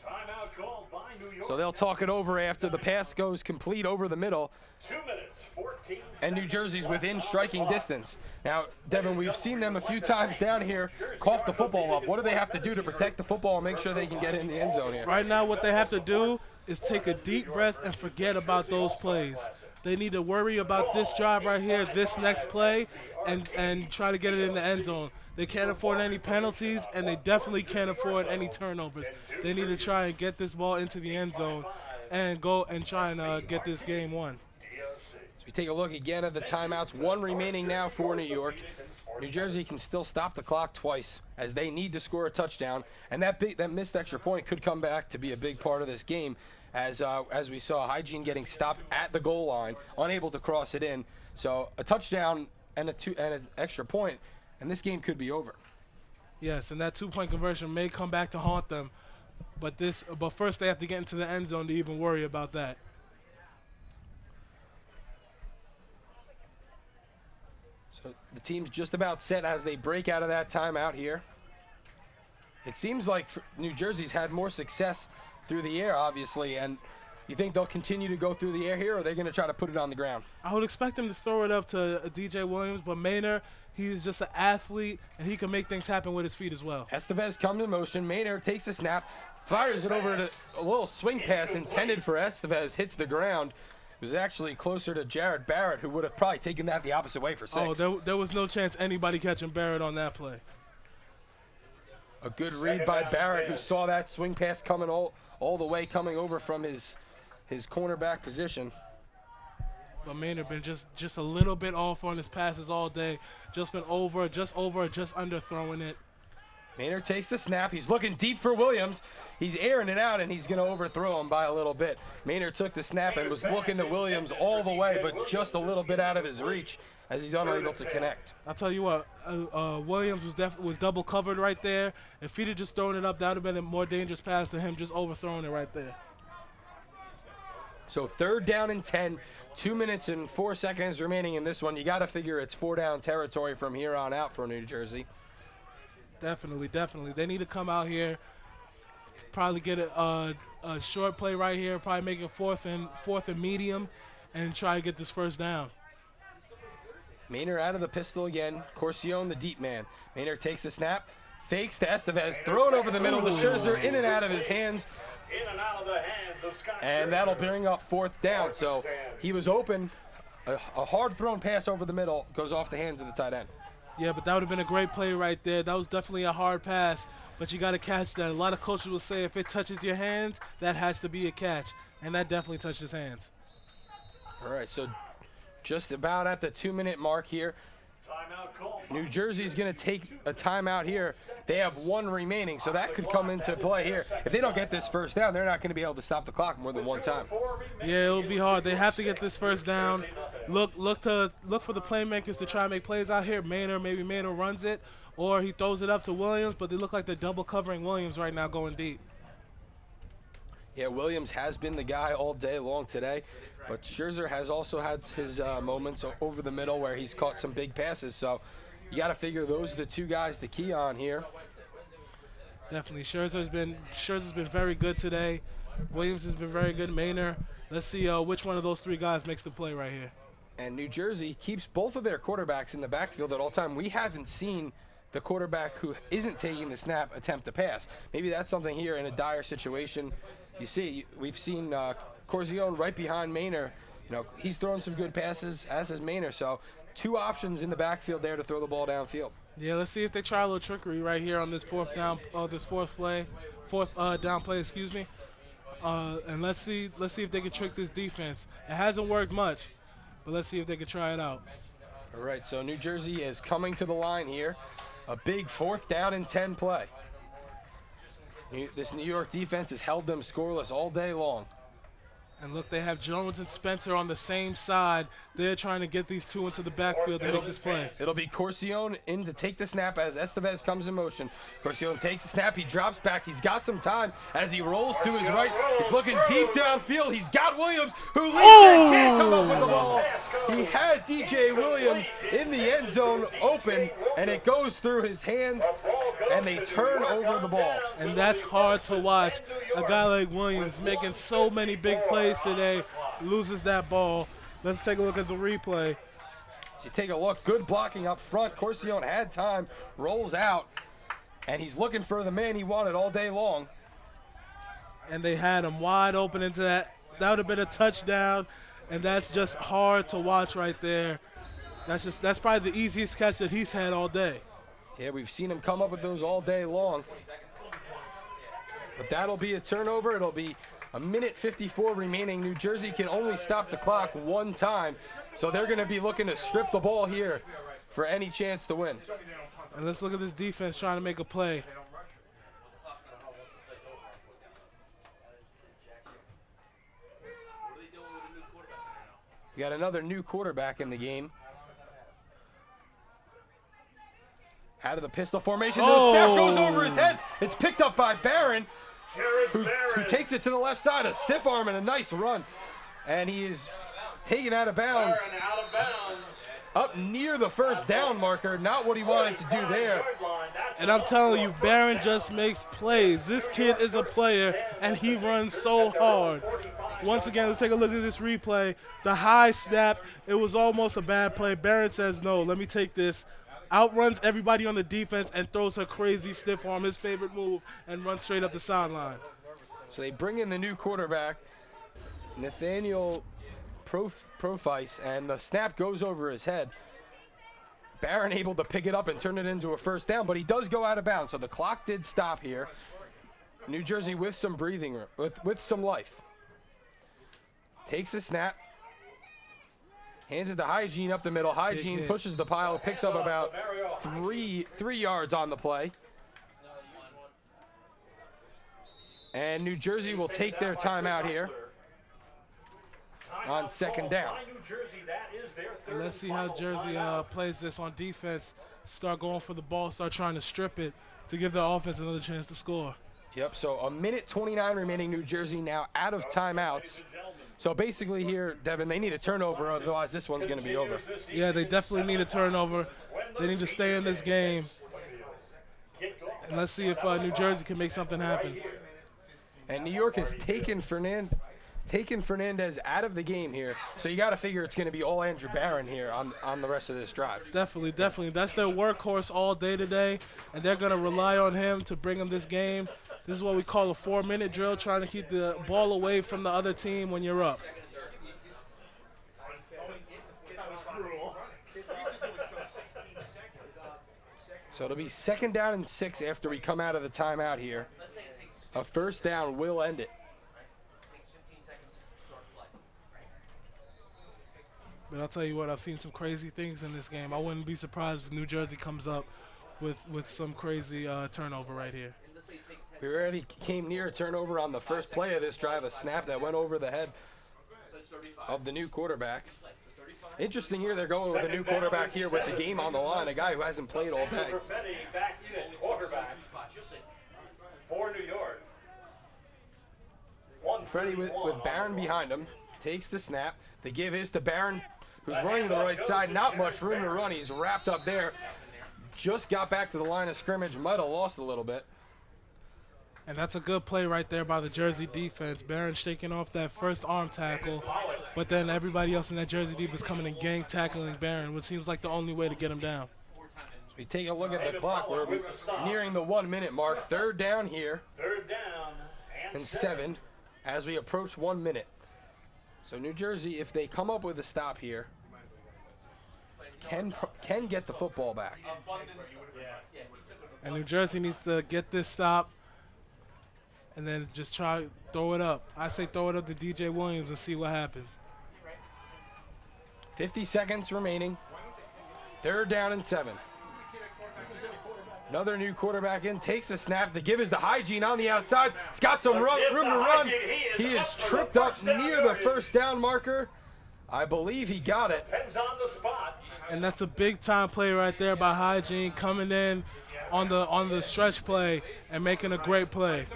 Timeout called by New York. So they'll talk it over after the pass goes complete over the middle. 2 minutes, 14 And New Jersey's within striking distance. Now, Devin, we've seen them a few times down here cough the football up. What do they have to do to protect the football and make sure they can get in the end zone here? Right now, what they have to do is take a deep breath and forget about those plays. They need to worry about this drive right here, this next play, and try to get it in the end zone. They can't afford any penalties, and they definitely can't afford any turnovers. They need to try and get this ball into the end zone and go and try and get this game won. So we take a look again at the timeouts. One remaining now for New York. New Jersey can still stop the clock twice as they need to score a touchdown, and that missed extra point could come back to be a big part of this game. As we saw, Hygiene getting stopped at the goal line, unable to cross it in. So a touchdown and an extra point, and this game could be over. Yes, and that two-point conversion may come back to haunt them, but first they have to get into the end zone to even worry about that. So the team's just about set as they break out of that timeout here. It seems like New Jersey's had more success through the air, obviously, and you think they'll continue to go through the air here, or are they going to try to put it on the ground? I would expect them to throw it up to DJ Williams, but Maynard, he's just an athlete, and he can make things happen with his feet as well. Estevez comes in motion. Maynard takes a snap, fires it over to a little swing pass intended for Estevez, hits the ground. It was actually closer to Jared Barrett, who would have probably taken that the opposite way for 6. Oh, there was no chance anybody catching Barrett on that play. A good read by Barrett, who saw that swing pass coming all the way coming over from his cornerback position. But Maynard been just a little bit off on his passes all day. Just been over, just under throwing it. Maynard takes the snap. He's looking deep for Williams. He's airing it out, and he's going to overthrow him by a little bit. Maynard took the snap and was looking to Williams all the way, but just a little bit out of his reach as he's unable to connect. I'll tell you what, Williams was double covered right there. If he'd have just thrown it up, that would have been a more dangerous pass than him just overthrowing it right there. So 3rd down and 10, 2 minutes and 4 seconds remaining in this one. You got to figure it's 4-down territory from here on out for New Jersey. Definitely. They need to come out here, probably get a short play right here, probably make it fourth and medium, and try to get this first down. Maynard out of the pistol again. Corcione, the deep man. Maynard takes the snap, fakes to Estevez, thrown over the middle to Scherzer, in and out of his hands. In and out of the hands of Scott And that'll bring up 4th down. So he was open. A hard thrown pass over the middle goes off the hands of the tight end. Yeah, but that would have been a great play right there. That was definitely a hard pass, but you got to catch that. A lot of coaches will say if it touches your hands, that has to be a catch, and that definitely touched his hands. All right, so just about at the 2-minute mark here. Timeout call. New Jersey's going to take a timeout here. They have 1 remaining, so that could come into play here. If they don't get this first down, they're not going to be able to stop the clock more than 1 time. Yeah, it'll be hard. They have to get this first down. Look for the playmakers to try and make plays out here. Maybe Maynard runs it, or he throws it up to Williams, but they look like they're double covering Williams right now going deep. Yeah, Williams has been the guy all day long today, but Scherzer has also had his moments over the middle where he's caught some big passes. So you got to figure those are the 2 guys to key on here. Definitely, Scherzer's been very good today. Williams has been very good. Maynard. Let's see which one of those 3 guys makes the play right here. And New Jersey keeps both of their quarterbacks in the backfield at all time. We haven't seen the quarterback who isn't taking the snap attempt to pass. Maybe that's something here in a dire situation. You see, we've seen Corcione right behind Maynard. You know, he's throwing some good passes, as is Maynard. So 2 options in the backfield there to throw the ball downfield. Yeah, let's see if they try a little trickery right here on this fourth down play, excuse me. And let's see if they can trick this defense. It hasn't worked much, but let's see if they can try it out. All right, so New Jersey is coming to the line here. A big 4th down and 10 play. This New York defense has held them scoreless all day long. And look, they have Jones and Spencer on the same side. They're trying to get these two into the backfield to make this play. It'll be Corcione in to take the snap as Estevez comes in motion. Corcione takes the snap. He drops back. He's got some time as he rolls to his right. He's looking deep downfield. He's got Williams, who leaps and can't come up with the ball. He had DJ Williams in the end zone open, and it goes through his hands, and they turn over the ball. And that's hard to watch. A guy like Williams making so many big plays today loses that ball. Let's take a look at the replay. So you take a look, good blocking up front. Corcione had time, rolls out, and he's looking for the man he wanted all day long. And they had him wide open into that. That would have been a touchdown, and that's just hard to watch right there. That's probably the easiest catch that he's had all day. Yeah, we've seen him come up with those all day long. But that'll be a turnover. It'll be a minute 54 remaining. New Jersey can only stop the clock one time, so they're going to be looking to strip the ball here for any chance to win. And let's look at this defense trying to make a play. We got another new quarterback in the game. Out of the pistol formation. The snap goes over his head. It's picked up by Barron, who takes it to the left side. A stiff arm and a nice run. And he is taken out of bounds. Up near the first down marker. Not what he wanted to do there. And I'm telling you, Barron just makes plays. This kid is a player, and he runs so hard. Once again, let's take a look at this replay. The high snap, it was almost a bad play. Barron says, no, let me take this. Outruns everybody on the defense and throws a crazy stiff arm, his favorite move, and runs straight up the sideline. So they bring in the new quarterback, Nathaniel Profice, and the snap goes over his head. Barron able to pick it up and turn it into a first down, but he does go out of bounds, so the clock did stop here. New Jersey with some breathing room, with some life. Takes a snap. Hands it to Hygiene up the middle. Hygiene pushes the pile, picks up about three yards on the play. And New Jersey will take their timeout here on second down. And let's see how Jersey plays this on defense. Start going for the ball, start trying to strip it to give the offense another chance to score. Yep, so a minute 29 remaining. New Jersey now out of timeouts. So basically here, Devin, they need a turnover, otherwise this one's going to be over. Yeah, they definitely need a turnover. They need to stay in this game. And let's see if New Jersey can make something happen. And New York has taken Fernandez out of the game here. So you got to figure it's going to be all Andrew Barron here on the rest of this drive. Definitely, definitely. That's their workhorse all day today, and they're going to rely on him to bring them this game. This is what we call a 4-minute drill, trying to keep the ball away from the other team when you're up. So it'll be second down and 6 after we come out of the timeout here. A first down will end it. But I'll tell you what, I've seen some crazy things in this game. I wouldn't be surprised if New Jersey comes up with some crazy turnover right here. We already came near a turnover on the first play of this drive, a snap that went over the head of the new quarterback. Interesting here, they're going with a new quarterback here with the game on the line, a guy who hasn't played all day. For New York. Freddie with Barron behind him, takes the snap. They give his to Barron, who's running to the right side. Not much room to run. He's wrapped up there. Just got back to the line of scrimmage. Might have lost a little bit. And that's a good play right there by the Jersey defense. Barron shaking off that first arm tackle, but then everybody else in that Jersey defense coming and gang tackling Barron, which seems like the only way to get him down. So we take a look at the clock. We're nearing the 1-minute mark. Third down here. Third down and 7 as we approach 1 minute. So New Jersey, if they come up with a stop here, can get the football back. And New Jersey needs to get this stop and then just try throw it up. I say throw it up to DJ Williams and see what happens. 50 seconds remaining. Third down and 7. Another new quarterback in, takes a snap. The give is to Hygiene on the outside. He's got some room to run. He is tripped up near the first down marker. I believe he got it. Depends on the spot. And that's a big time play right there by Hygiene, coming in on the stretch play and making a great play.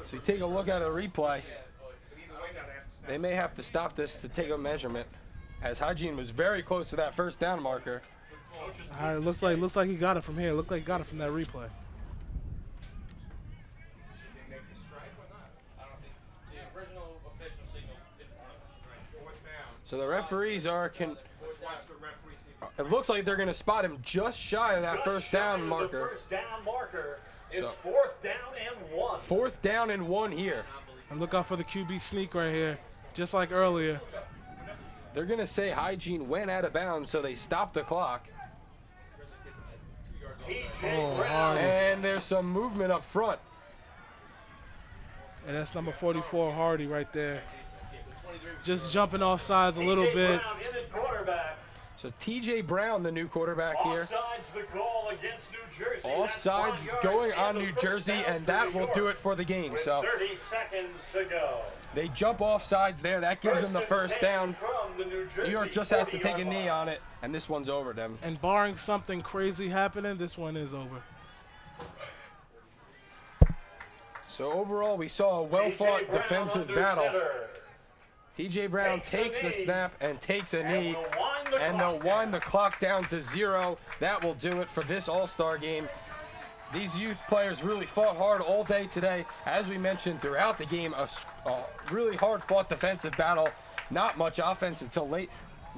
So you take a look at a replay. They may have to stop this to take a measurement, as Hygiene was very close to that first down marker. It looks like he got it from here. Looked like he got it from that replay. So the referees it looks like they're going to spot him just shy of that first down marker. The first down marker is So- 4th down and 1. 4th down and 1 here. And look out for the QB sneak right here, just like earlier. They're going to say Hygiene went out of bounds, so they stopped the clock. TJ Brown. Hardy. And there's some movement up front. And that's number 44, Hardy, right there. Just jumping off sides a little TJ bit. Brown in at quarterback. So TJ Brown, the new quarterback here. Offsides the goal against New Jersey. That's Offsides 5 yards going and on the New first Jersey, down and for that New will York do it for the game. with So 30 seconds to go. they jump offsides there. That gives them the and first 10 down. from the New Jersey New York just has to take a 40-yard knee line. on it, and this one's over them. And barring something crazy happening, this one is over. So overall, we saw a well-fought TJ Brown defensive under battle. center. TJ Brown Takes takes a the knee. snap and takes a And knee, will wind the and clock they'll wind down. the clock down to 0. That will do it for this All-Star game. These youth players really fought hard all day today. As we mentioned throughout the game, a really hard-fought defensive battle. Not much offense until late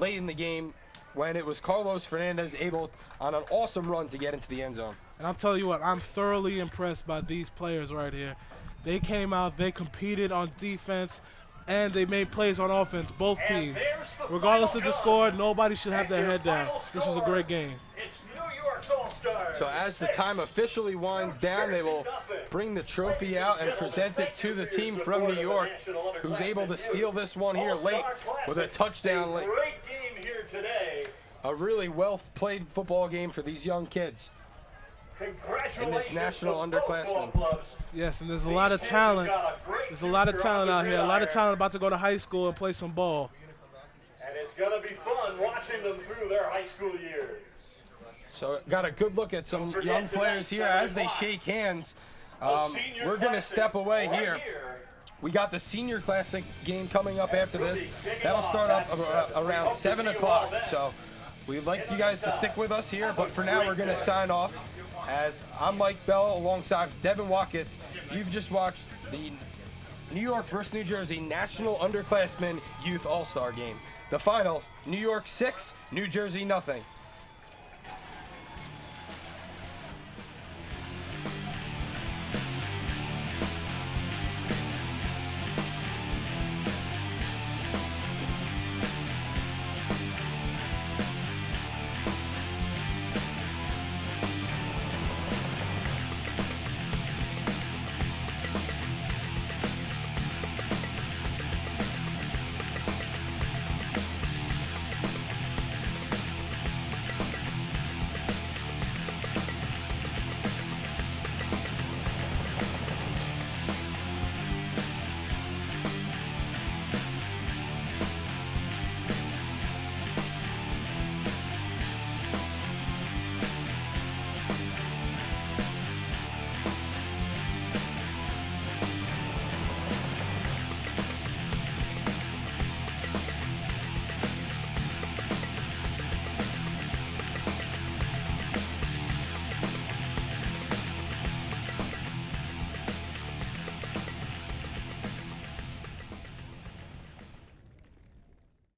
in the game, when it was Carlos Fernandez able on an awesome run to get into the end zone. And I'll tell you what, I'm thoroughly impressed by these players right here. They came out, they competed on defense, and they made plays on offense, both And teams. there's the Regardless final of the gun. score, nobody should have And their your head down. final This was a score, great game. It's New York's All-Stars. So as the time officially winds down, they will bring the trophy out and present it to the team from New York, who's able to steal this one here late with a touchdown late. Great game here today. A really well-played football game for these young kids. Congratulations national to both underclassmen. ball clubs. Yes, and there's a These lot of kids have talent. got a great There's a lot of future talent on out the here. A lot of gridiron. talent about to go to high school and play some ball. And it's going to be fun watching them through their high school years. So got a good look at some forget young tonight, players here 7 as they o'clock. shake hands. A senior We're going to classic step away right here. We got the Senior Classic game coming up after this. That'll start up around 7 o'clock. So we'd like you guys to stick with us here, but for now we're going to sign off. As I'm Mike Bell alongside Devin Watkins. You've just watched the New York versus New Jersey National Underclassmen Youth All-Star Game. The finals, New York 6, New Jersey nothing.